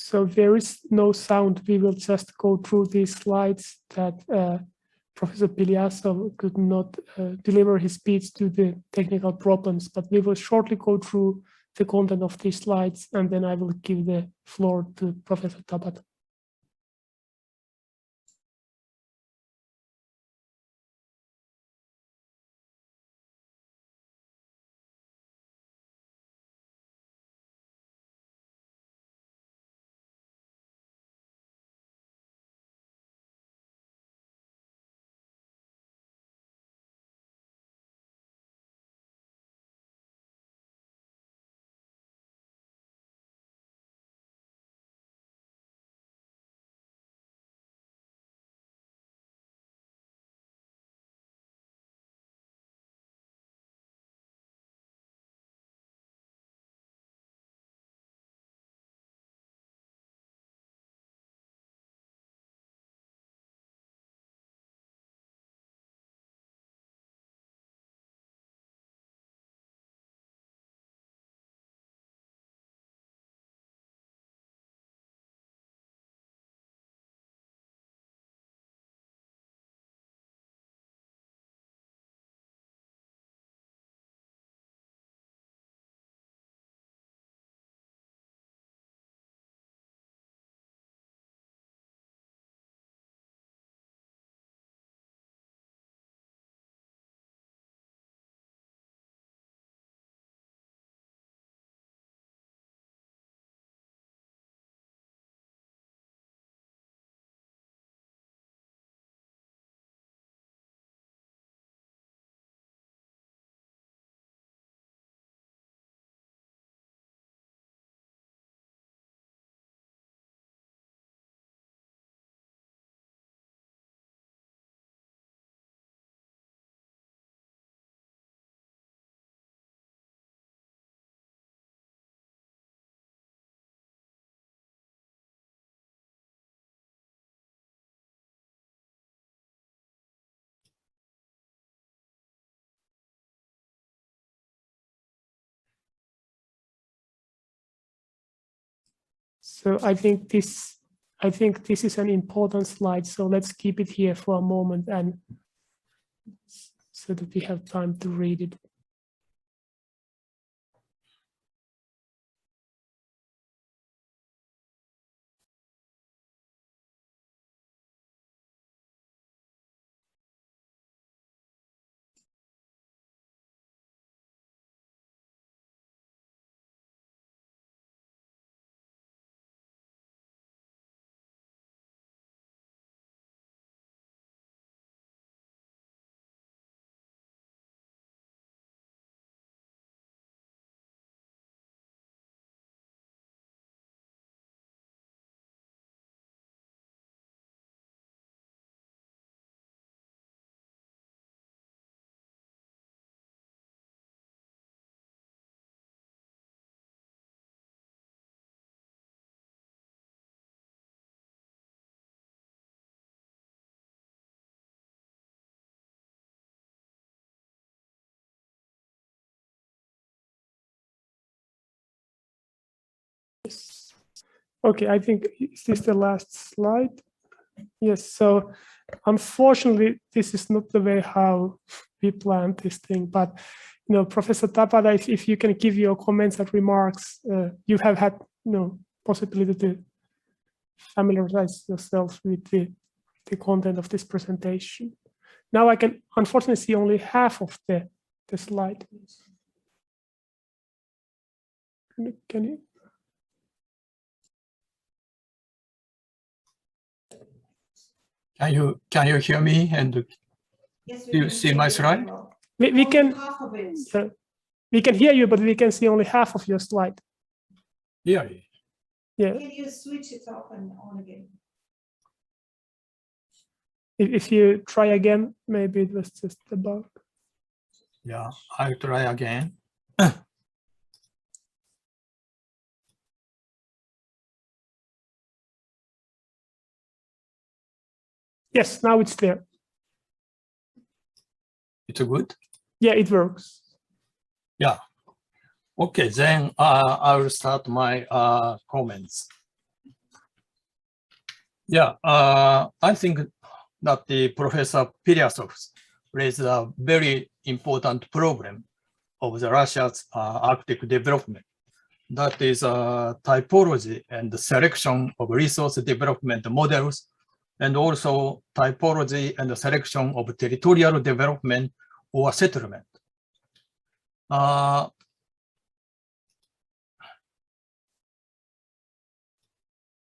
So there is no sound. We will just go through these slides that Professor Piliasov could not deliver his speech due to technical problems, but we will shortly go through the content of these slides, and then I will give the floor to Professor Tabata. So I think this is an important slide. So let's keep it here for a moment, and so that we have time to read it. Okay, I think is this the last slide? Yes. So unfortunately, this is not the way how we planned this thing. But Professor Tapada, if you can give your comments and remarks, you have had possibility to familiarize yourself with the content of this presentation. Now I can unfortunately see only half of the slide. Can you? Can you hear me, and do you see my slide? We can hear you, but we can see only half of your slide. Yeah. Yeah. Can you switch it off and on again? If you try again, maybe it was just a bug. Yeah, I'll try again. Yes, now it's there. It's good? Yeah, it works. Yeah. Okay, then I will start my comments. Yeah, I think that the Professor Pilyasov raised a very important problem of the Russia's Arctic development. That is typology and the selection of resource development models, and also typology and the selection of territorial development or settlement. I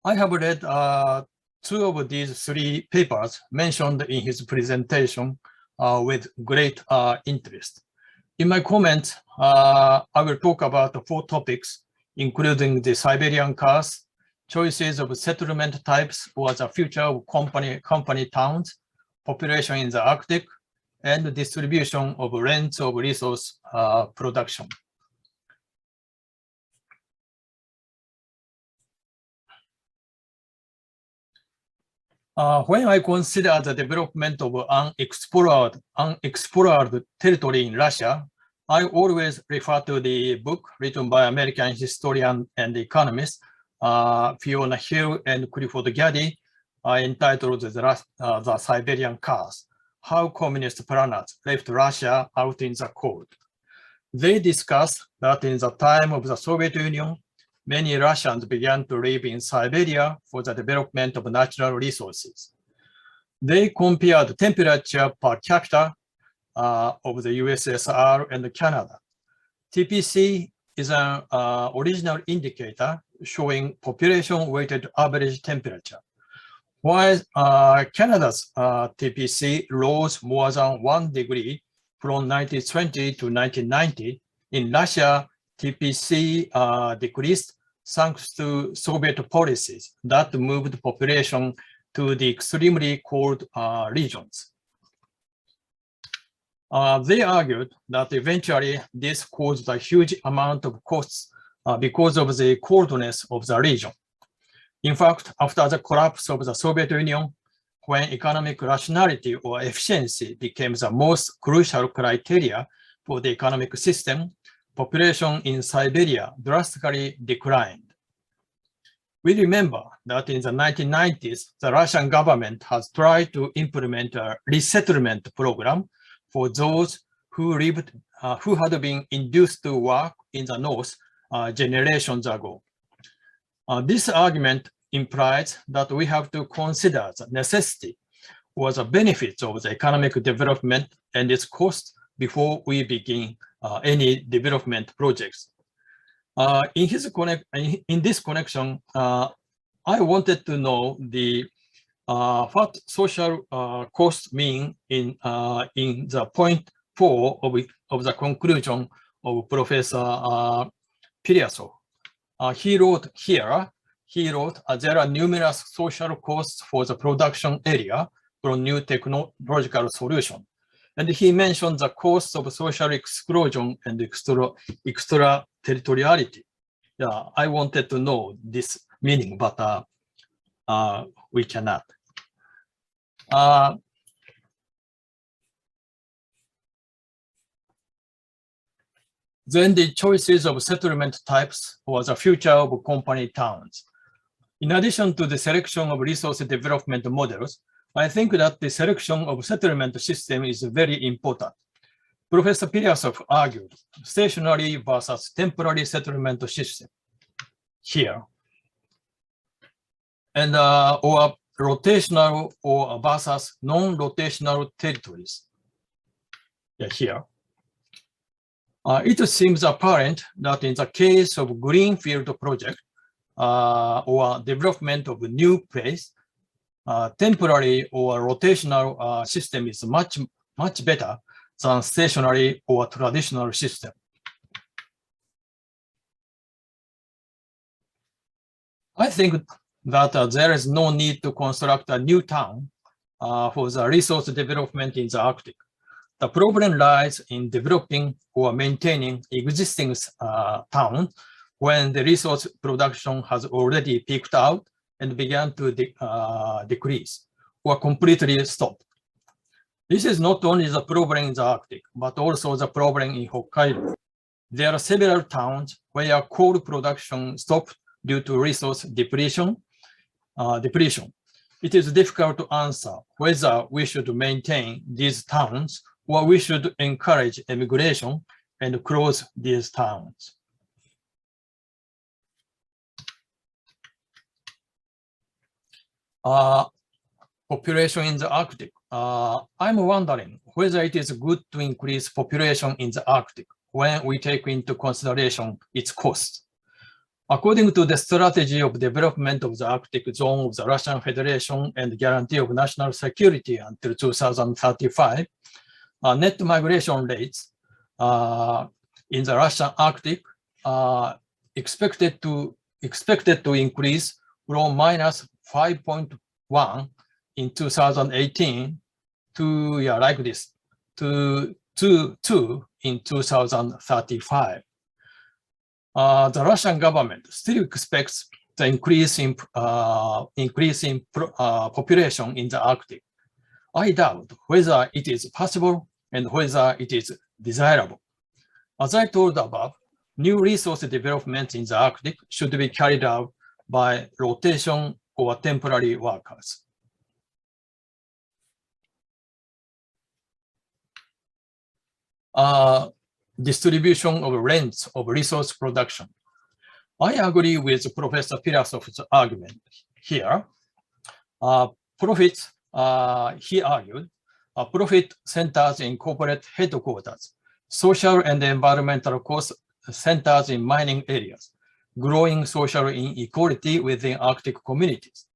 have read two of these three papers mentioned in his presentation with great interest. In my comments, I will talk about the 4 topics, including the Siberian cars, choices of settlement types for the future of company towns, population in the Arctic, and the distribution of rents of resource production. When I consider the development of unexplored territory in Russia, I always refer to the book written by American historian and economist Fiona Hill and Clifford Gaddy, entitled The Siberian Cars: How Communist Planners Left Russia Out in the Cold. They discuss that in the time of the Soviet Union, many Russians began to live in Siberia for the development of natural resources. They compared temperature per capita of the USSR and Canada. TPC is an original indicator showing population-weighted average temperature. While Canada's TPC rose more than 1 degree from 1920 to 1990, in Russia, TPC decreased thanks to Soviet policies that moved population to the extremely cold regions. They argued that eventually this caused a huge amount of costs because of the coldness of the region. In fact, after the collapse of the Soviet Union, when economic rationality or efficiency became the most crucial criteria for the economic system, population in Siberia drastically declined. We remember that in the 1990s, the Russian government has tried to implement a resettlement program for those who had been induced to work in the north generations ago. This argument implies that we have to consider the necessity or the benefits of the economic development and its cost before we begin any development projects. In this connection, I wanted to know what social costs mean in the point 4 of the conclusion of Professor Pilyasov. He wrote there are numerous social costs for the production area from new technological solutions. And he mentioned the costs of social exclusion and extraterritoriality. Yeah, I wanted to know this meaning, but we cannot. Then the choices of settlement types for the future of company towns. In addition to the selection of resource development models, I think that the selection of settlement system is very important. Professor Pilyasov argued stationary versus temporary settlement system here, and or rotational or versus non-rotational territories here. It seems apparent that in the case of greenfield project or development of a new place, temporary or rotational system is much better than stationary or traditional system. I think that there is no need to construct a new town for the resource development in the Arctic. The problem lies in developing or maintaining existing towns when the resource production has already peaked out and began to decrease or completely stop. This is not only the problem in the Arctic, but also the problem in Hokkaido. There are several towns where coal production stopped due to resource depletion. it is difficult to answer whether we should maintain these towns or we should encourage immigration and close these towns. Population in the Arctic. I'm wondering whether it is good to increase population in the Arctic when we take into consideration its cost. According to the strategy of development of the Arctic zone of the Russian Federation and guarantee of national security until 2035, net migration rates in the Russian Arctic are expected to increase from minus 5.1 in 2018 to like this to 2 in 2035. The Russian government still expects the increase in population in the Arctic. I doubt whether it is possible and whether it is desirable. As I told above, new resource development in the Arctic should be carried out by rotation or temporary workers. Distribution of rents of resource production. I agree with Professor Pirasov's argument here. Profits, he argued, profit centers in corporate headquarters, social and environmental cost centers in mining areas, growing social inequality within Arctic communities.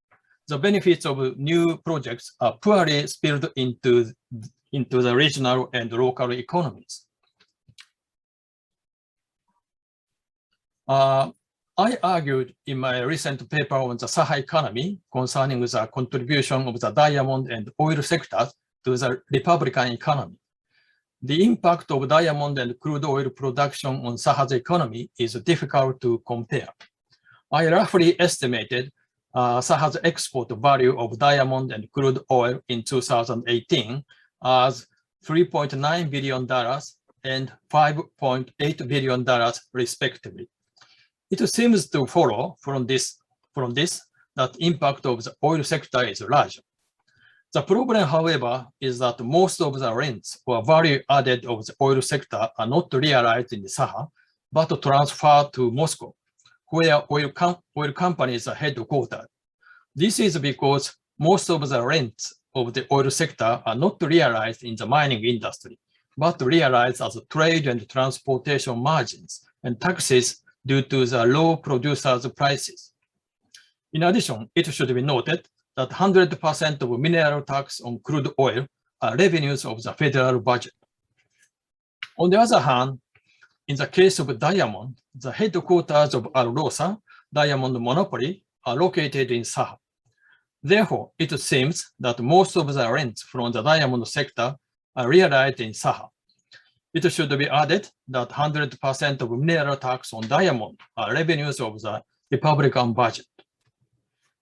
The benefits of new projects are poorly spilled into the regional and local economies. I argued in my recent paper on the Saha economy concerning the contribution of the diamond and oil sectors to the Republican economy. The impact of diamond and crude oil production on Saha's economy is difficult to compare. I roughly estimated Saha's export value of diamond and crude oil in 2018 as $3.9 billion and $5.8 billion respectively. It seems to follow from this that impact of the oil sector is larger. The problem, however, is that most of the rents or value added of the oil sector are not realized in the Saha, but transferred to Moscow, where oil companies are headquartered. This is because most of the rents of the oil sector are not realized in the mining industry, but realized as trade and transportation margins and taxes due to the low producers' prices. In addition, it should be noted that 100% of mineral tax on crude oil are revenues of the federal budget. On the other hand, in the case of diamond, the headquarters of Alrosa diamond monopoly are located in Saha. Therefore, it seems that most of the rents from the diamond sector are realized in Saha. It should be added that 100% of mineral tax on diamond are revenues of the Republican budget.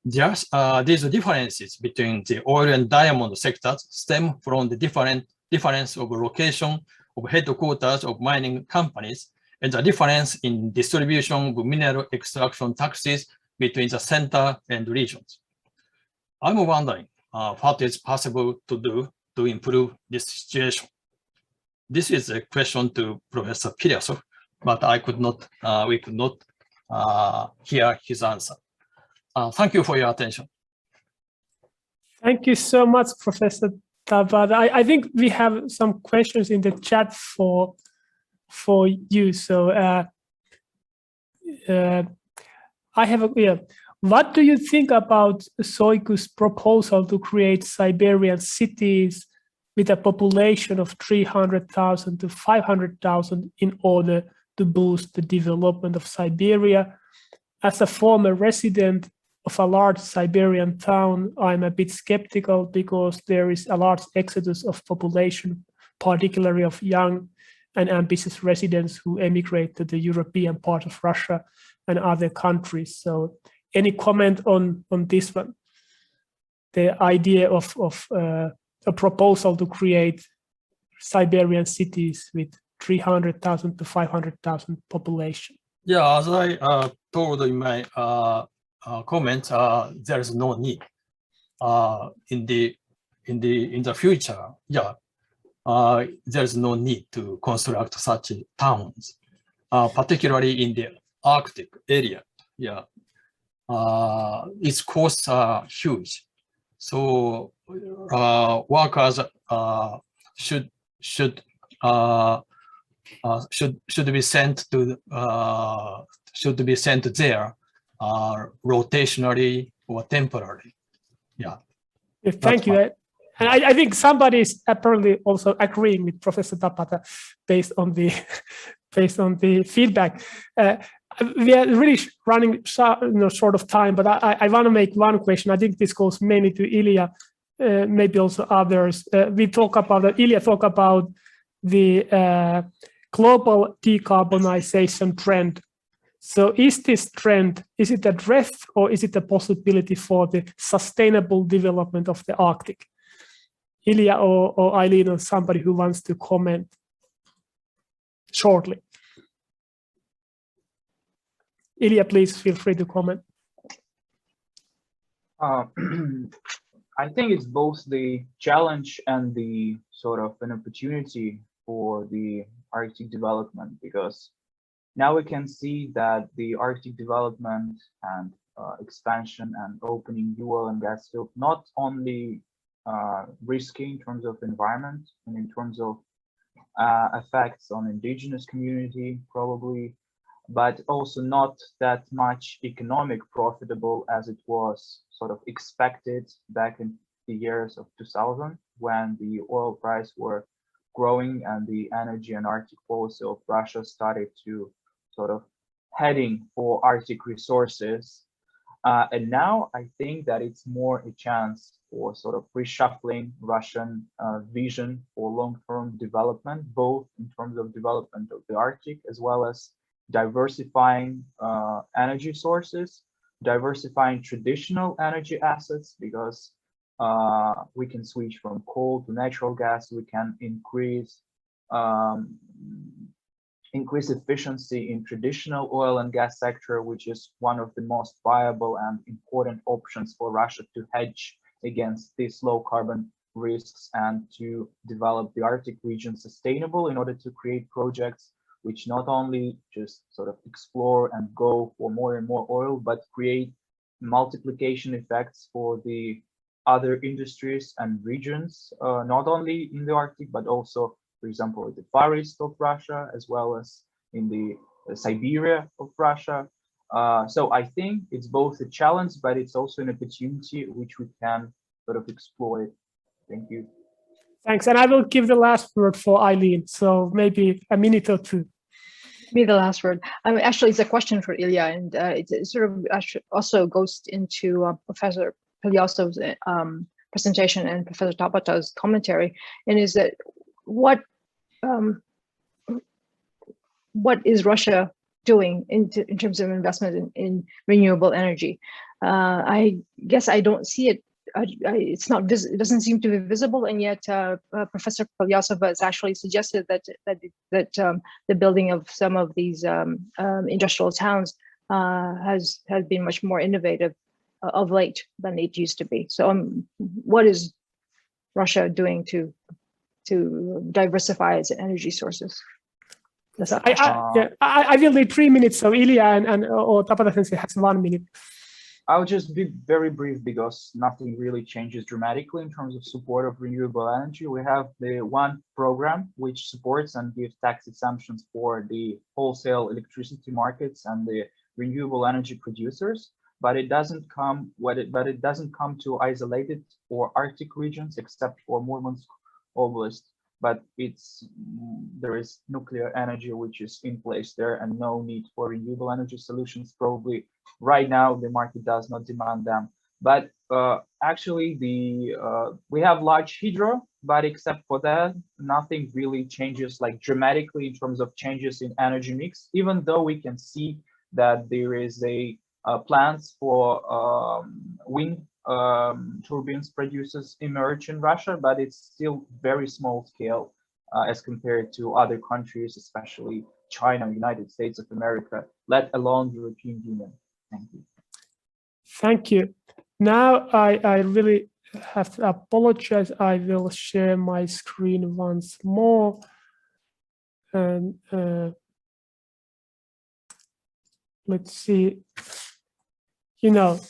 These differences between the oil and diamond sectors stem from the difference of location of headquarters of mining companies and the difference in distribution of mineral extraction taxes between the center and regions. I'm wondering what is possible to do to improve this situation. This is a question to Professor Pirasov, but we could not hear his answer. Thank you for your attention. Thank you so much, Professor Tabata. I think we have some questions in the chat for you. So I have what do you think about Soiku's proposal to create Siberian cities with a population of 300,000 to 500,000 in order to boost the development of Siberia? As a former resident of a large Siberian town, I'm a bit skeptical because there is a large exodus of population, particularly of young and ambitious residents who emigrate to the European part of Russia and other countries. So any comment on this one? The idea of a proposal to create Siberian cities with 300,000 to 500,000 population. Yeah, as I told in my comment, there is no need. in the future, yeah, there's no need to construct such towns, particularly in the Arctic area. Yeah, its costs are huge, so workers should be sent to there rotationally or temporarily. Yeah. Thank you. And I think somebody is apparently also agreeing with Professor Tapata based on the feedback. We are really running short of time, but I want to make one question. I think this goes mainly to Ilya, maybe also others. Ilya talk about the global decarbonization trend. So is this trend, is it a threat or is it a possibility for the sustainable development of the Arctic? Ilya or Eileen or somebody who wants to comment shortly. Ilya, please feel free to comment. I think it's both the challenge and the sort of an opportunity for the Arctic development, because now we can see that the Arctic development and expansion and opening new oil and gas field not only risky in terms of environment and in terms of effects on indigenous community probably, but also not that much economic profitable as it was sort of expected back in the years of 2000 when the oil price were growing and the energy and Arctic policy of Russia started to sort of heading for Arctic resources. And now I think that it's more a chance for sort of reshuffling Russian vision for long-term development, both in terms of development of the Arctic as well as diversifying energy sources, diversifying traditional energy assets, because we can switch from coal to natural gas, we can increase efficiency in traditional oil and gas sector, which is one of the most viable and important options for Russia to hedge against these low carbon risks and to develop the Arctic region sustainable in order to create projects which not only just sort of explore and go for more and more oil, but create multiplication effects for the other industries and regions, not only in the Arctic, but also, for example, in the Far East of Russia, as well as in the Siberia of Russia. So I think it's both a challenge, but it's also an opportunity which we can sort of exploit. Thank you. Thanks. And I will give the last word for Eileen. So maybe a minute or two. Be the last word. I mean, actually, it's a question for Ilya, and it sort of also goes into Professor Pilyasov's presentation and Professor Tapata's commentary, and is that what is Russia doing in terms of investment in renewable energy? I guess I don't see it. It's not. It doesn't seem to be visible, and yet Professor Pilyasov has actually suggested that the building of some of these industrial towns has been much more innovative of late than it used to be. So, what is Russia doing to diversify its energy sources? I will need 3 minutes. So Ilya or Tapata Sensei has 1 minute. I'll just be very brief because nothing really changes dramatically in terms of support of renewable energy. We have the one program which supports and gives tax exemptions for the wholesale electricity markets and the renewable energy producers, but it doesn't come to isolated or Arctic regions except for Murmansk Oblast. But there is nuclear energy which is in place there and no need for renewable energy solutions. Probably right now the market does not demand them. But actually we have large hydro, but except for that, nothing really changes like dramatically in terms of changes in energy mix, even though we can see that there is a plans for wind turbines producers emerge in Russia, but it's still very small scale as compared to other countries, especially China, United States of America, let alone European Union. Thank you. Thank you. Now I really have to apologize. I will share my screen once more. And let's see. You know,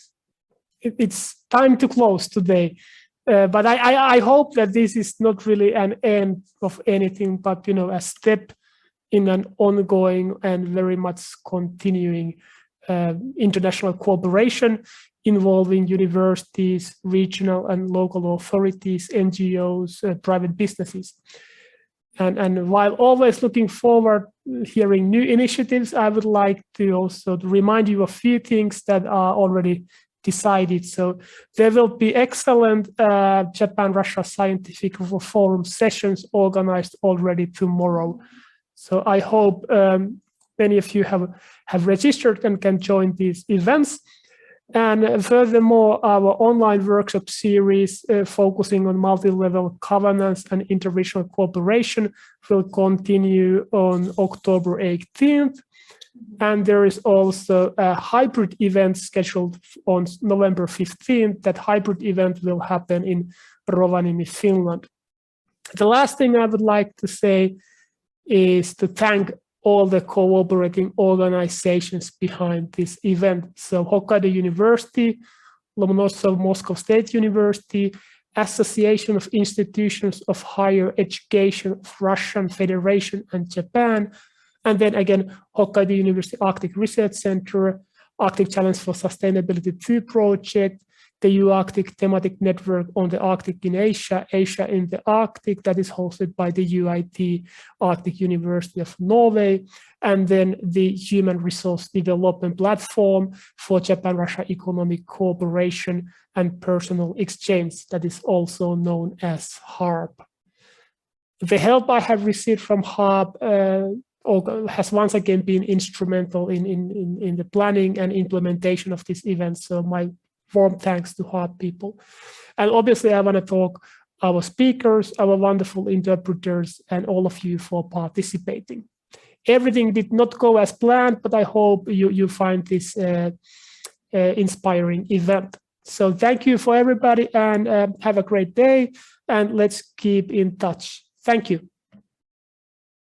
it's time to close today. But I hope that this is not really an end of anything, but, you know, a step in an ongoing and very much continuing international cooperation involving universities, regional and local authorities, NGOs, private businesses. And while always looking forward hearing new initiatives, I would like to also remind you of a few things that are already decided. So there will be excellent Japan-Russia Scientific Forum sessions organized already tomorrow. So I hope many of you have registered and can join these events. And furthermore, our online workshop series focusing on multi-level governance and interregional cooperation will continue on October 18th. And there is also a hybrid event scheduled on November 15th. That hybrid event will happen in Rovaniemi, Finland. The last thing I would like to say is to thank all the cooperating organizations behind this event. So Hokkaido University, Lomonosov Moscow State University, Association of Institutions of Higher Education of Russian Federation and Japan, and then again, Hokkaido University Arctic Research Center, Arctic Challenge for Sustainability 2 project, the UArctic thematic network on the Arctic in Asia, Asia in the Arctic, that is hosted by the UIT Arctic University of Norway, and then the Human Resource Development Platform for Japan-Russia Economic Cooperation and Personal Exchange, that is also known as HaRP. The help I have received from HaRP has once again been instrumental in the planning and implementation of this event. So my warm thanks to HaRP people. And obviously I want to thank our speakers, our wonderful interpreters, and all of you for participating. Everything did not go as planned, but I hope you find this inspiring event. So thank you for everybody, and have a great day, and let's keep in touch. Thank you.